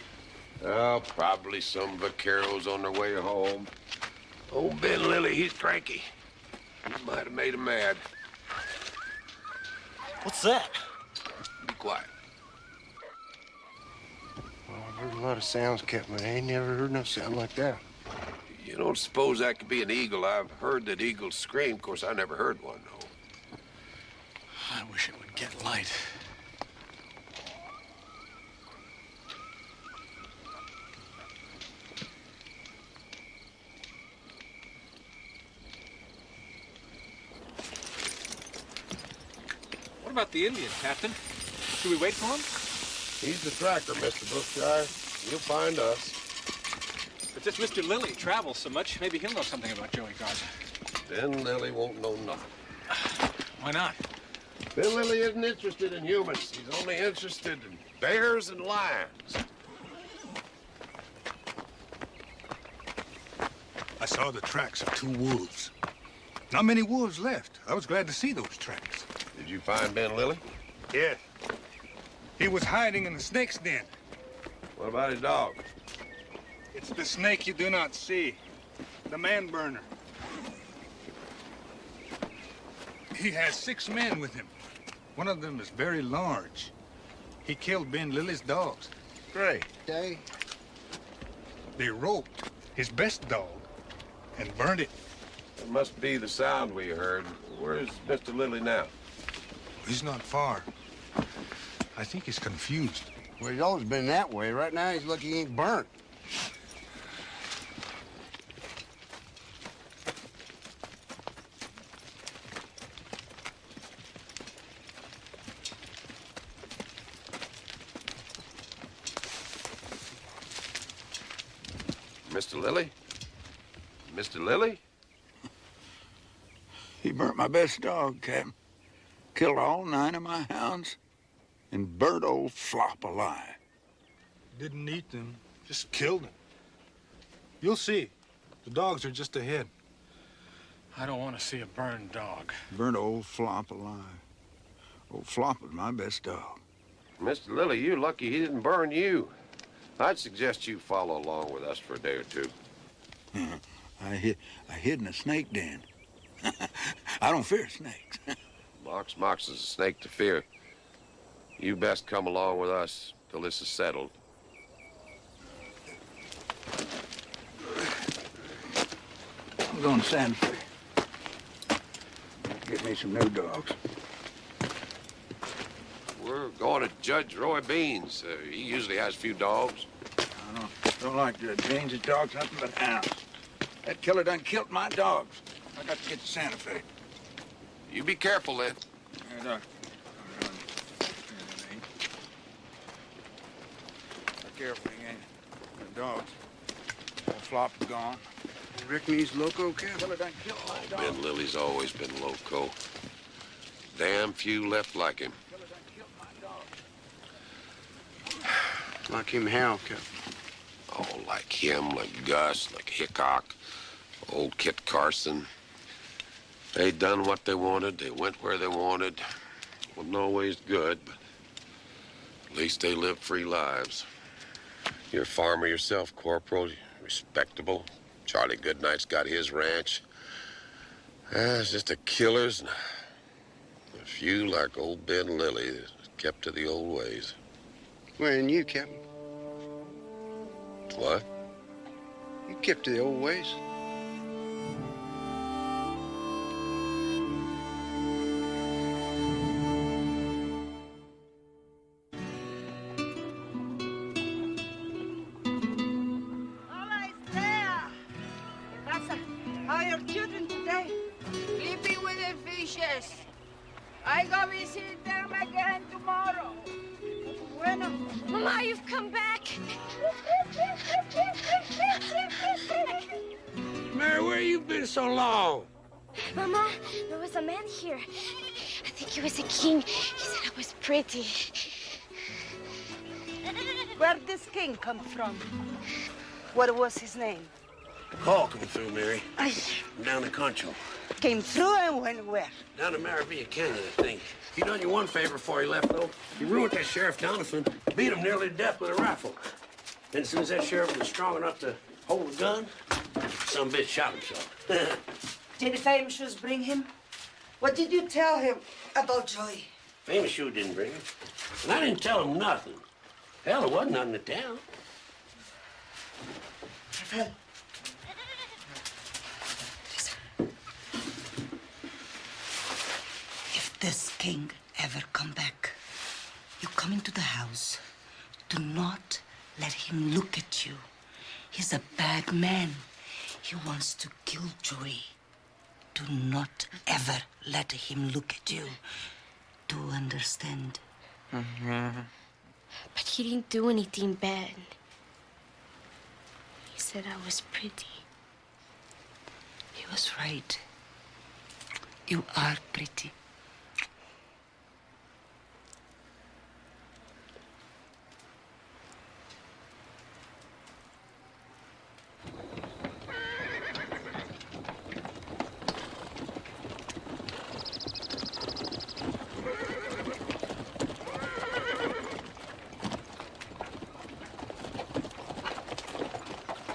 Oh, probably some vaqueros on their way home. Old Ben Lilly, he's cranky. He might have made him mad. What's that? Be quiet. Well, I've heard a lot of sounds, Captain, but I ain't never heard no sound like that. You don't suppose that could be an eagle? I've heard that eagles scream. Of course, I never heard one, though. I wish it would get light. What about the Indian, Captain? Should we wait for him? He's the tracker, Mr. Brookshire. You'll find us. But this Mr. Lilly travels so much, maybe he'll know something about Joey Garza. Ben Lilly won't know nothing. Why not? Ben Lilly isn't interested in humans. He's only interested in bears and lions. I saw the tracks of 2 wolves. Not many wolves left. I was glad to see those tracks. Did you find Ben Lilly? Yes. He was hiding in the snake's den. What about his dog? It's the snake you do not see. The man burner. He has 6 men with him. One of them is very large. He killed Ben Lilly's dogs. Great day. They roped his best dog and burned it. It must be the sound we heard. Where's Mr. Lilly now? He's not far. I think he's confused. Well, he's always been that way. Right now, he's lucky he ain't burnt. Mr. Lilly? Mr. Lilly? He burnt my best dog, Captain. Killed all 9 of my hounds and burnt old Flop alive. Didn't eat them, just killed them. You'll see. The dogs are just ahead. I don't want to see a burned dog. Burnt old Flop alive. Old Flop was my best dog. Mr. Lilly, you're lucky he didn't burn you. I'd suggest you follow along with us for a day or 2. I hid in a snake den. I don't fear snakes. Mox-Mox is a snake to fear. You best come along with us till this is settled. I'm going to Santa Fe. Get me some new dogs. We're going to Judge Roy Beans. He usually has a few dogs. I don't like Judge Beans. His dogs nothing but hounds. That killer done killed my dogs. I got to get to Santa Fe. You be careful, then. Yeah, careful, he ain't. The dogs. Old Flop is gone. You reckon he's loco, Cap? Killer done killed my dogs. Ben Lilly's always been loco. Damn few left like him. Killer done killed my dogs. Like him how, Cap? Oh, like him, like Gus, like Hickok, old Kit Carson. They done what they wanted. They went where they wanted. Wasn't always good, but at least they lived free lives. You're a farmer yourself, Corporal. Respectable. Charlie Goodnight's got his ranch. It's just the killers and a few like old Ben Lilly that kept to the old ways. Well, and you, Captain? What? You kept to the old ways. How are your children today? Sleeping with the fishes. I go visit them again tomorrow. Bueno. Mama, you've come back. Mary, where you been so long? Mama, there was a man here. I think he was a king. He said I was pretty. Where'd this king come from? What was his name? Call come through, Mary. Ay. Down the Concho. Came through and went where? Down to Maravilla Canyon, I think. He done you one favor before he left, though. He ruined that Sheriff Donovan, beat him nearly to death with a rifle. Then as soon as that sheriff was strong enough to hold a gun, some bitch shot himself. Did the famous shoes bring him? What did you tell him about Joey? Famous shoe didn't bring him. And I didn't tell him nothing. Hell, there wasn't nothing to tell. Rafael. If this king ever come back, you come into the house. Do not let him look at you. He's a bad man. He wants to kill Joey. Do not ever let him look at you. Do you understand? But he didn't do anything bad. He said I was pretty. He was right. You are pretty.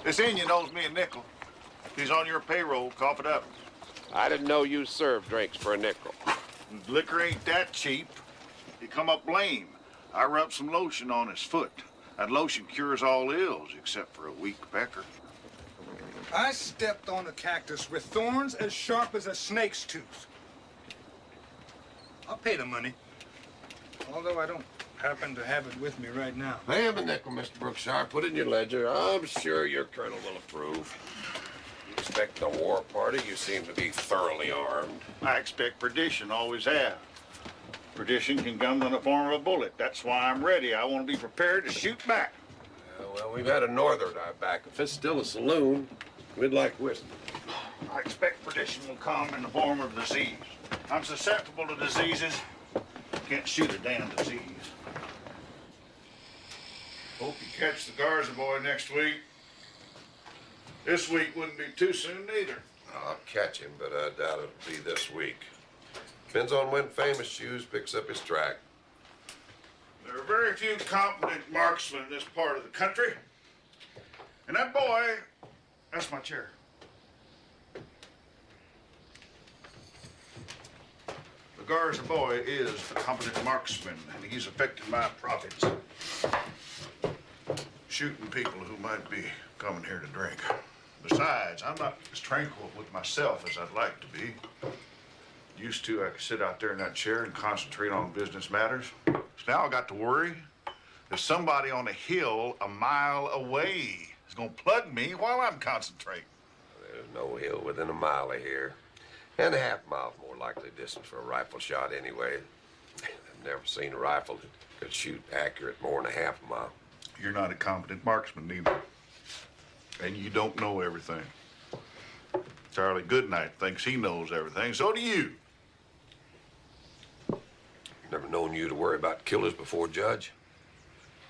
This Indian owes me a nickel. He's on your payroll. Cough it up. I didn't know you served drinks for a nickel. Liquor ain't that cheap. He come up lame. I rubbed some lotion on his foot. That lotion cures all ills except for a weak pecker. I stepped on a cactus with thorns as sharp as a snake's tooth. I'll pay the money, although I don't happen to have it with me right now. Pay him a nickel, Mr. Brookshire. Put it in your ledger. I'm sure your colonel will approve. You expect a war party? You seem to be thoroughly armed. I expect perdition, always have. Perdition can come in the form of a bullet. That's why I'm ready. I want to be prepared to shoot back. Well, we've had a northern eye back. If it's still a saloon, we'd like whiskey. I expect perdition will come in the form of disease. I'm susceptible to diseases. Can't shoot a damn disease. Hope you catch the Garza boy next week. This week wouldn't be too soon either. I'll catch him, but I doubt it'll be this week. Depends on when Famous Shoes picks up his track. There are very few competent marksmen in this part of the country. And that boy, that's my chair. The Garza boy is a competent marksman, and he's affected my profits. Shooting people who might be coming here to drink. Besides, I'm not as tranquil with myself as I'd like to be. Used to, I could sit out there in that chair and concentrate on business matters. So now I got to worry. There's somebody on a hill a mile away is gonna plug me while I'm concentrating. There's no hill within a mile of here. And a half mile's more likely distance for a rifle shot anyway. I've never seen a rifle that could shoot accurate more than a half mile. You're not a competent marksman, neither. And you don't know everything. Charlie Goodnight thinks he knows everything. So do you. Never known you to worry about killers before, Judge.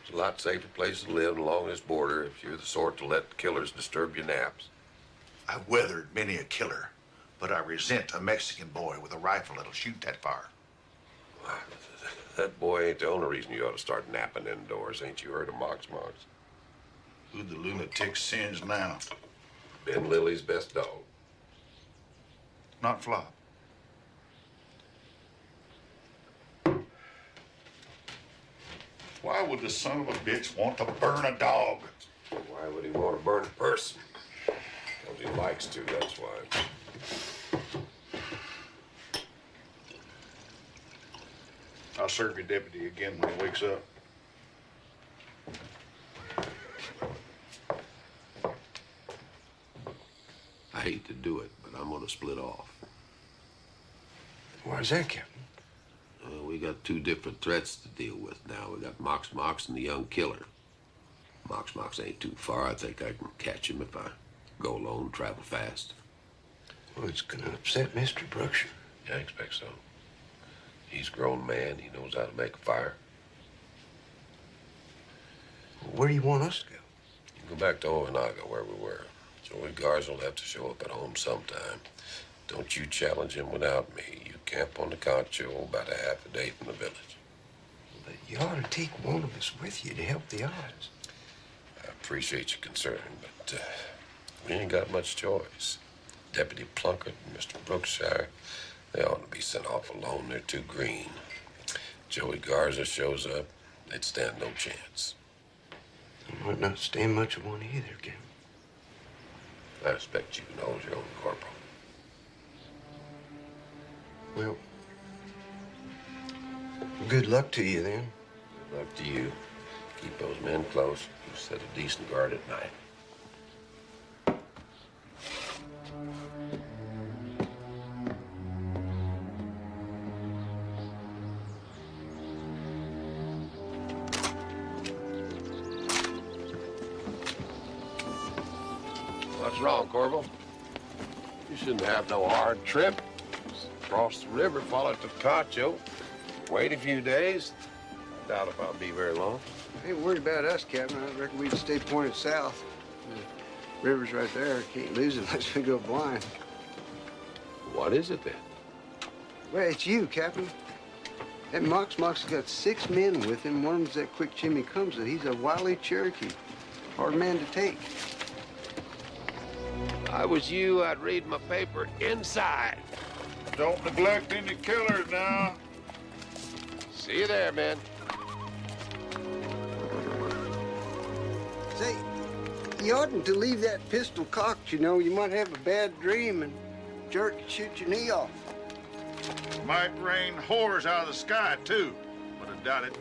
It's a lot safer place to live along this border if you're the sort to let killers disturb your naps. I've weathered many a killer, but I resent a Mexican boy with a rifle that'll shoot that far. That boy ain't the only reason you ought to start napping indoors. Ain't you heard of Mox-Mox? Who the lunatic sends now? Ben Lily's best dog. Not Flop. Why would the son of a bitch want to burn a dog? Why would he want to burn a person? Because he likes to, that's why. I'll serve your deputy again when he wakes up. I hate to do it, but I'm gonna split off. Why is that, Captain? We got two different threats to deal with now. We got Mox-Mox and the young killer. Mox-Mox ain't too far. I think I can catch him if I go alone, travel fast. Well, it's gonna upset Mr. Brookshire. Yeah, I expect so. He's a grown man. He knows how to make a fire. Where do you want us to go? You can go back to Ojinaga, where we were. Joey Garza will have to show up at home sometime. Don't you challenge him without me. You camp on the Concho about a half a day from the village. But you ought to take one of us with you to help the odds. I appreciate your concern, but we ain't got much choice. Deputy Plunkert and Mr. Brookshire, they ought to be sent off alone. They're too green. Joey Garza shows up, they'd stand no chance. I might not stand much of one either, Gammon. I expect you can hold your own, Corporal. Well, good luck to you then. Good luck to you. Keep those men close. You set a decent guard at night. What's wrong, Corporal? You shouldn't have no hard trip. Cross the river, follow it to Concho. Wait a few days. I doubt if I'll be very long. Ain't worried about us, Captain. I reckon we'd stay pointed south. The river's right there. Can't lose it unless we go blind. What is it then? Well, it's you, Captain. That Mox-Mox has got 6 men with him. One of them's that quick Jimmy Comes. He's a wily Cherokee. Hard man to take. If I was you, I'd read my paper inside. Don't neglect any killers now. See you there, man. Say, you oughtn't to leave that pistol cocked, you know. You might have a bad dream and jerk and shoot your knee off. Might rain whores out of the sky, too, but I doubt it.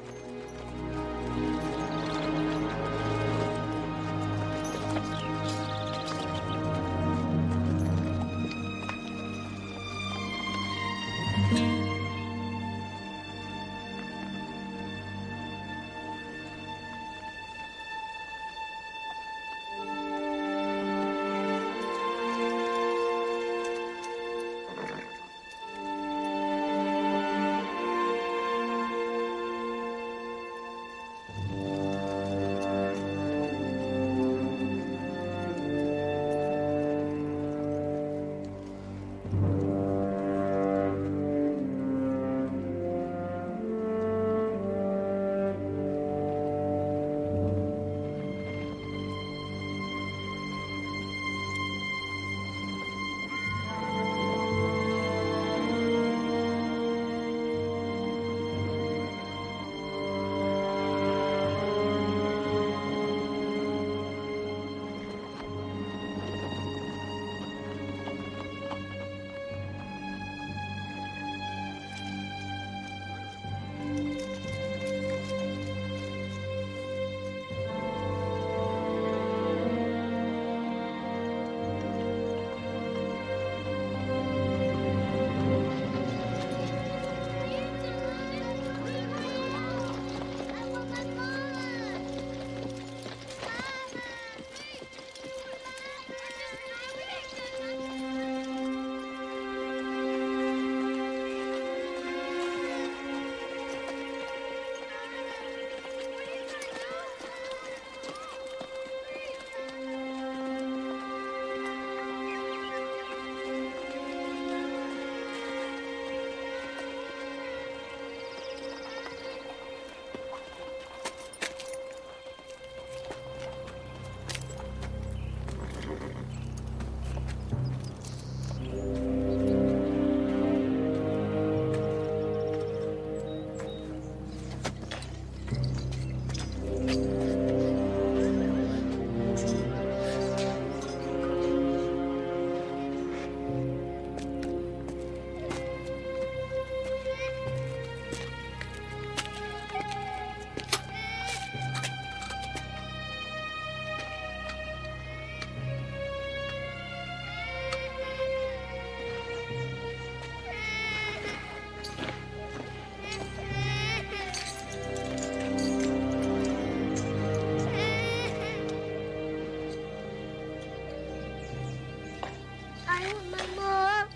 I want my mom.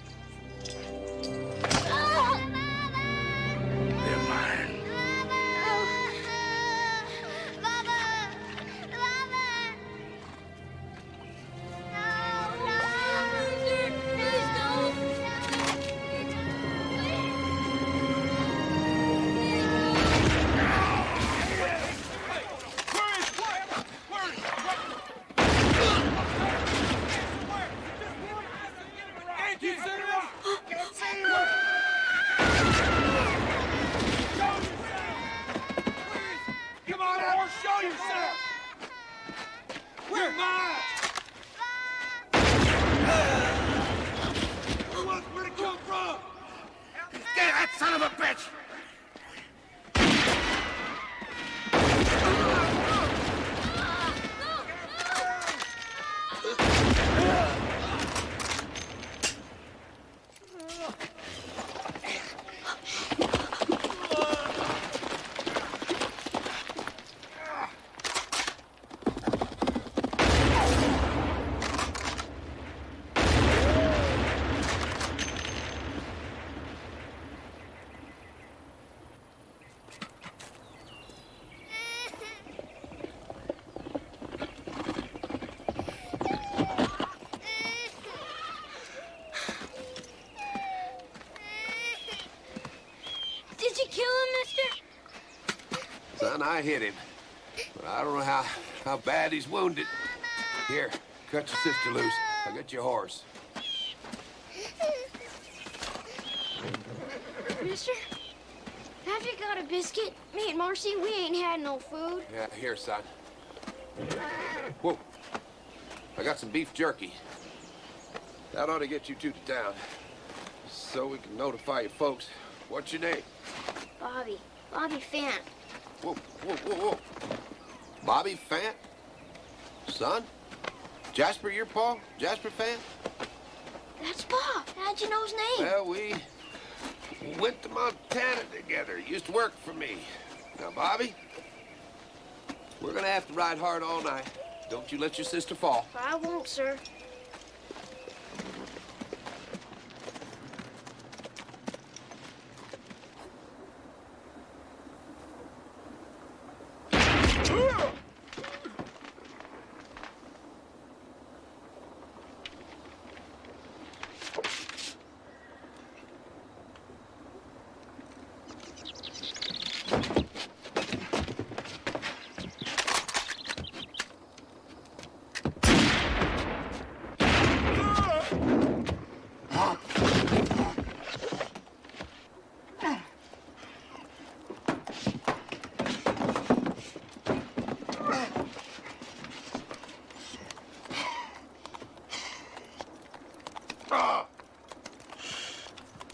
They're mine. Come on out and show yourself! We're mine! Where'd it come from? Get that son of a bitch! Did you kill him, mister? Son, I hit him. But I don't know how bad he's wounded. Here, cut your sister loose. I'll get your horse. Mister, have you got a biscuit? Me and Marcy, we ain't had no food. Yeah, here, son. Whoa. I got some beef jerky. That ought to get you two to town. So we can notify your folks. What's your name? Bobby Fant. Whoa, whoa, whoa, whoa. Bobby Fant? Son? Jasper, your pa? Jasper Fant? That's Bob. How'd you know his name? Well, we went to Montana together. He used to work for me. Now, Bobby, we're gonna have to ride hard all night. Don't you let your sister fall. I won't, sir.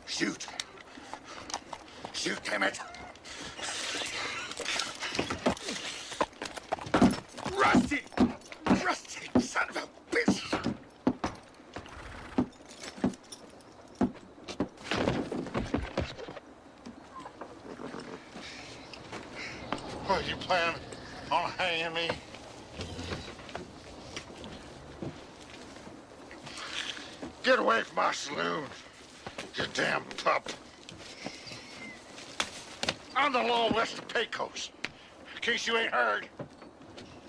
Shoot! Shoot, damn it! Rusty! Rusty, son of a bitch! What, you plan on hanging me? Get away from my saloon, you damn pup. I'm the law west of Pecos. In case you ain't heard,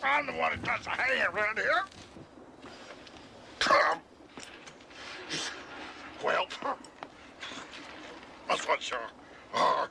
I'm the one that does the hanging around here. Come. Well, that's what you are.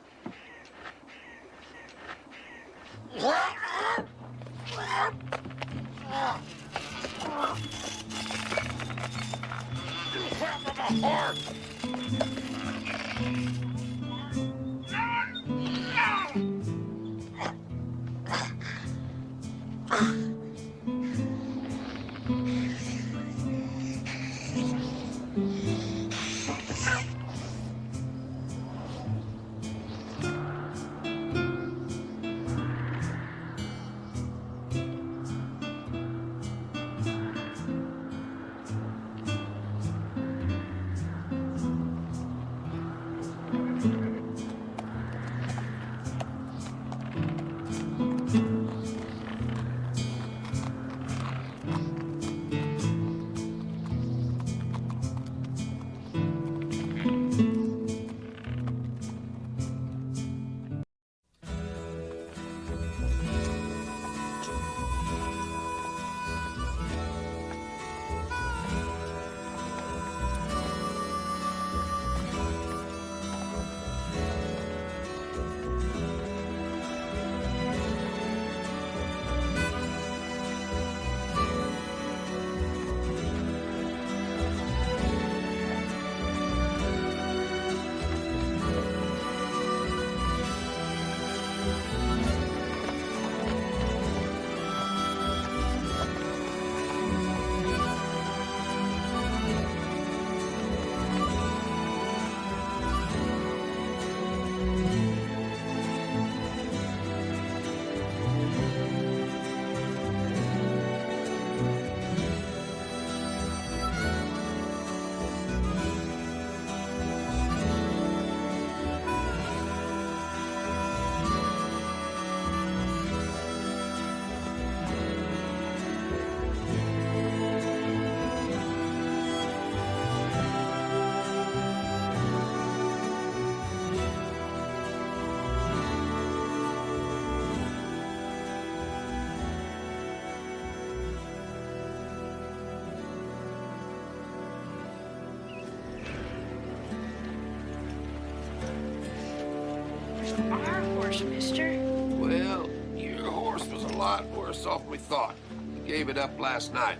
Our horse, mister. Well, your horse was a lot worse off than we thought. We gave it up last night.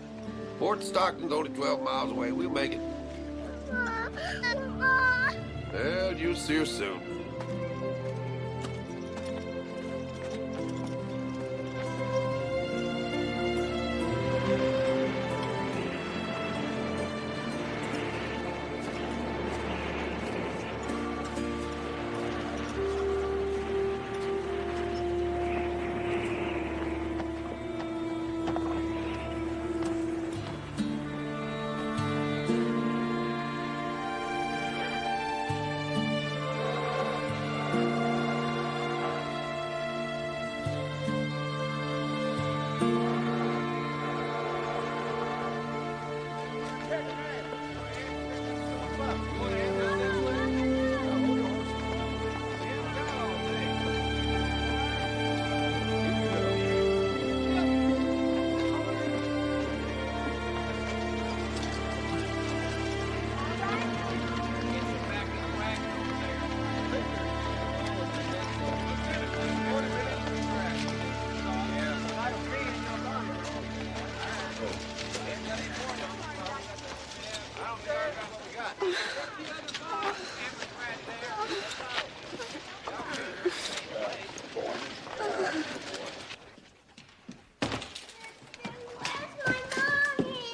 Fort Stockton's only 12 miles away. We'll make it. Well, you'll see her soon.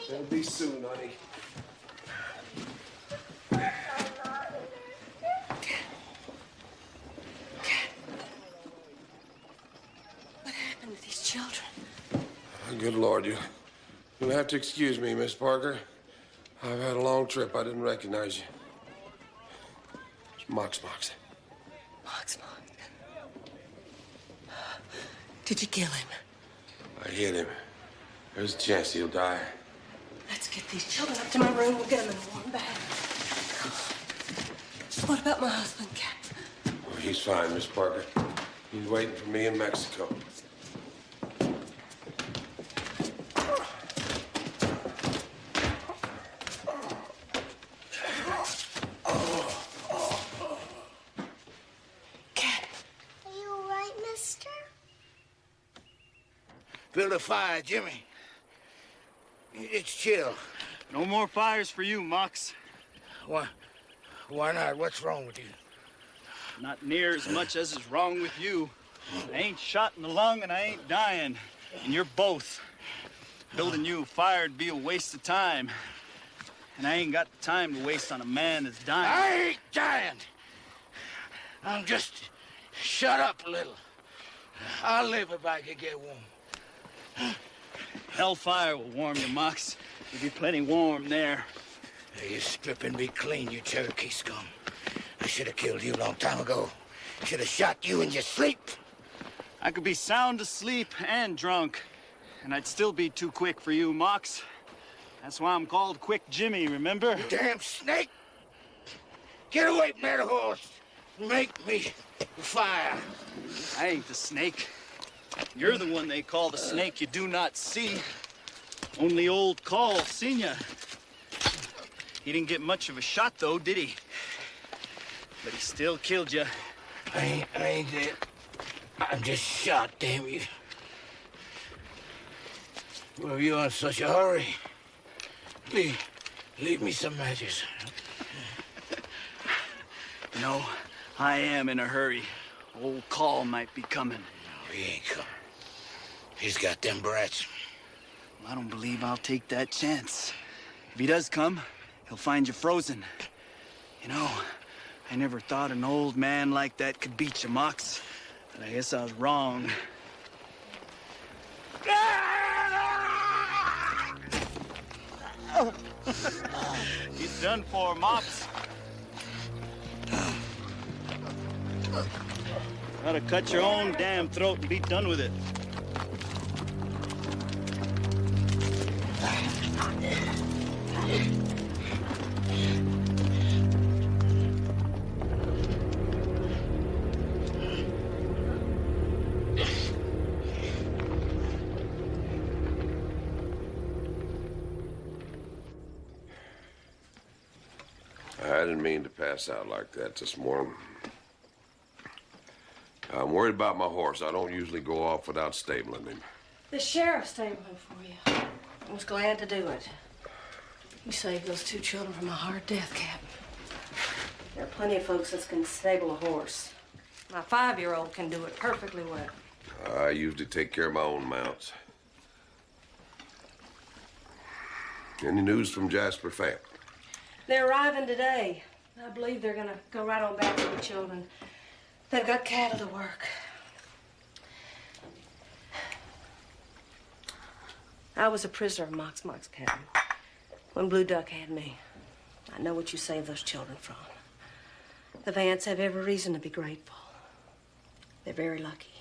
It'll be soon, honey. What happened to these children? Good Lord, you'll have to excuse me, Miss Parker. I've had a long trip. I didn't recognize you. It's Mox-Mox. Mox-Mox. Did you kill him? I hit him. There's a chance he'll die. Let's get these children up to my room. We'll get them in a warm bed. What about my husband, Cap? Oh, he's fine, Miss Parker. He's waiting for me in Mexico. Build a fire, Jimmy. It's chill. No more fires for you, Mox. Why not? What's wrong with you? Not near as much as is wrong with you. I ain't shot in the lung and I ain't dying. And you're both. Building you a fire'd be a waste of time. And I ain't got the time to waste on a man that's dying. I ain't dying. I'm just... Shut up a little. I'll live if I can get warm. Hellfire will warm you, Mox. You'll be plenty warm there. You stripping me clean, you Cherokee scum. I should have killed you a long time ago. Should have shot you in your sleep. I could be sound asleep and drunk, and I'd still be too quick for you, Mox. That's why I'm called Quick Jimmy, remember? You damn snake! Get away from that horse! Make me fire! I ain't the snake. You're the one they call the snake you do not see. Only old Carl seen ya. He didn't get much of a shot, though, did he? But he still killed you. I ain't dead. I'm just shot, damn you. Were you in such a hurry? Leave me some matches. No, I am in a hurry. Old Carl might be coming. No, he ain't coming. He's got them brats. I don't believe I'll take that chance. If he does come, he'll find you frozen. You know, I never thought an old man like that could beat you, Mox. But I guess I was wrong. He's done for, Mox. Gotta cut your own damn throat and be done with it. I didn't mean to pass out like that this morning. I'm worried about my horse. I don't usually go off without stabling him. The sheriff stabled him for you. I was glad to do it. You saved those 2 children from a hard death, Captain. There are plenty of folks that can stable a horse. My 5-year-old can do it perfectly well. I usually take care of my own mounts. Any news from Jasper family? They're arriving today. I believe they're gonna go right on back to the children. They've got cattle to work. I was a prisoner of Mox-Mox, Captain. When Blue Duck had me. I know what you saved those children from. The Vants have every reason to be grateful. They're very lucky,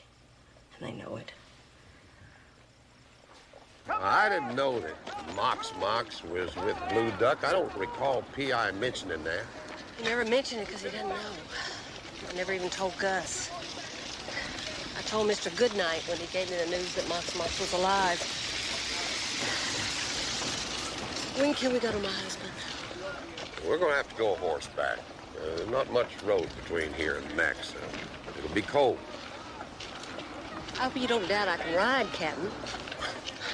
and they know it. I didn't know that Mox-Mox was with Blue Duck. I don't recall P.I. mentioning that. He never mentioned it because he doesn't know. I never even told Gus. I told Mr. Goodnight when he gave me the news that Mox-Mox was alive. When can we go to my husband? We're going to have to go horseback. There's not much road between here and next. It'll be cold. I hope you don't doubt I can ride, Captain.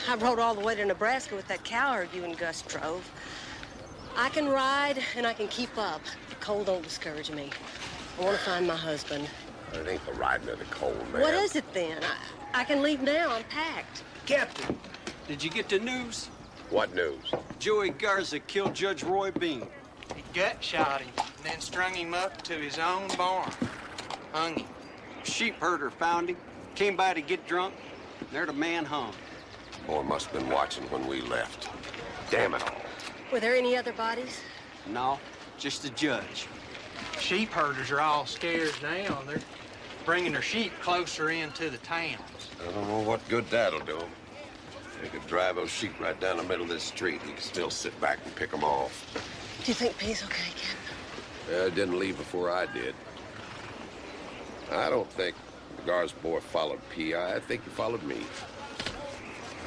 I rode all the way to Nebraska with that cow herd you and Gus drove. I can ride and I can keep up. The cold don't discourage me. I want to find my husband. It ain't the riding of the cold, man. What is it then? I can leave now. I'm packed. Captain, did you get the news? What news? Joey Garza killed Judge Roy Bean. He gut shot him, and then strung him up to his own barn. Hung him. Sheep herder found him, came by to get drunk, and there the man hung. Boy must have been watching when we left. Damn it all. Were there any other bodies? No, just the judge. Sheep herders are all scared now. They're bringing their sheep closer into the towns. I don't know what good that'll do him. They could drive those sheep right down the middle of this street. He could still sit back and pick them off. Do you think P's okay, Captain? I didn't leave before I did. I don't think the Garza boy followed P.I. I think he followed me.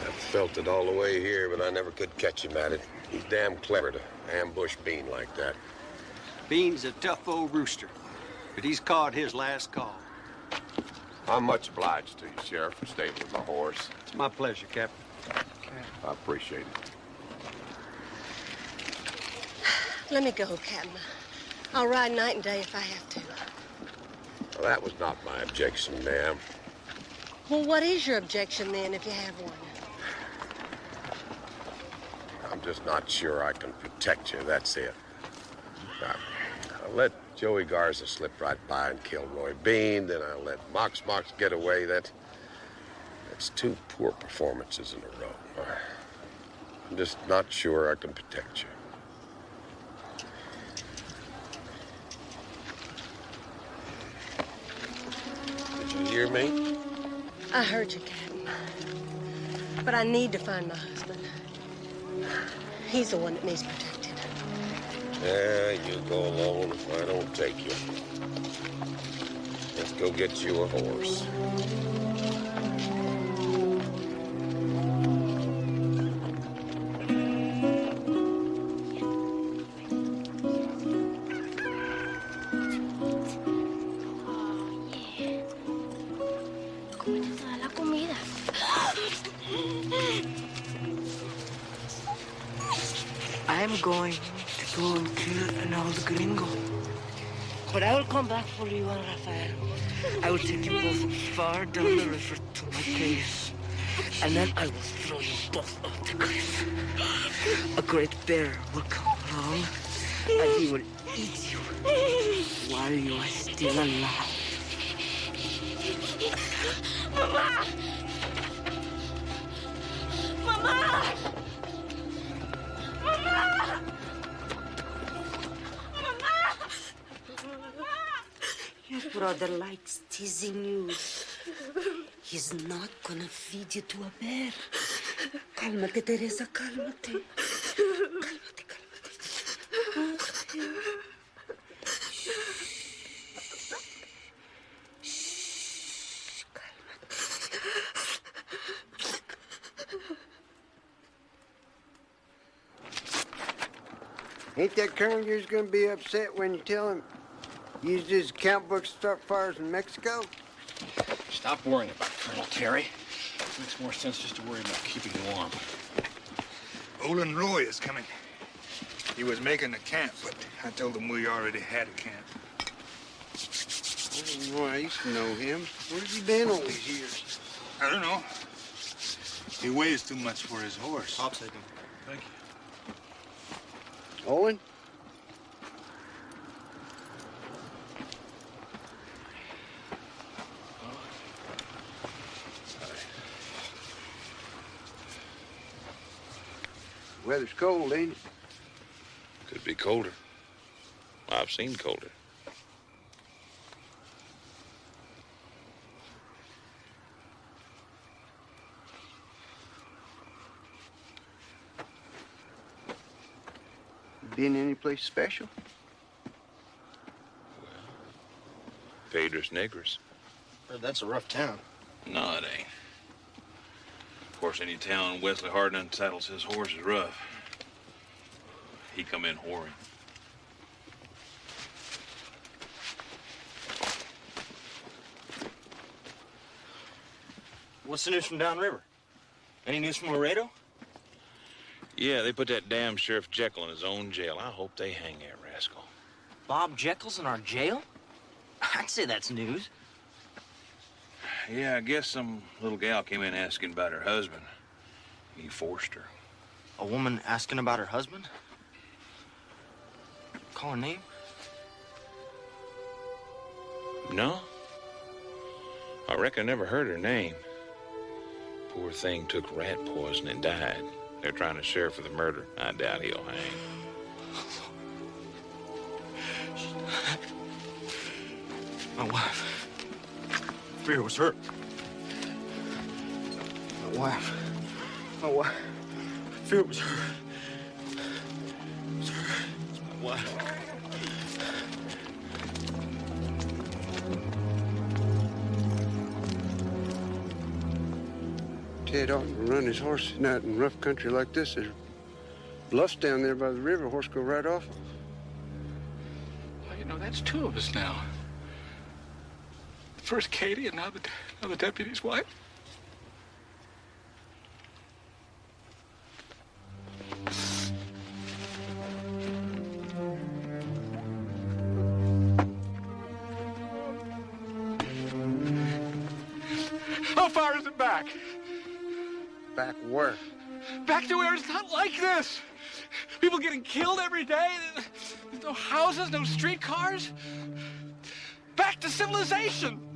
I felt it all the way here, but I never could catch him at it. He's damn clever to ambush Bean like that. Bean's a tough old rooster, but he's caught his last call. I'm much obliged to you, Sheriff, for stabling my horse. It's my pleasure, Captain. I appreciate it. Let me go, Captain. I'll ride night and day if I have to. Well, that was not my objection, ma'am. Well, what is your objection, then, if you have one? I'm just not sure I can protect you, that's it. I'll let Joey Garza slip right by and kill Roy Bean, then I'll let Mox-Mox get away. That's 2 poor performances in a row. I'm just not sure I can protect you. Did you hear me? I heard you, Captain. But I need to find my husband. He's the one that needs protected. Yeah, you go alone if I don't take you. Let's go get you a horse. I'm going to go and kill an old gringo. But I will come back for you and Rafael. I will take you both far down the river to my case. And then I will throw you both off the cliff. A great bear will come along, and he will eat you while you are still alive. Mama! Mama! Mama! Your brother likes teasing you. He's not gonna feed you to a bear. Cálmate, Teresa, cálmate. Cálmate, cálmate. Shh, cálmate. Ain't that Colonel yours gonna be upset when you tell him you used his account book to start fires in Mexico? Stop worrying about Colonel Terry. It makes more sense just to worry about keeping warm. Olin Roy is coming. He was making a camp, but I told him we already had a camp. Oh, I used to know him. Where's he been all these years? I don't know. He weighs too much for his horse. I'll take him. Thank you. Owen? Weather's cold, ain't it? Could be colder. I've seen colder. Been any place special? Pedras Negras. That's a rough town. No, it ain't. Of course, any town Wesley Hardin unsaddles his horse is rough. He come in whoring. What's the news from downriver? Any news from Laredo? Yeah, they put that damn Sheriff Jekyll in his own jail. I hope they hang that rascal. Bob Jekyll's in our jail? I'd say that's news. Yeah, I guess some little gal came in asking about her husband. He forced her. A woman asking about her husband? Call her name? No. I reckon I never heard her name. Poor thing took rat poison and died. They're trying to sheriff for the murder. I doubt he'll hang. My wife. Fear it was her. My wife. Fear it was her. It was her. It's my wife. Tait oughtn't to run his horse out in rough country like this. There's bluffs down there by the river. Horse go right off. Well, you know, that's two of us now. First Katie and now the deputy's wife. How far is it back? Back where? Back to where it's not like this. People getting killed every day. There's no houses, no streetcars. Back to civilization.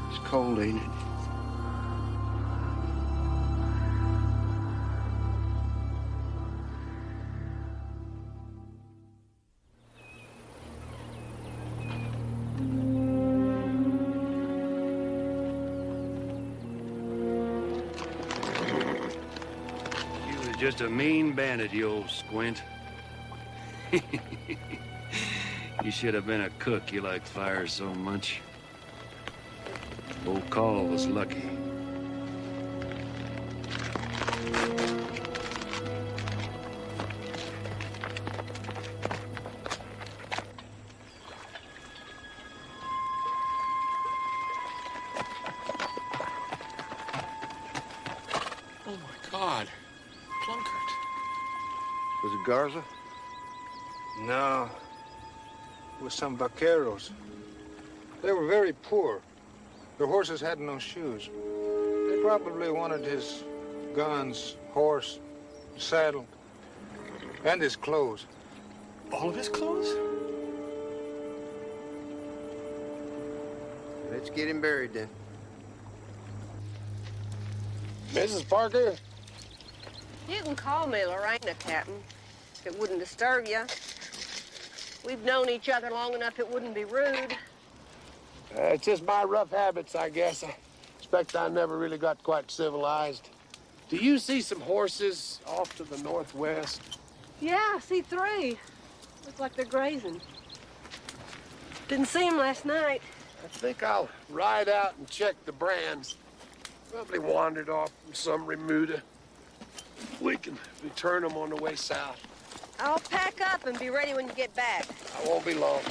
It's cold, ain't it? Just a mean bandit, you old squint. You should have been a cook. You like fire so much. Old Call was lucky. Oh, my God. Plunkert. Was it Garza? No. It was some vaqueros. They were very poor. Their horses had no shoes. They probably wanted his guns, horse, saddle, and his clothes. All of his clothes? Let's get him buried then. Mrs. Parker? You can call me Lorena, Captain, if it wouldn't disturb you. We've known each other long enough it wouldn't be rude. It's just my rough habits, I guess. I expect I never really got quite civilized. Do you see some horses off to the northwest? Yeah, I see three. Look like they're grazing. Didn't see him last night. I think I'll ride out and check the brands. Probably wandered off from some remuda. We can return them on the way south. I'll pack up and be ready when you get back. I won't be long.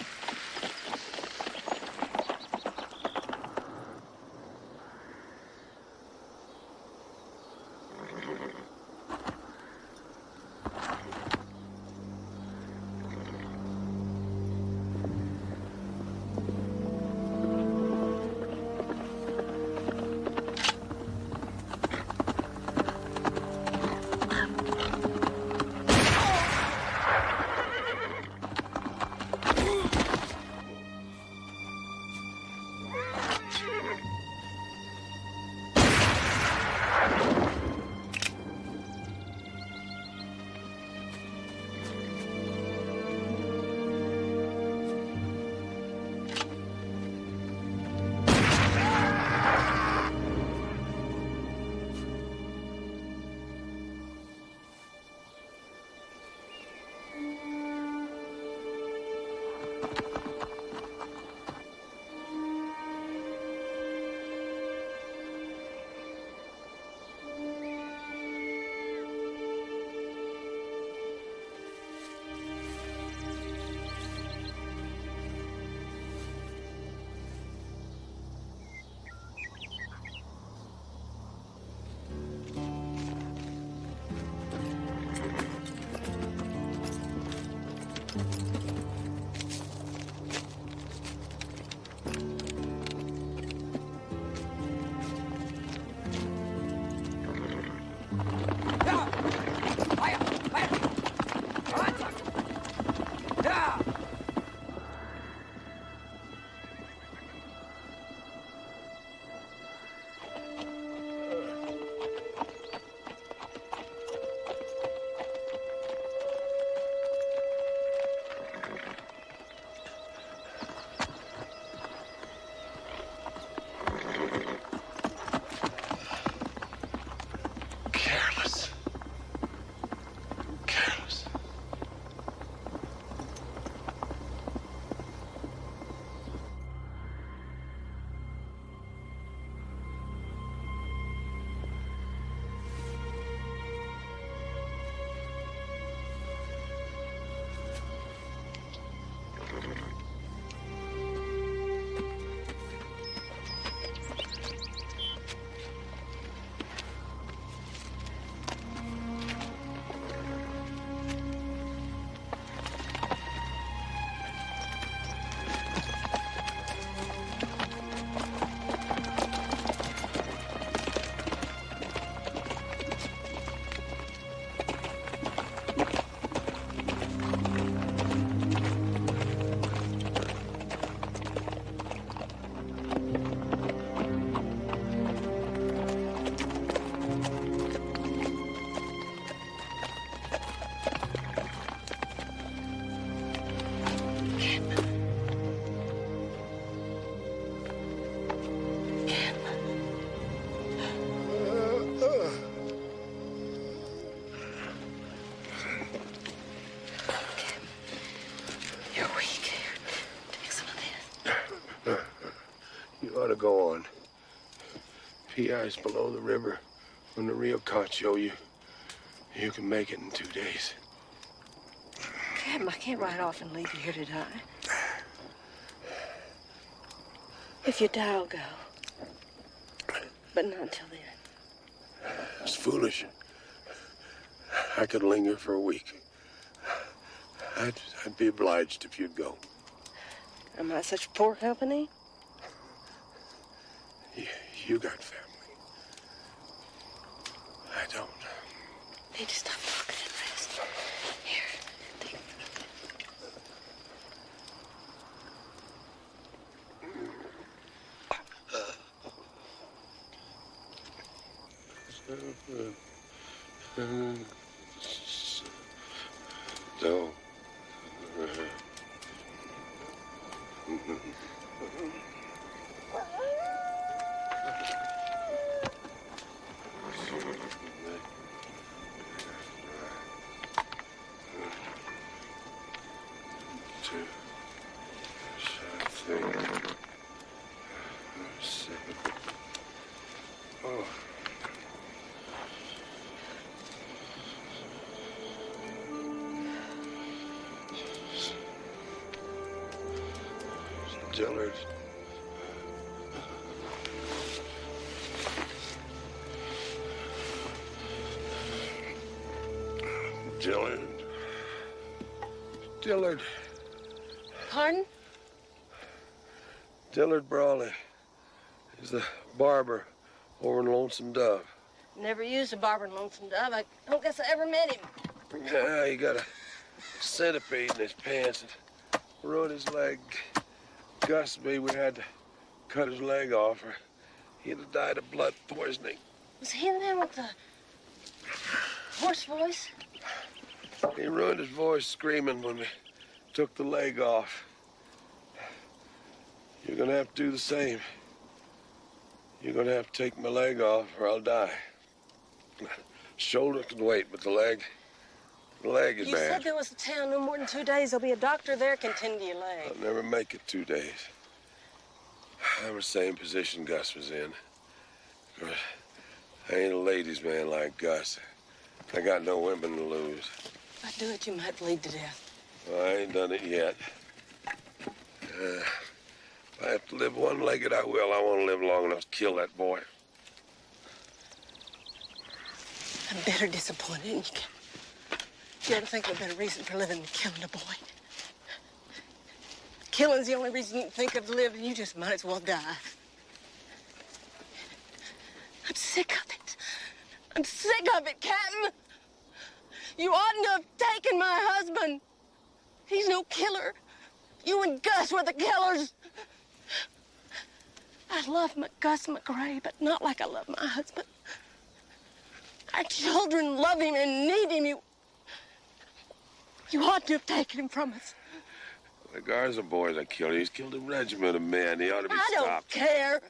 ought to go on. PI's below the river on the Rio Concho. You can make it in 2 days. Captain, I can't ride off and leave you here to die. If you die, I'll go. But not until then. It's foolish. I could linger for a week. I'd be obliged if you'd go. Am I such poor company? You got family. I don't. Need to stop talking and rest. Here, take So. Dillard. Dillard. Dillard. Pardon? Dillard Brawley. He's the barber over in Lonesome Dove. Never used a barber in Lonesome Dove. I don't guess I ever met him. Yeah, he got a centipede in his pants and ruined his leg. Gus me, we had to cut his leg off or he'd have died of blood poisoning. Was he the man with the hoarse voice? He ruined his voice screaming when we took the leg off. You're gonna have to do the same. You're gonna have to take my leg off or I'll die. Shoulder can wait, but the leg is You bad. said there was a town no more than 2 days. There'll be a doctor there can tend to your leg. I'll never make it 2 days. I'm in the same position Gus was in. But I ain't a ladies' man like Gus. I got no women to lose. If I do it, you might bleed to death. Well, I ain't done it yet. If I have to live one-legged, I will. I want to live long enough to kill that boy. I'm bitter disappointed in you. You ever think of a better reason for living than killing a boy? Killing's the only reason you can think of to live, and you just might as well die. I'm sick of it. I'm sick of it, Captain. You oughtn't to have taken my husband. He's no killer. You and Gus were the killers. I love Gus McGray, but not like I love my husband. Our children love him and need him. You ought to have taken him from us. The Garza boy that killed him, he's killed a regiment of men. He ought to be I don't stopped. care.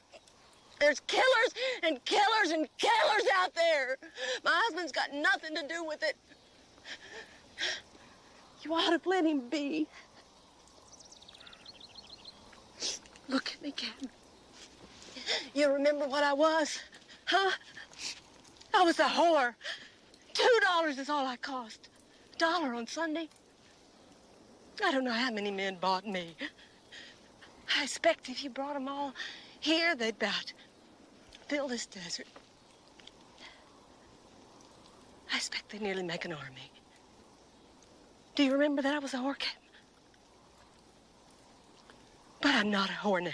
There's killers and killers and killers out there. My husband's got nothing to do with it. You ought to have let him be. Look at me, Captain. You remember what I was? Huh? I was a whore. $2 is all I cost. $1 on Sunday. I don't know how many men bought me. I expect if you brought them all here, they'd about fill this desert. I expect they'd nearly make an army. Do you remember that I was a whore, Captain? But I'm not a whore now.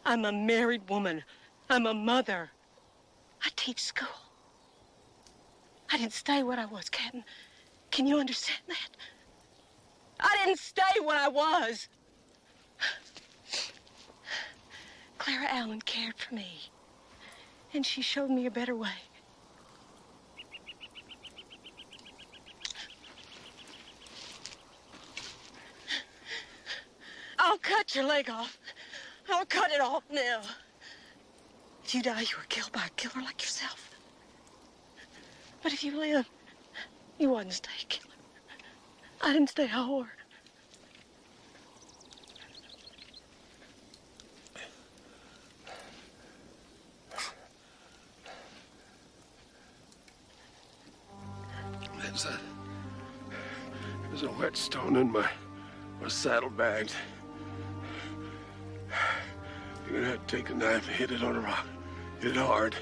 I'm a married woman. I'm a mother. I teach school. I didn't stay what I was, Captain. Can you understand that? I didn't stay what I was. Clara Allen cared for me, and she showed me a better way. I'll cut your leg off. I'll cut it off now. If you die, you were killed by a killer like yourself. But if you live, you wouldn't stay a killer. I didn't stay a whore. There's a whetstone in my saddlebags. You're gonna have to take a knife and hit it on a rock. Hit it hard.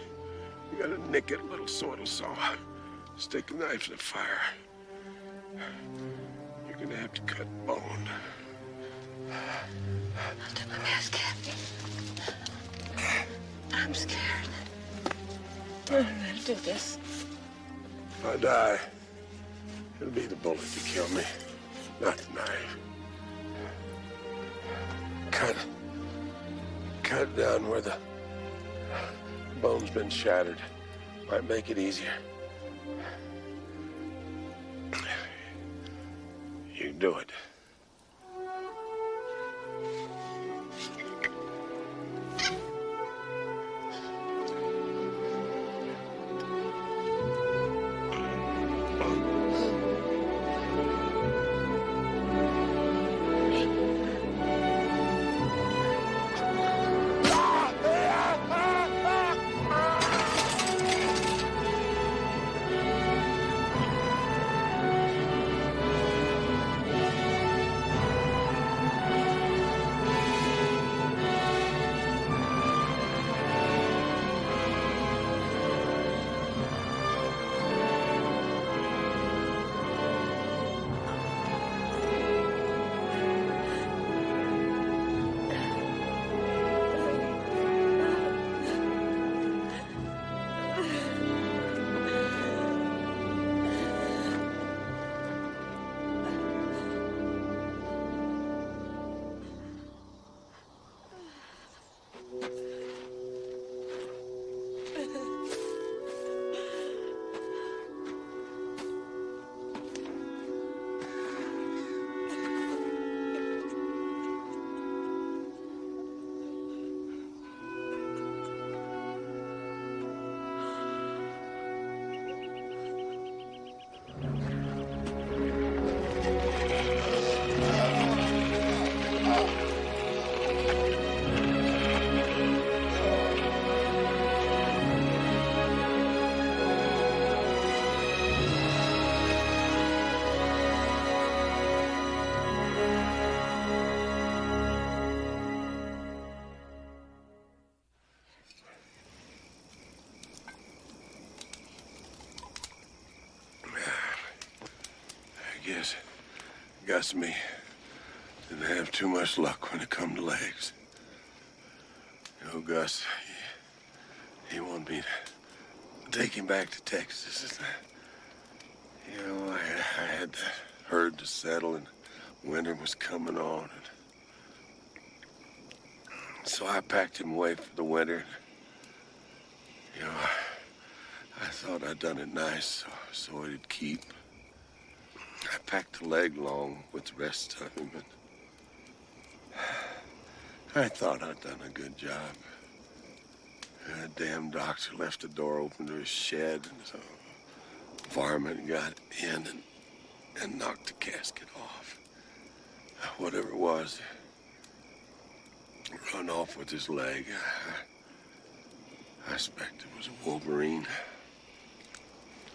You gotta nick it a little so it'll saw. Stick a knife in the fire. You're gonna have to cut bone. I'll do my best, Captain. I'm scared. I'm gonna do this. If I die, it'll be the bullet to kill me, not the knife. Cut down where the bone's been shattered. Might make it easier. You can do it. guess Gus me didn't have too much luck when it come to legs. You know, Gus, he wanted me to take him back to Texas. You know, I had that herd to settle, and winter was coming on. And so I packed him away for the winter. You know, I thought I'd done it nice so it'd keep. I packed the leg along with the rest of him, and I thought I'd done a good job. That damn doctor left the door open to his shed, and so varmint got in and knocked the casket off. Whatever it was, run off with his leg. I suspect it was a Wolverine.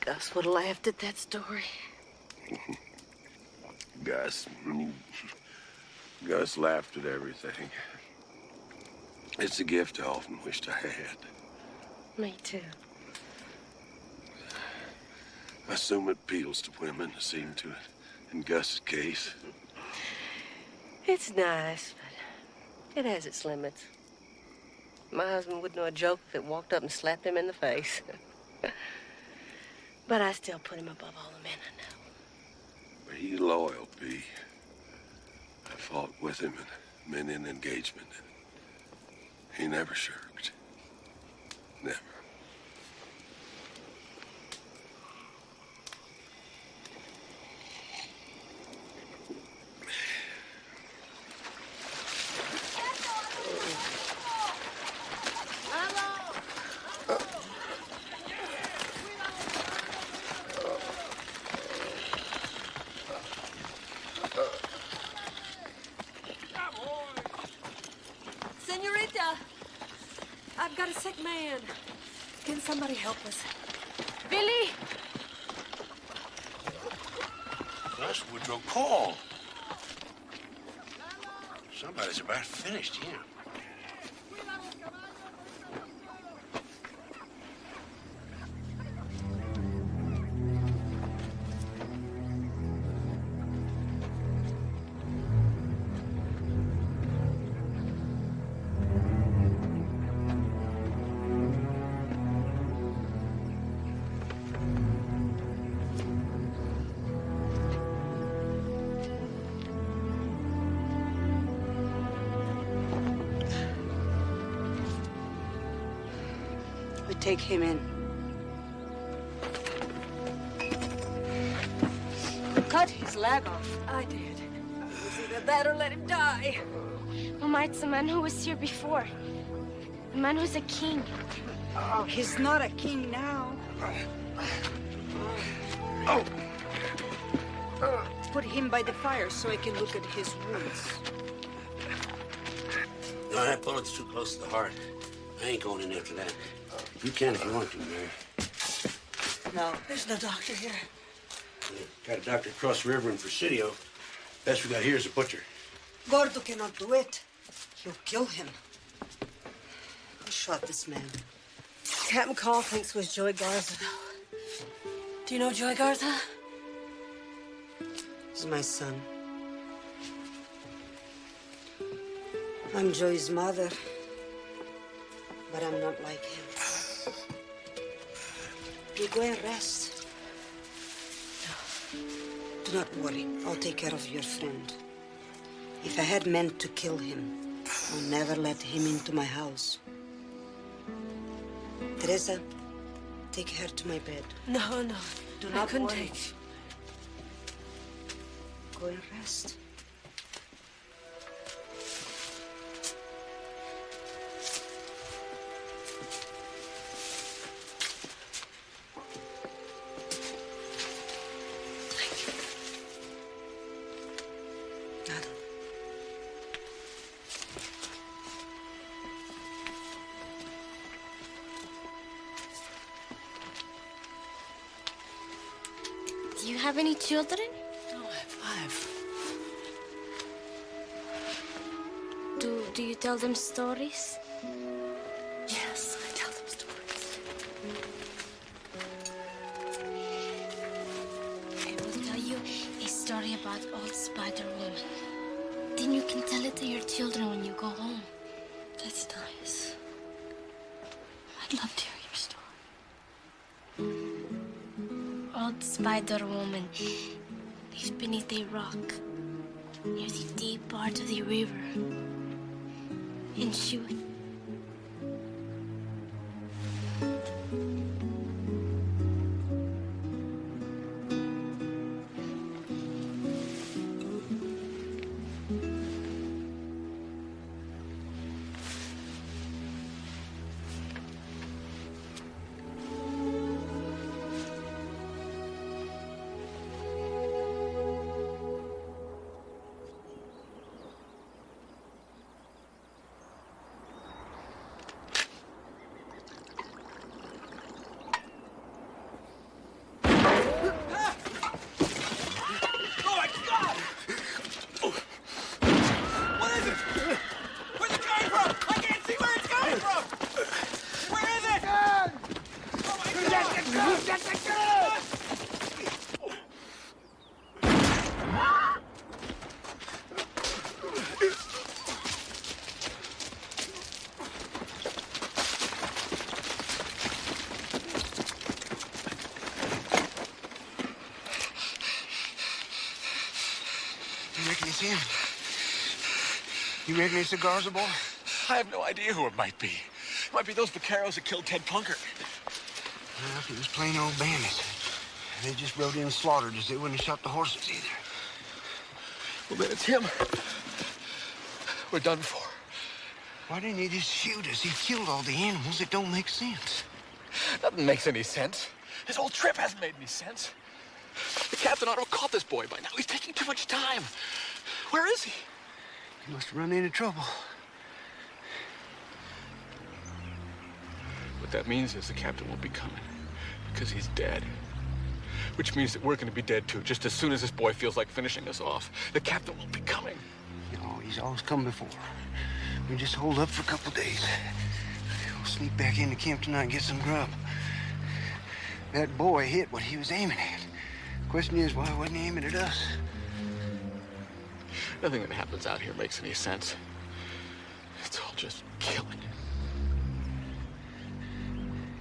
Gus would have laughed at that story. Gus laughed at everything. It's a gift I often wished I had. Me too. I assume it appeals to women to see to it. In Gus's case. It's nice, but it has its limits. My husband wouldn't know a joke if it walked up and slapped him in the face. But I still put him above all the men I know. But he's loyal, P. I fought with him in men in engagement. He never shirked. Never. Senorita, I've got a sick man. Can somebody help us? Billy! That's Woodrow Call. Somebody's about finished here. Take him in. Who cut his leg off? I did. It was either that or let him die. Mama, it's the man who was here before. The man who's a king. Oh, he's not a king now. Put him by the fire so I can look at his wounds. No, that bullet's too close to the heart. I ain't going in after that. You can if you want to, Mary. No, there's no doctor here. Got a doctor across the river in Presidio. Best we got here is a butcher. Gordo cannot do it. He'll kill him. Who shot this man? Captain Call thinks it was Joey Garza. Do you know Joey Garza? He's my son. I'm Joey's mother, but I'm not like him. You go and rest. Do not worry. I'll take care of your friend. If I had meant to kill him, I'll never let him into my house. Teresa, take her to my bed. No, no. Do I not couldn't worry. take. Go and rest. Do you have any children? No, I have 5. Do you tell them stories? Yes, I tell them stories. I will tell you a story about old Spider Woman. Then you can tell it to your children when you go home. That's nice. I'd love to hear your story. Old Spider Woman lives beneath a rock near the deep part of the river. And she would... You reckon it's the Garza boy? I have no idea who it might be. It might be those vaqueros that killed Ted Plunkert. Well, if it was plain old bandits, they just rode in and slaughtered us. They wouldn't have shot the horses either. Well, then it's him. We're done for. Why didn't he just shoot us? He killed all the animals. It don't make sense. Nothing makes any sense. This whole trip hasn't made any sense. The captain ought to have caught this boy by now. He's taking too much time. Where is he? He must have run into trouble. What that means is the captain won't be coming because he's dead. Which means that we're going to be dead too, just as soon as this boy feels like finishing us off. The captain won't be coming. You know, he's always come before. We just hold up for a couple days. We'll sneak back into camp tonight and get some grub. That boy hit what he was aiming at. The question is, why wasn't he aiming at us? Nothing that happens out here makes any sense. It's all just killing.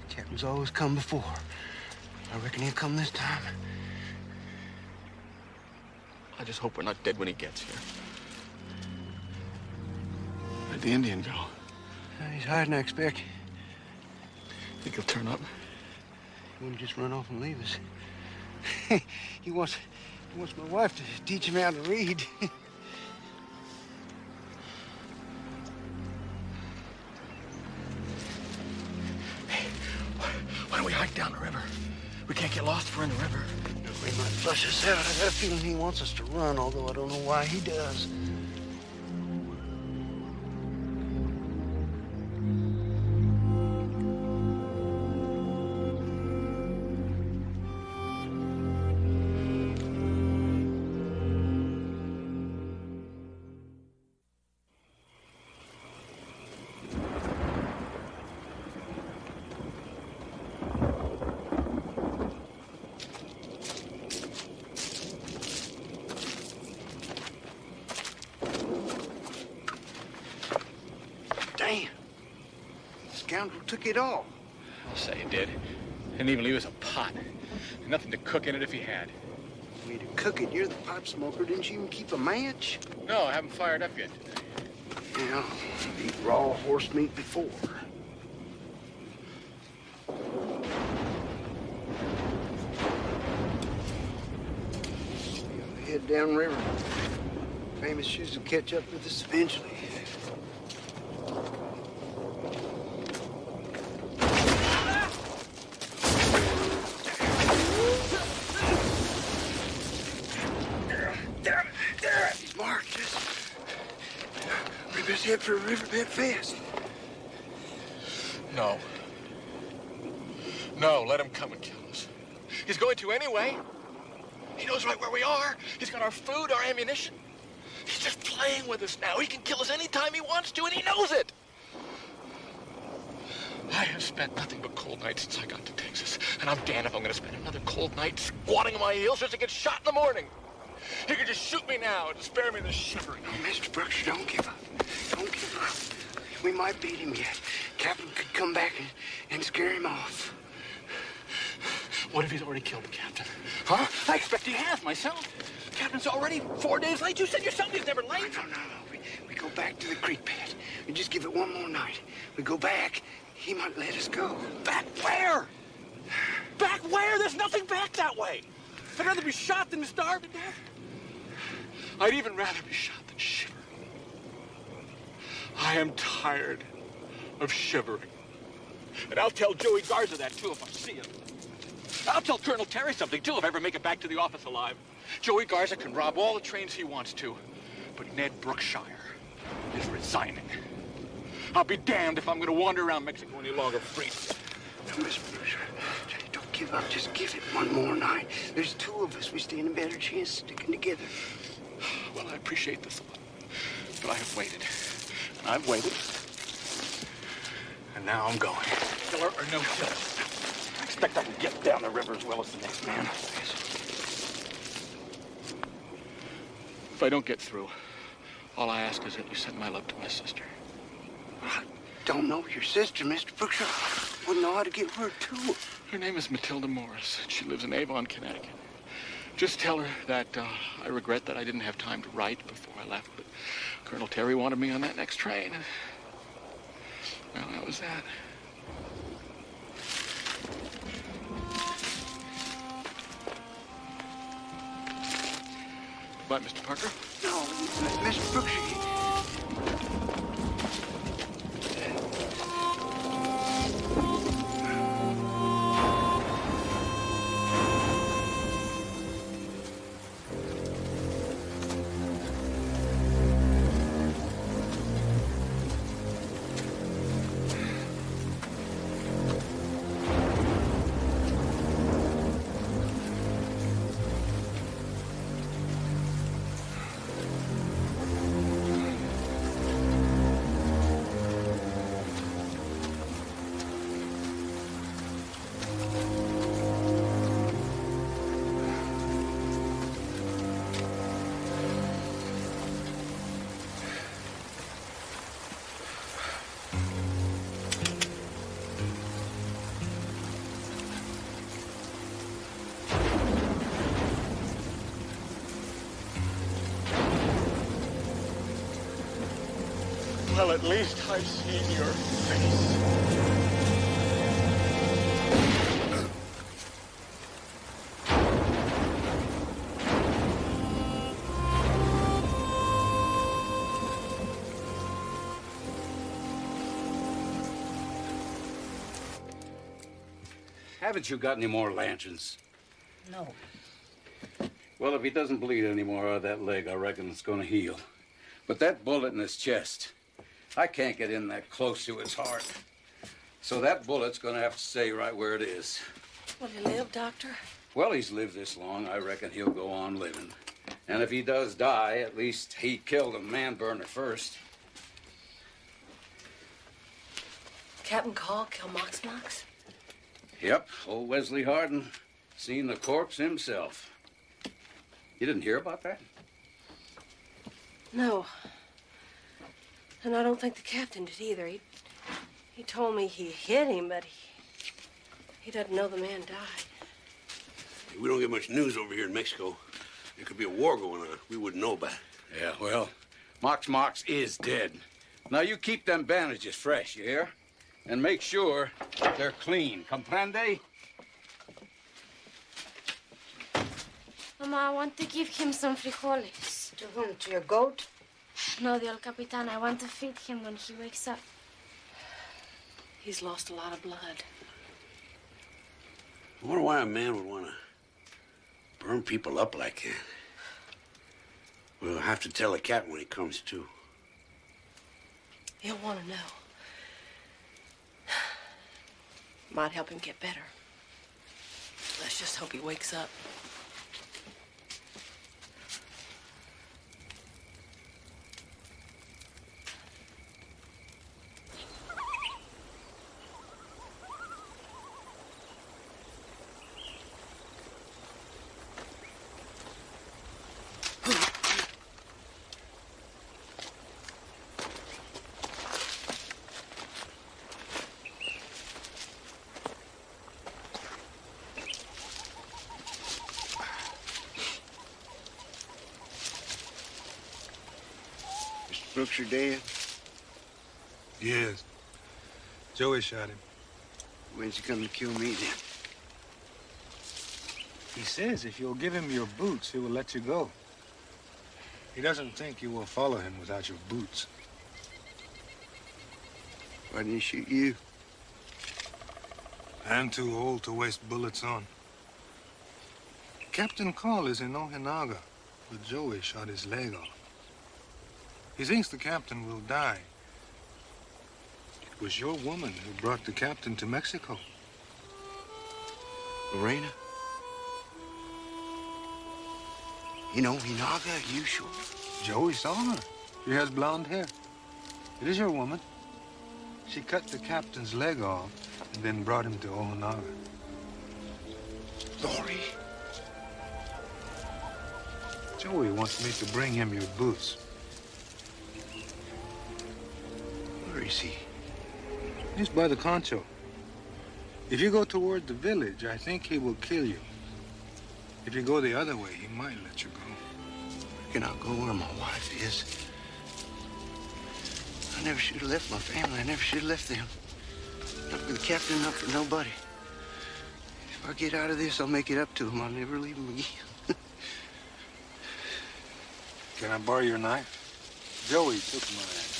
Captain's always come before. I reckon he'll come this time. I just hope we're not dead when he gets here. Where'd the Indian go? He's hiding, I expect. Think he'll turn up? He wouldn't just run off and leave us. He wants my wife to teach him how to read. Why don't we hike down the river? We can't get lost if we're in the river. He might flush us out. I got a feeling he wants us to run, although I don't know why he does. Damn. The scoundrel took it all. I'll say he did. Didn't even leave us a pot. Nothing to cook in it if he had. You need to cook it. You're the pipe smoker. Didn't you even keep a match? No, I haven't fired up yet today. Yeah, I've eaten raw horse meat before. Head downriver. Famous shoes will catch up with us eventually. He's marked us. Rip his head for a riverbed fest. No. No, let him come and kill us. He's going to anyway. He knows right where we are. He's got our food, our ammunition. He's just playing with us now. He can kill us anytime he wants to, and he knows it. I have spent nothing but cold nights since I got to Texas, and I'm damned if I'm going to spend another cold night squatting on my heels just to get shot in the morning. He could just shoot me now to spare me the shivering. Oh, Mr. Brookshire, don't give up. Don't give up. We might beat him yet. Captain could come back and scare him off. What if he's already killed the captain? Huh? I expect he has, myself. The captain's already 4 days late. You said yourself he's never late. No. We go back to the creek bed. We just give it one more night. We go back, he might let us go. Back where? Back where? There's nothing back that way. I'd rather be shot than starve to death. I'd even rather be shot than shiver. I am tired of shivering. And I'll tell Joey Garza that, too, if I see him. I'll tell Colonel Terry something, too, if I ever make it back to the office alive. Joey Garza can rob all the trains he wants to, but Ned Brookshire is resigning. I'll be damned if I'm going to wander around Mexico any longer free. No, Mr. Brookshire, don't give up. Just give it one more night. There's two of us. We stand a better chance sticking together. Well, I appreciate this a lot, but I have waited. And I've waited. And now I'm going. Killer or no killer. I expect I can get down the river as well as the next man. If I don't get through, all I ask is that you send my love to my sister. I don't know your sister, Mr. Brookshire. Wouldn't know how to get word to her. Her name is Matilda Morris. She lives in Avon, Connecticut. Just tell her that I regret that I didn't have time to write before I left, but Colonel Terry wanted me on that next train. Well, that was that. Goodbye, Mr. Parker. No, Mr. Brookshire. Well, at least I've seen your face. Haven't you got any more lanterns? No. Well, if he doesn't bleed anymore out of that leg, I reckon it's gonna heal. But that bullet in his chest, I can't get in that close to his heart. So that bullet's gonna have to stay right where it is. Will he live, Doctor? Well, he's lived this long, I reckon he'll go on living. And if he does die, at least he killed a man-burner first. Captain Call kill Mox-Mox? Yep, old Wesley Hardin seen the corpse himself. You didn't hear about that? No. And I don't think the captain did either. He told me he hit him, but he doesn't know the man died. We don't get much news over here in Mexico. There could be a war going on. We wouldn't know about it. Yeah, well, Mox-Mox is dead. Now you keep them bandages fresh, you hear? And make sure they're clean. Comprende? Mama, I want to give him some frijoles. To whom? To your goat? No, the El Capitan. I want to feed him when he wakes up. He's lost a lot of blood. I wonder why a man would want to burn people up like that. We'll have to tell the captain when he comes to. He'll want to know. Might help him get better. Let's just hope he wakes up. Brookshire dead? Yes. Joey shot him. When's he coming to kill me then? He says if you'll give him your boots, he will let you go. He doesn't think you will follow him without your boots. Why didn't he shoot you? I'm too old to waste bullets on. Captain Carl is in Ojinaga, but Joey shot his leg off. He thinks the captain will die. It was your woman who brought the captain to Mexico. Lorena? In Ojinaga, are you sure? Joey saw her. She has blonde hair. It is your woman. She cut the captain's leg off and then brought him to Ojinaga. Lori? Joey wants me to bring him your boots. Where is he? He's by the concho. If you go toward the village, I think he will kill you. If you go the other way, he might let you go. Can I go where my wife is? I never should have left my family. I never should have left them. Not for the captain, not for nobody. If I get out of this, I'll make it up to him. I'll never leave him again. Can I borrow your knife? Joey took mine.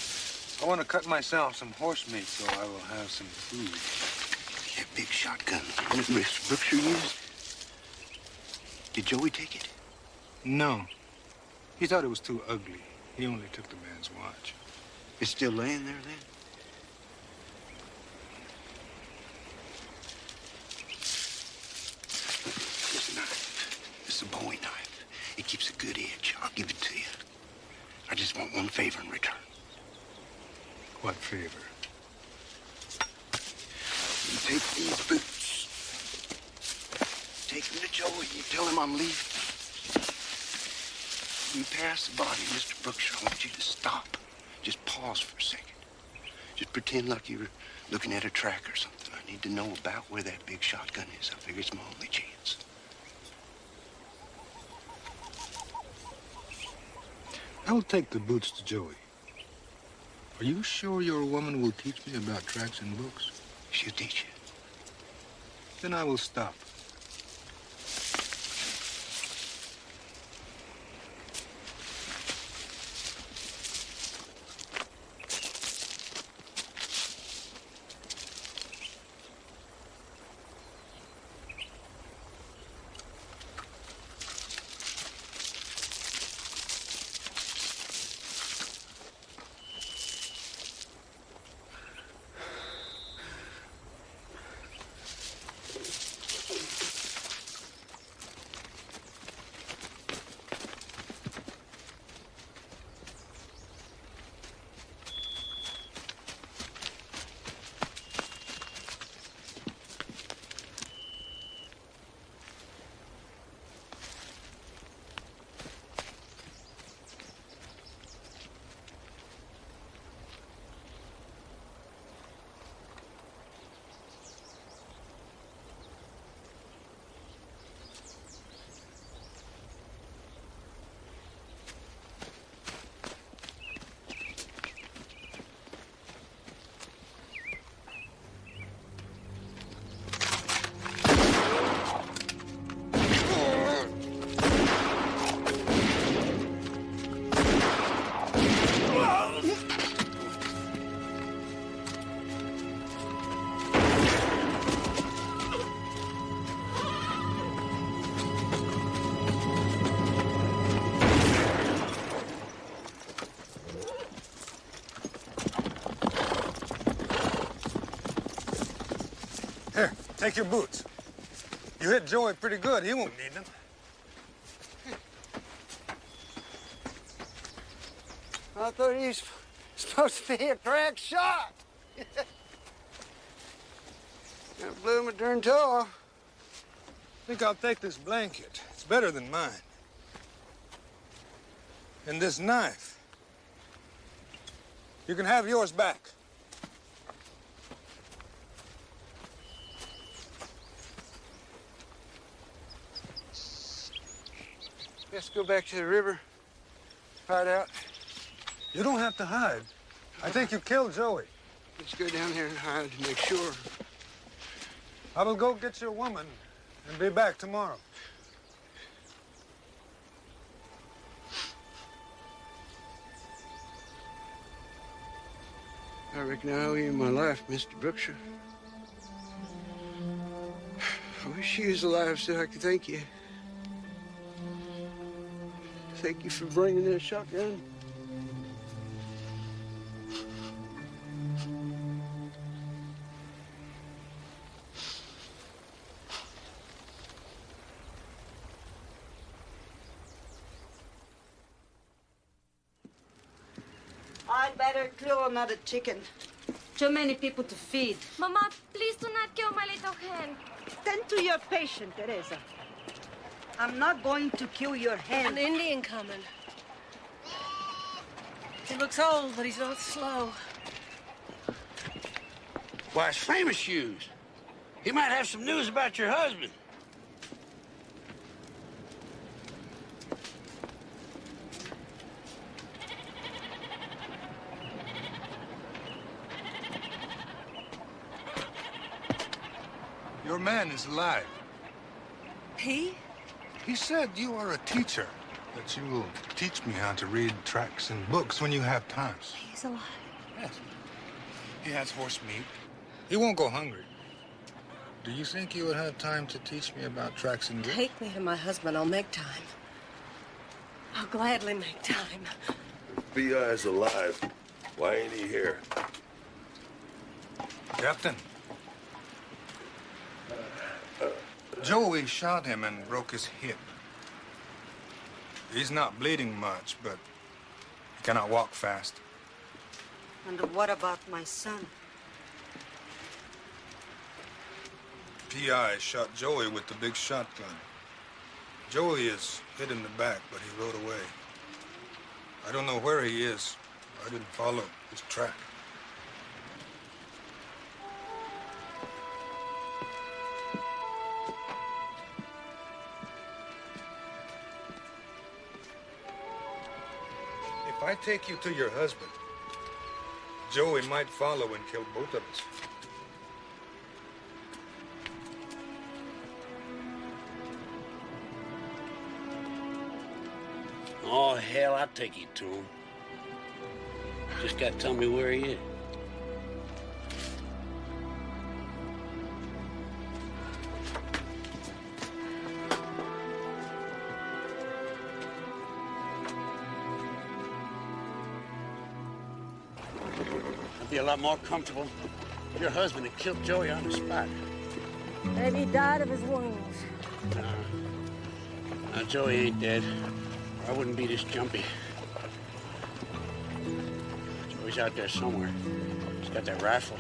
I want to cut myself some horse meat so I will have some food. That big shotgun, Miss Brookshire used? Did Joey take it? No. He thought it was too ugly. He only took the man's watch. It's still laying there then? This knife, it's a Bowie knife. It keeps a good edge. I'll give it to you. I just want one favor in return. What favor? You take these boots. Take them to Joey. You tell him I'm leaving. When you pass the body, Mr. Brookshire, I want you to stop. Just pause for a second. Just pretend like you were looking at a track or something. I need to know about where that big shotgun is. I figure it's my only chance. I'll take the boots to Joey. Are you sure your woman will teach me about tracks and books? She'll teach you. Then I will stop. Here, take your boots. You hit Joey pretty good. He won't need them. I thought he was supposed to be a crack shot. I blew my darn toe off. I think I'll take this blanket. It's better than mine. And this knife. You can have yours back. Let's go back to the river, find out You don't have to hide. I think you killed Joey. Let's go down there and hide to make sure. I will go get your woman and be back tomorrow. I reckon I owe you my life, Mr. Brookshire. I wish you was alive so I could thank you. Thank you for bringing that shotgun. I'd better kill another chicken. Too many people to feed. Mama, please do not kill my little hen. Tend to your patient, Teresa. I'm not going to kill your hen. An Indian coming. He looks old, but he's not slow. Why, it's famous shoes. He might have some news about your husband. Your man is alive. He? He said you are a teacher, that you will teach me how to read tracts and books when you have time. He's alive. Yes. He has horse meat. He won't go hungry. Do you think you would have time to teach me about tracts and books? Take me to my husband. I'll make time. I'll gladly make time. If B.I.'s alive, why ain't he here? Captain. Joey shot him and broke his hip. He's not bleeding much, but he cannot walk fast. And what about my son? P.I. shot Joey with the big shotgun. Joey is hit in the back, but he rode away. I don't know where he is. I didn't follow his track. If I take you to your husband, Joey might follow and kill both of us. Oh, hell, I'll take you to him. Just gotta tell me where he is. I'd be a lot more comfortable if your husband had killed Joey on the spot. Maybe he died of his wounds. Now, Joey ain't dead. I wouldn't be this jumpy. Joey's out there somewhere. He's got that rifle.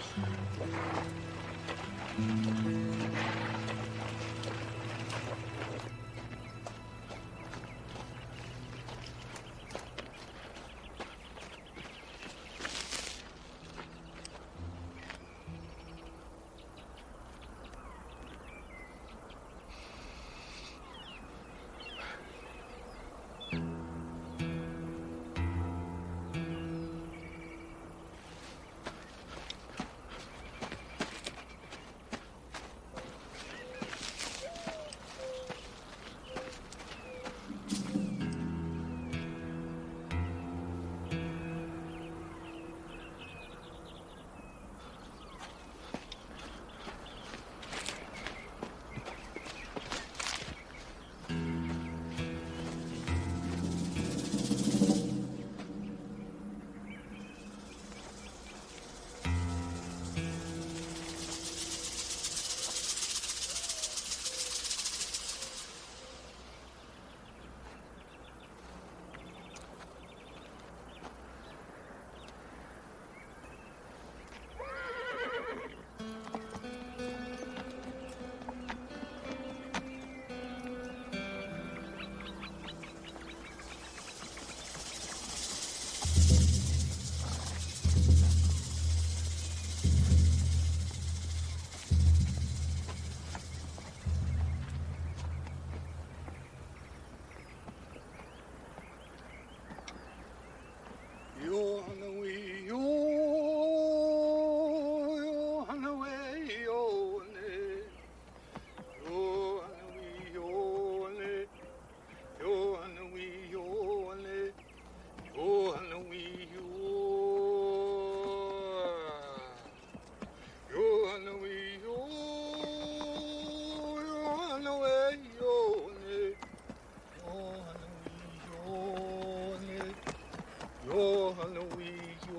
Yo, Hanoi, yo.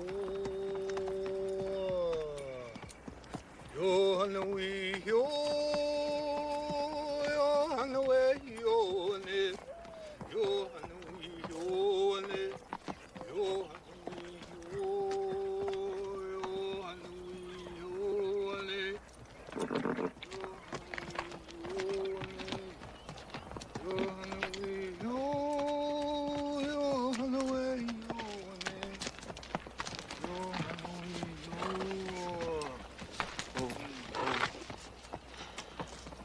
Yo, Hanoi, yo. Yo, Hanoi, yo, ne. Yo, Hanoi, yo, ne. Yo, Hanoi, yo. Yo, Hanoi, yo, ne. Yo, Hanoi, yo. Yo, Hanoi, yo.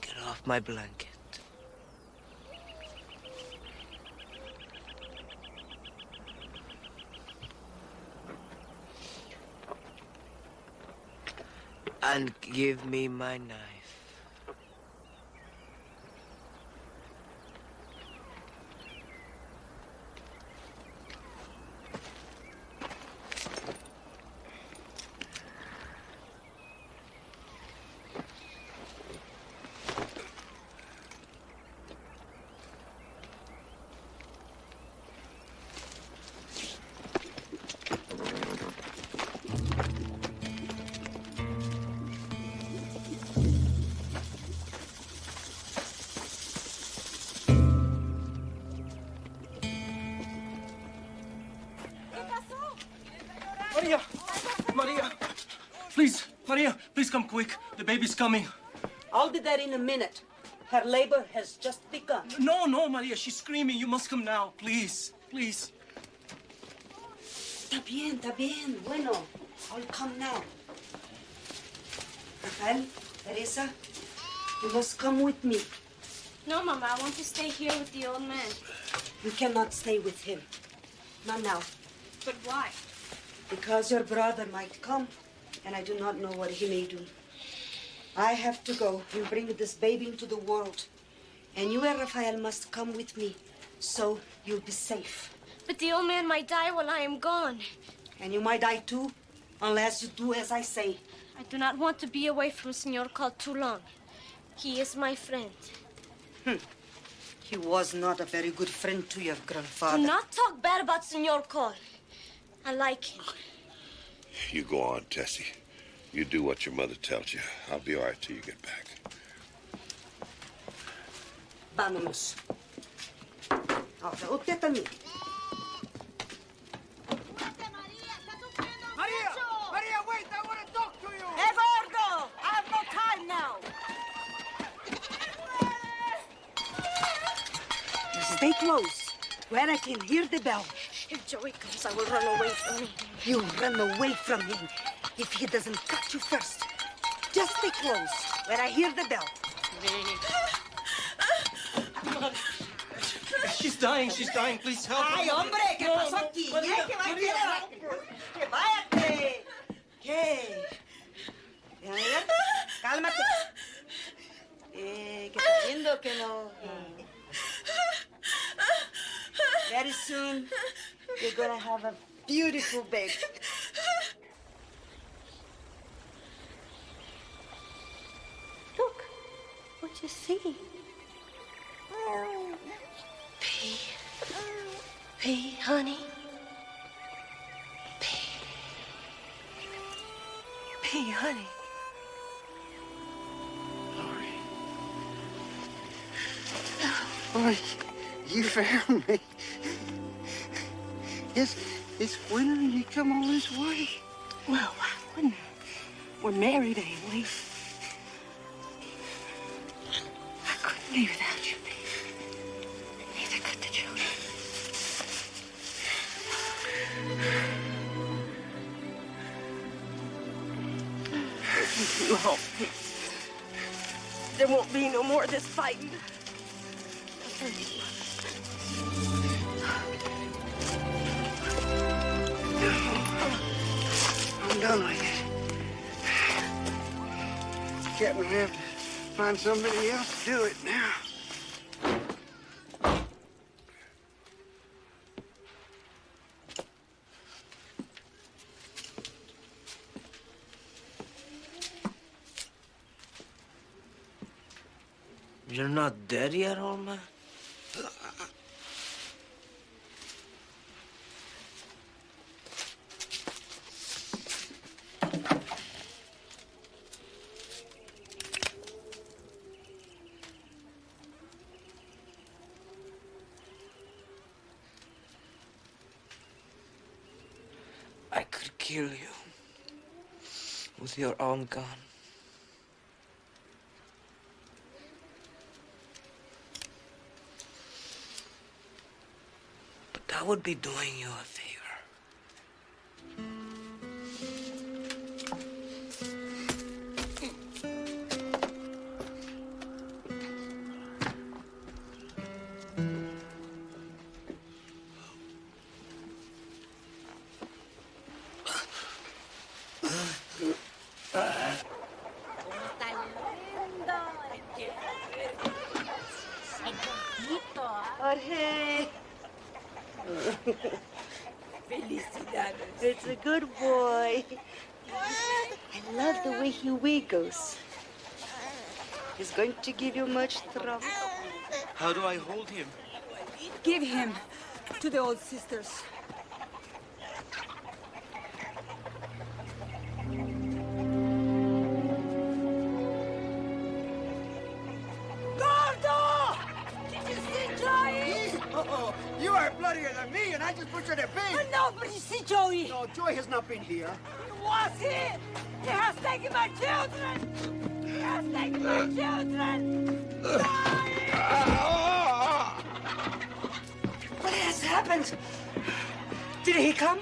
Get off my blanket. And give me my knife. Maria, please come quick. The baby's coming. I'll be there in a minute. Her labor has just begun. No, Maria, she's screaming. You must come now, please, please. Está bien. Bueno, I'll come now. Rafael, Teresa, you must come with me. No, Mama, I want to stay here with the old man. You cannot stay with him. Not now. But why? Because your brother might come, and I do not know what he may do. I have to go and bring this baby into the world. And you and Rafael must come with me, so you'll be safe. But the old man might die while I am gone. And you might die too, unless you do as I say. I do not want to be away from Senor Call too long. He is my friend. He was not a very good friend to your grandfather. Do not talk bad about Senor Call. I like him. You go on, Tessie. You do what your mother tells you. I'll be all right till you get back. Vámonos. Ahora, usted también. Maria, wait! I want to talk to you! Hey, Gordo! I have no time now. Stay close, where I can hear the bell. If Joey comes, I will run away from him. You run away from him if he doesn't cut you first. Just stay close, where I hear the bell. She's dying. Please help her. Ay, hombre, ¿qué pasó aquí? Maria, ¿Qué va a Maria. ¡Que váyate! ¿Qué? A ver, cálmate. ¿Qué está viendo que no? Very soon, you're gonna have a beautiful baby. Look, what you see? Pee, honey. Pee, honey. Boy, you found me. It's winter and you come all this way. Well, why wouldn't I? We're married, ain't we? I couldn't be without you, baby. Neither could the children. You home. There won't be no more of this fighting. I'm done with it. Captain will have to find somebody else to do it now. You're not dead yet, old man? kill you with your own gun. But I would be doing you a favor. Jorge. Felicidades. It's a good boy. I love the way he wiggles. He's going to give you much trouble. How do I hold him? Give him to the old sisters. Oh, you are bloodier than me, and I just butchered a pig. No, but you see Joey. No, Joey has not been here. He was here. He has taken my children. He has taken my children. What has happened? Did he come?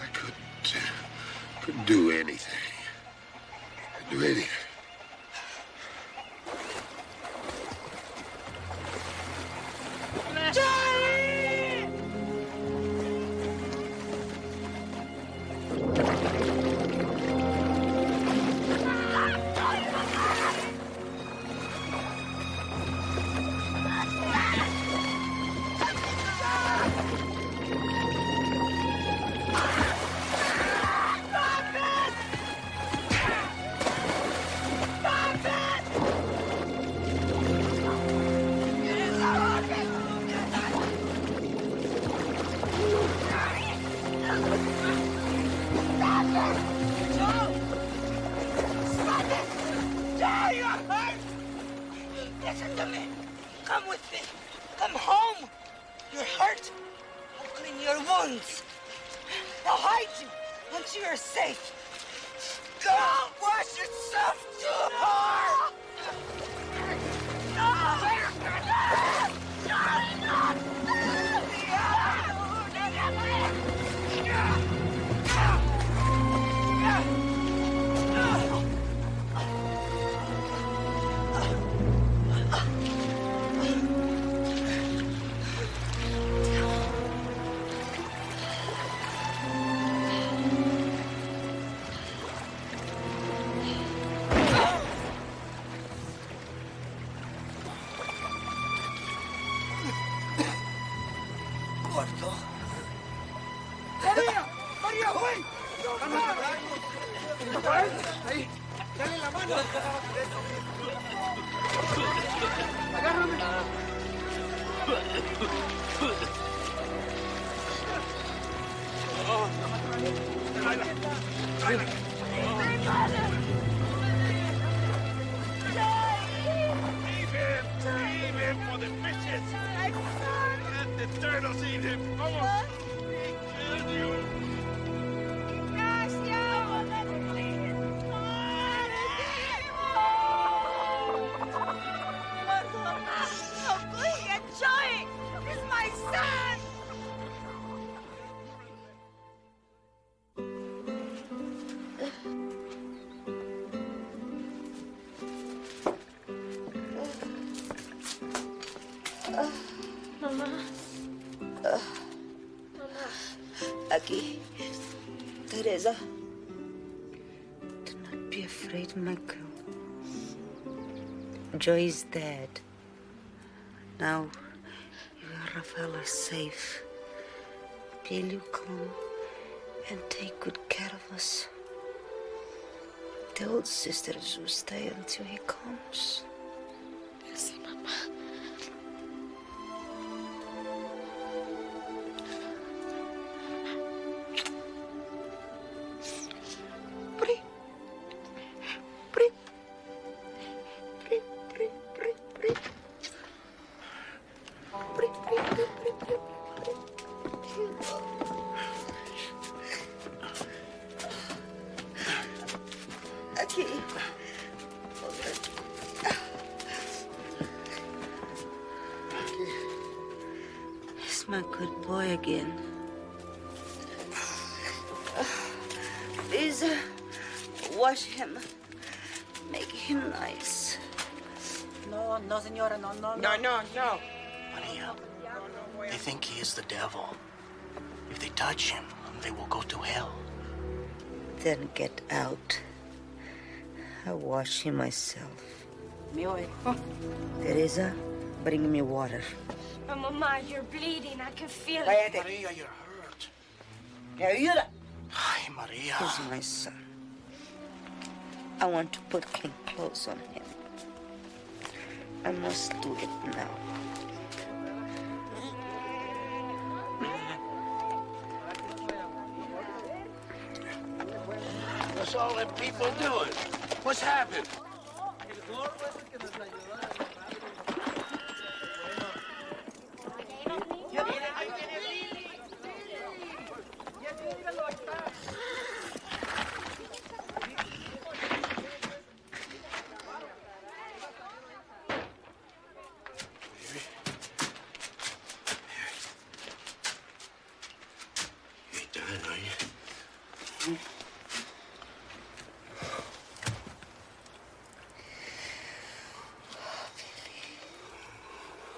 I couldn't do anything. Couldn't do anything. Listen to me. Come with me. Come home. You're hurt. I'll clean your wounds. I'll hide you until you're safe. Go wash yourself too hard. ¡María! ¡María, güey! Ahí, dale la mano. Agárrame. Leave him for the fishes. Let the turtles eat him. Vamos. Mamá. Mamá. Aquí. Teresa. Do not be afraid, my girl. Joy is dead. Now, you and Rafael are safe. Will you come and take good care of us? The old sisters will stay until he comes. Yes, Mama. My good boy again. Please, wash him. Make him nice. No, senora, no. Maria, they think he is the devil. If they touch him, they will go to hell. Then get out. I'll wash him myself. Teresa, bring me water. Oh, Mama, you're bleeding. I can feel it. Maria, you're hurt. Ay, Maria. He's my son. I want to put clean clothes on him. I must do it now. What's all them people doing? What's happened?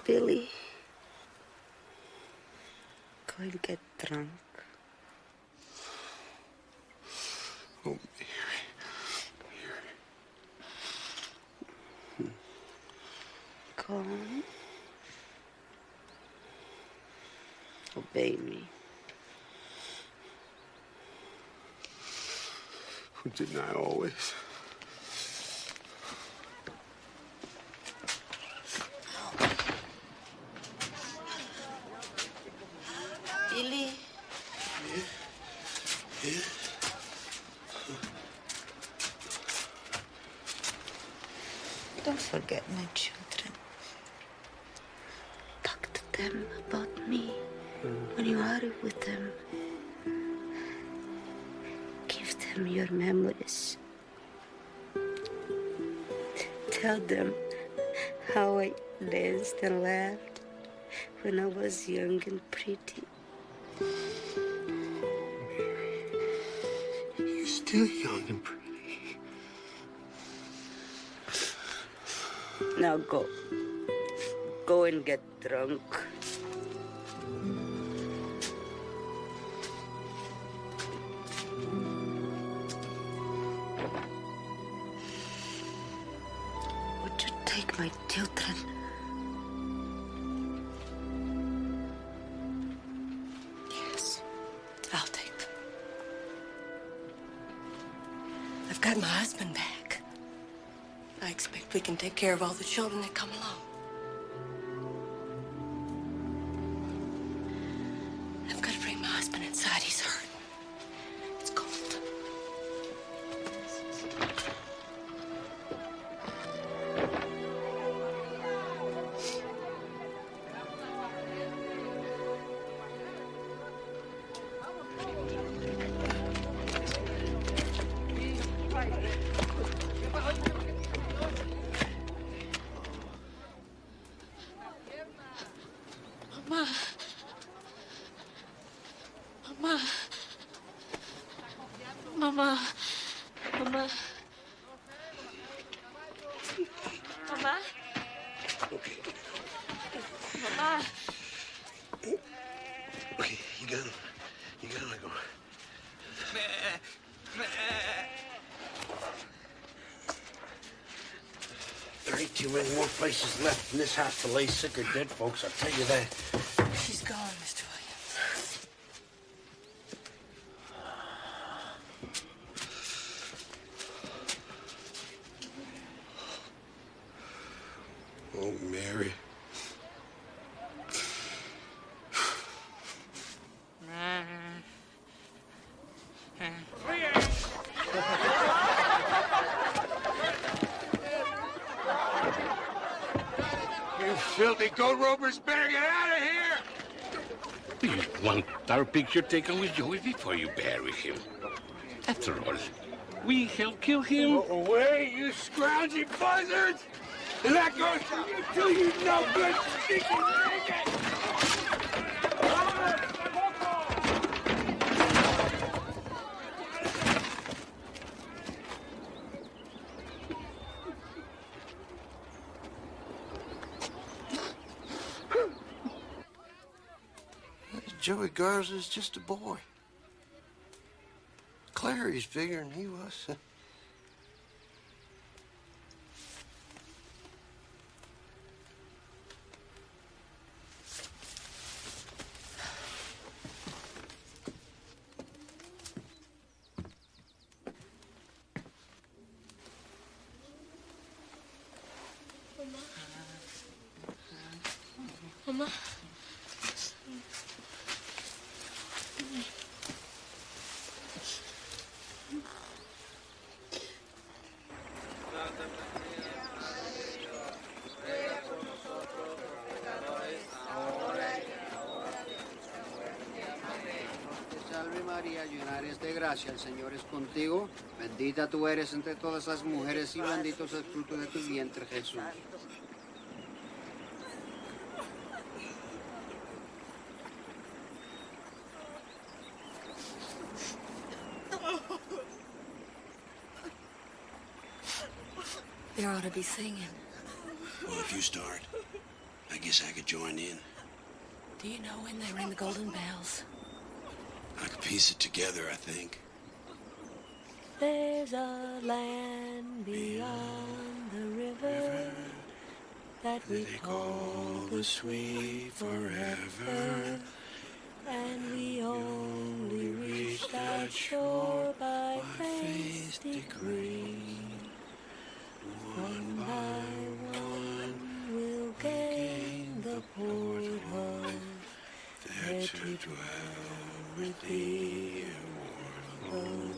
Billy, go and get drunk. Oh, Mary. Go on. Obey me. Didn't I always? Billy. Yeah? Don't forget my children. Talk to them about me when you are with them. Give them your memories. Tell them how I danced and laughed when I was young and pretty. You're still young and pretty. Now go. Go and get drunk. Would you take my children? Yes, I'll take them. I've got my husband back. I expect we can take care of all the children that come along. I've got to bring my husband inside. He's hurt. It's cold. Mama. Mama. Mama. Mama. Mama. Okay. Mama. Okay, you gotta let go. There ain't too many more places left in this house to lay sick or dead folks, I'll tell you that. She's gone, Mr. Williams. Oh, Mary. You filthy goat ropers better get out of here! You want our picture taken with Joey before you bury him. After all, we helped kill him. Go away, you scroungy buzzards! And that goes for you too, you no good stinking maggot! Joey Garza's just a boy. Clary's bigger than he was. Mama. Salve María, llena eres de gracia, el Señor es contigo. Bendita tú eres entre todas las mujeres y bendito es el fruto de tu vientre, Jesús. There ought to be singing. Well, if you start, I guess I could join in. Do you know when they ring the golden bells? I could piece it together, I think. There's a land beyond the river that we call the sweet forever, and we only reach that shore by faith's decree. One by one we'll gain the port home, there to dwell with thee, immortal.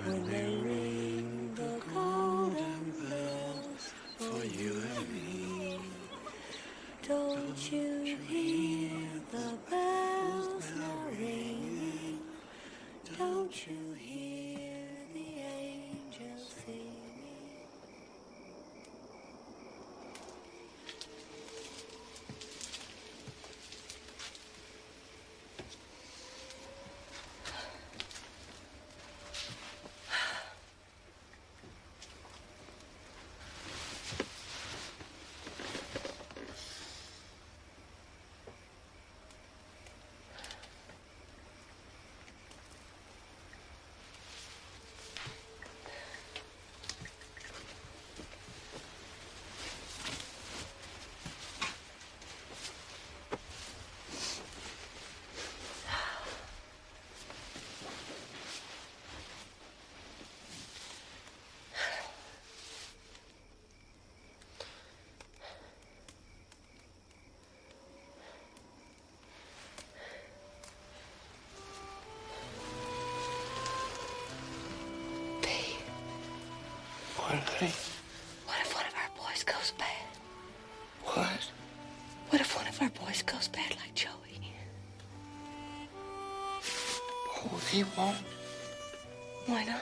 When they ring the golden bells for you and me, don't you hear the bells now ringing? Don't you hear the angels singing? What if one of our boys goes bad? What? What if one of our boys goes bad like Joey? Oh, he won't. Why not?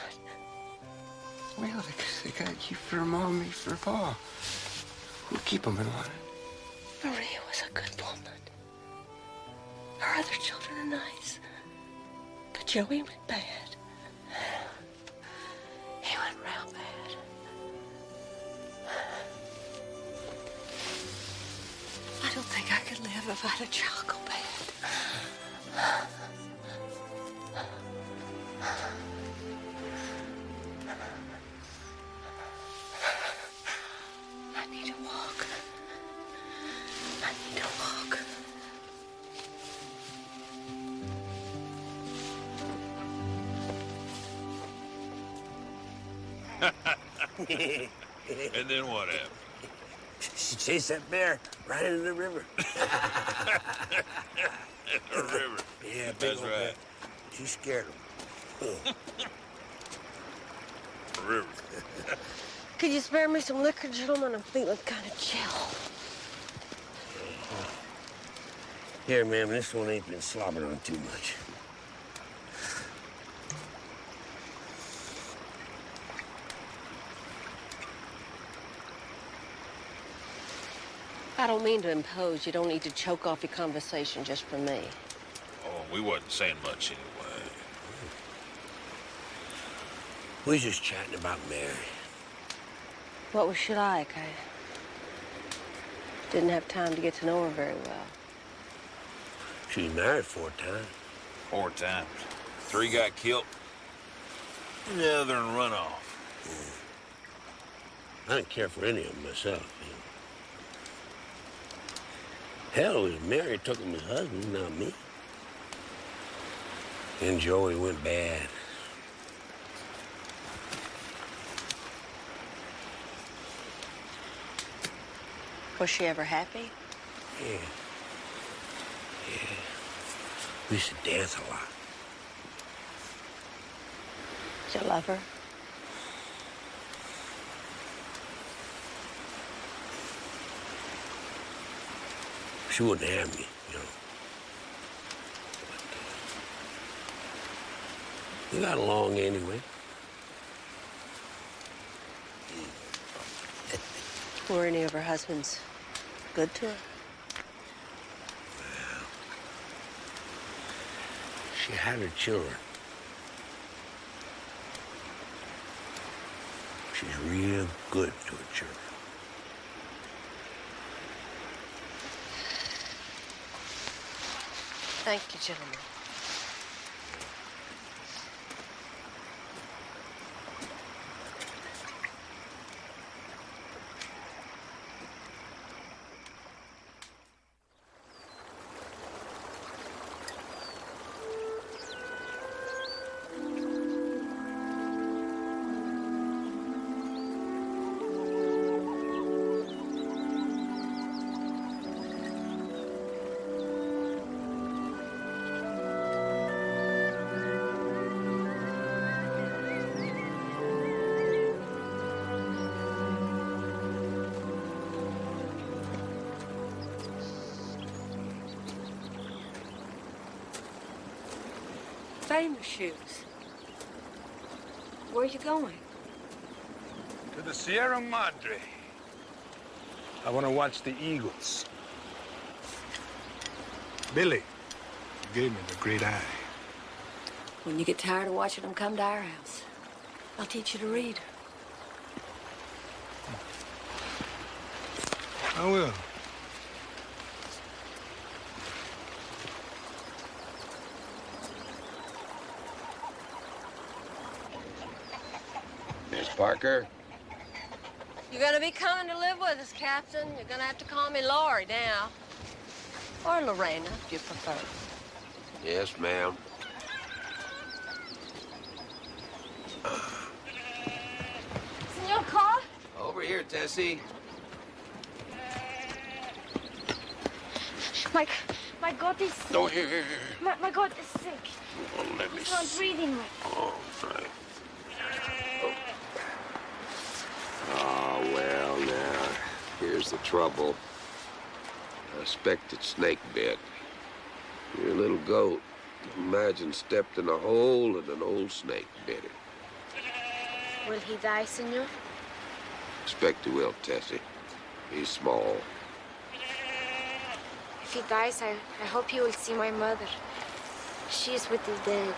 Well, they got you for mom, me for pa. We'll keep him in line. Maria was a good woman. Her other children are nice. But Joey went bad. He went real bad. I don't think I could live if I had a child go bad. I need to walk. I need to walk. And then what happened? She chased that bear right into the river. The river. Yeah, big That's old right. bear. She scared him. The river. Could you spare me some liquor, gentlemen? I'm feeling kind of chill. Here, ma'am, this one ain't been slobbered on too much. I don't mean to impose. You don't need to choke off your conversation just for me. Oh, we wasn't saying much anyway. We was just chatting about Mary. What was she like? I didn't have time to get to know her very well. She married 4 times. 4 times. 3 got killed, and the other in runoff. I didn't care for any of them myself. Hell, was Mary took him as husband, not me. And Joey went bad. Was she ever happy? Yeah. We used to dance a lot. Did you love her? She wouldn't have me, you know. But, we got along anyway. Were any of her husbands good to her? She had her children. She's real good to her children. Thank you, gentlemen. Famous shoes. Where are you going? To the Sierra Madre. I want to watch the eagles. Billy gave me the great eye. When you get tired of watching them, come to our house. I'll teach you to read. I will. Miss Parker? You're gonna be coming to live with us, Captain. You're gonna have to call me Laurie now. Or Lorena, if you prefer. Yes, ma'am. Senor Carl? Over here, Tessie. My God is sick. No, here. My God is sick. Oh, let me He's not see. breathing right. All right. Oh, well, now, here's the trouble. I expected snake bit. Your little goat, imagine, stepped in a hole and an old snake bit it. Will he die, senor? Expect he will, Tessie. He's small. If he dies, I hope you will see my mother. She is with the dead.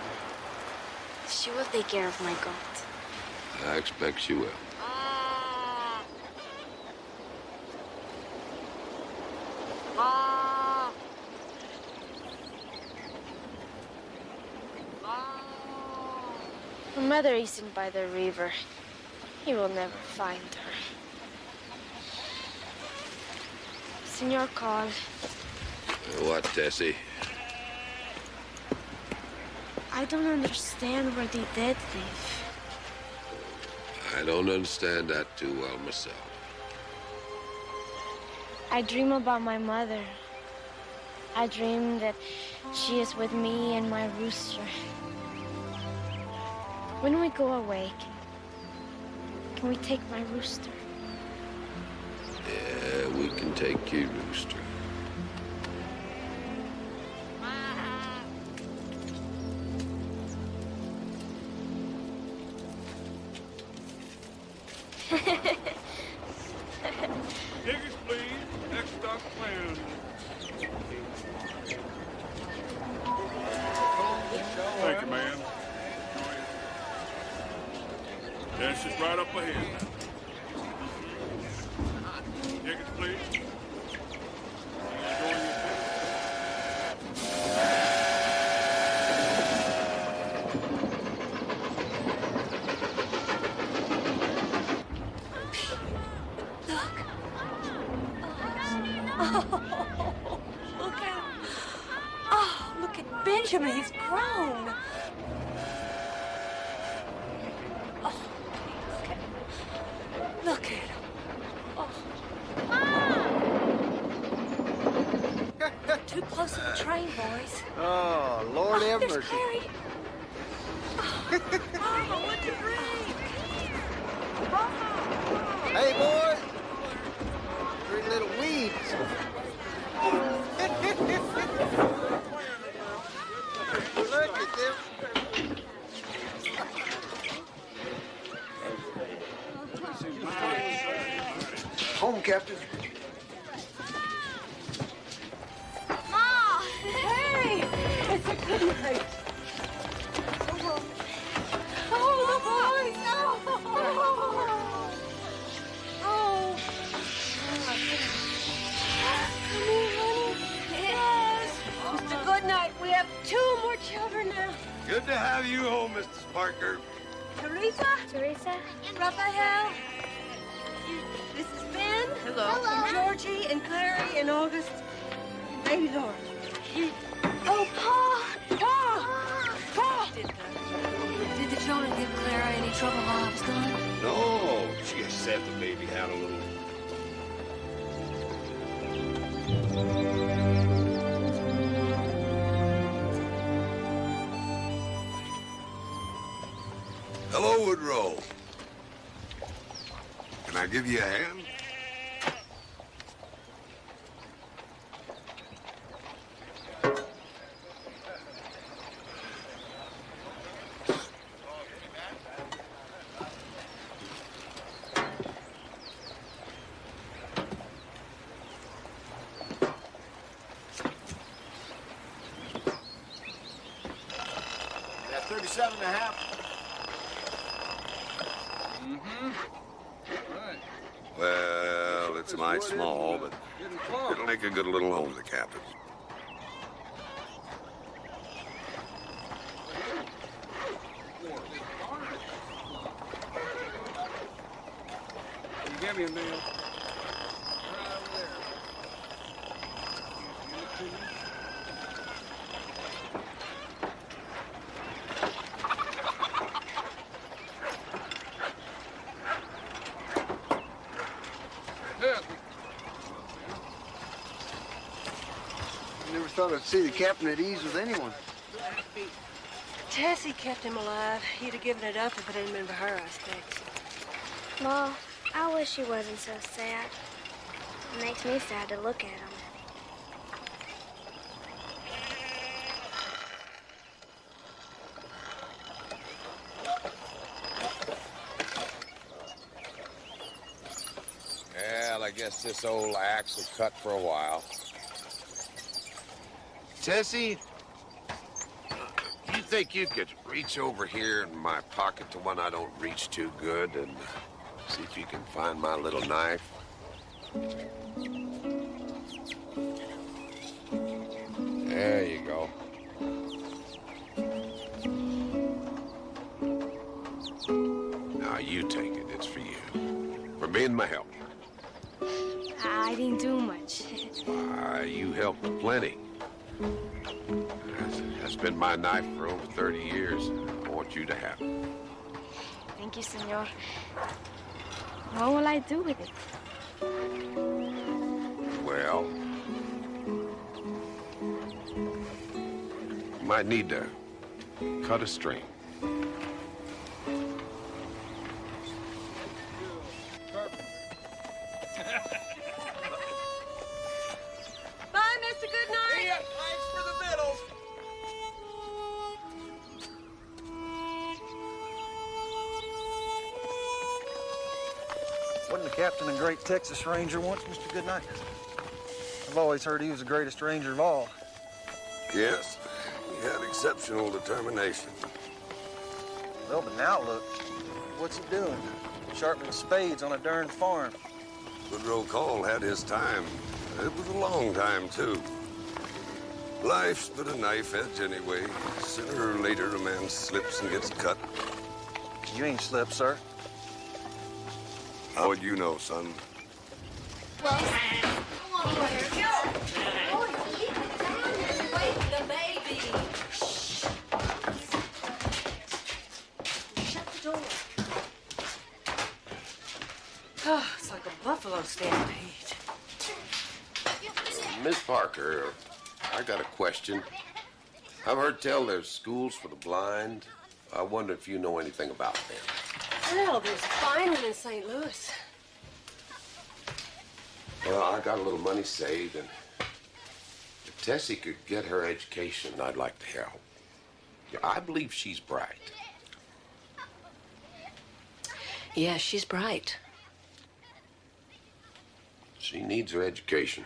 She will take care of my goat. I expect she will. My mother isn't by the river. You will never find her. Senor Carl. What, Tessie? I don't understand where the dead live. I don't understand that too well myself. I dream about my mother. I dream that she is with me and my rooster. When we go away, can we take my rooster? Yeah, we can take your rooster. Tickets, please. Next stop, plan. Thank you, ma'am. That's just right up ahead. Tickets, please. Benjamin, he's grown. Oh, look at him. Oh. Too close to the train, boys. Oh, Lord have there's mercy. Clary. Mama, what'd you bring? Hey, boys. Three little weeds. Look at them. Home, Captain. Ma! Hey! It's a good night. Oh, the boys! Oh! Oh! Come here, honey. Yes. Mr. Goodnight, we have 2 more children now. Good to have you home, Mrs. Parker. Teresa? Teresa? Raphael? This is Ben. Hello. And Georgie and Clary and August. And baby Laura. Oh, Pa! Pa! Pa! Did the children give Clara any trouble while I was gone? No, she just said the baby had a little. Hello, Woodrow. Can I give you a hand? That 37 and a half. Well, it's a mite small, but it'll make a good little home for the captains. You give me a meal. Never thought I'd see the captain at ease with anyone. Tessie kept him alive. He'd have given it up if it hadn't been for her, I expect. Ma, I wish he wasn't so sad. It makes me sad to look at him. Well, I guess this old axe will cut for a while. Tessie, you think you could reach over here in my pocket, the one I don't reach too good, and see if you can find my little knife? There you go. Now you take it. It's for you. For being my help. I didn't do much. You helped plenty. That's been my knife for over 30 years. I want you to have it. Thank you, senor. What will I do with it? Well, you might need to cut a string. Bye, Mr. Goodnight. See ya. Thanks for the victuals. Wasn't the captain a great Texas Ranger once, Mr. Goodnight? I've always heard he was the greatest ranger of all. Yes, he had exceptional determination. Well, but now look, what's he doing? Sharpening spades on a darn farm. Woodrow Call had his time. It was a long time, too. Life's but a knife edge anyway. Sooner or later, a man slips and gets cut. You ain't slipped, sir. How would you know, son? Well, come on, here. Go. Oh, keep it down. Wait for the baby. stampede. Miss Parker, I got a question. I've heard tell there's schools for the blind. I wonder if you know anything about them. Well, there's a fine one in St. Louis. Well, I got a little money saved, and if Tessie could get her education, I'd like to help. Yeah, I believe she's bright. Yeah, she's bright. She needs her education.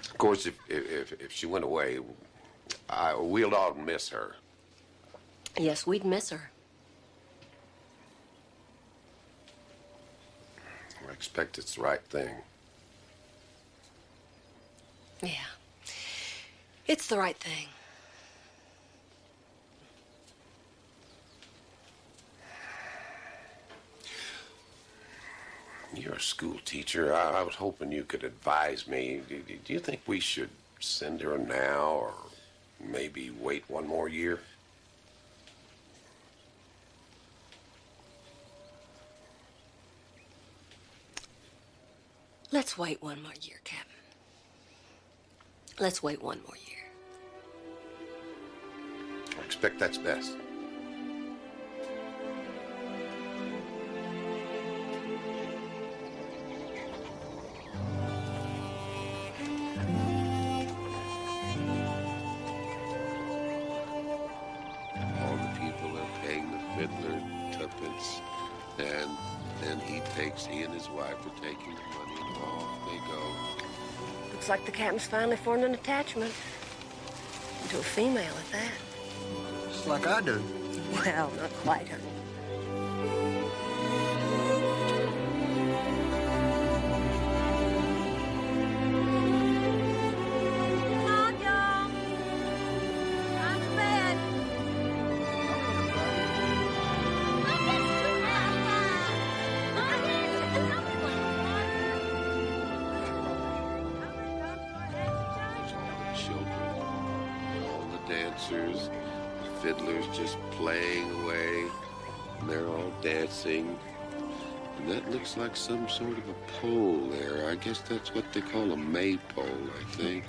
Of course, if she went away, we'd all miss her. Yes, we'd miss her. I expect it's the right thing. Yeah. It's the right thing. You're a school teacher. I was hoping you could advise me. Do you think we should send her now, or maybe wait one more year? Let's wait one more year, Captain. Let's wait one more year. I expect that's best. All the people are paying the fiddler tuppence, and then he and his wife are taking the money, and off they go. Looks like the captain's finally formed an attachment. To a female at that. Just like I do. Well, not quite, honey. Fiddlers just playing away, and they're all dancing. And that looks like some sort of a pole there. I guess that's what they call a maypole, I think.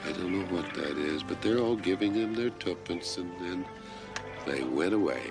I don't know what that is, but they're all giving them their tuppence, and then they went away.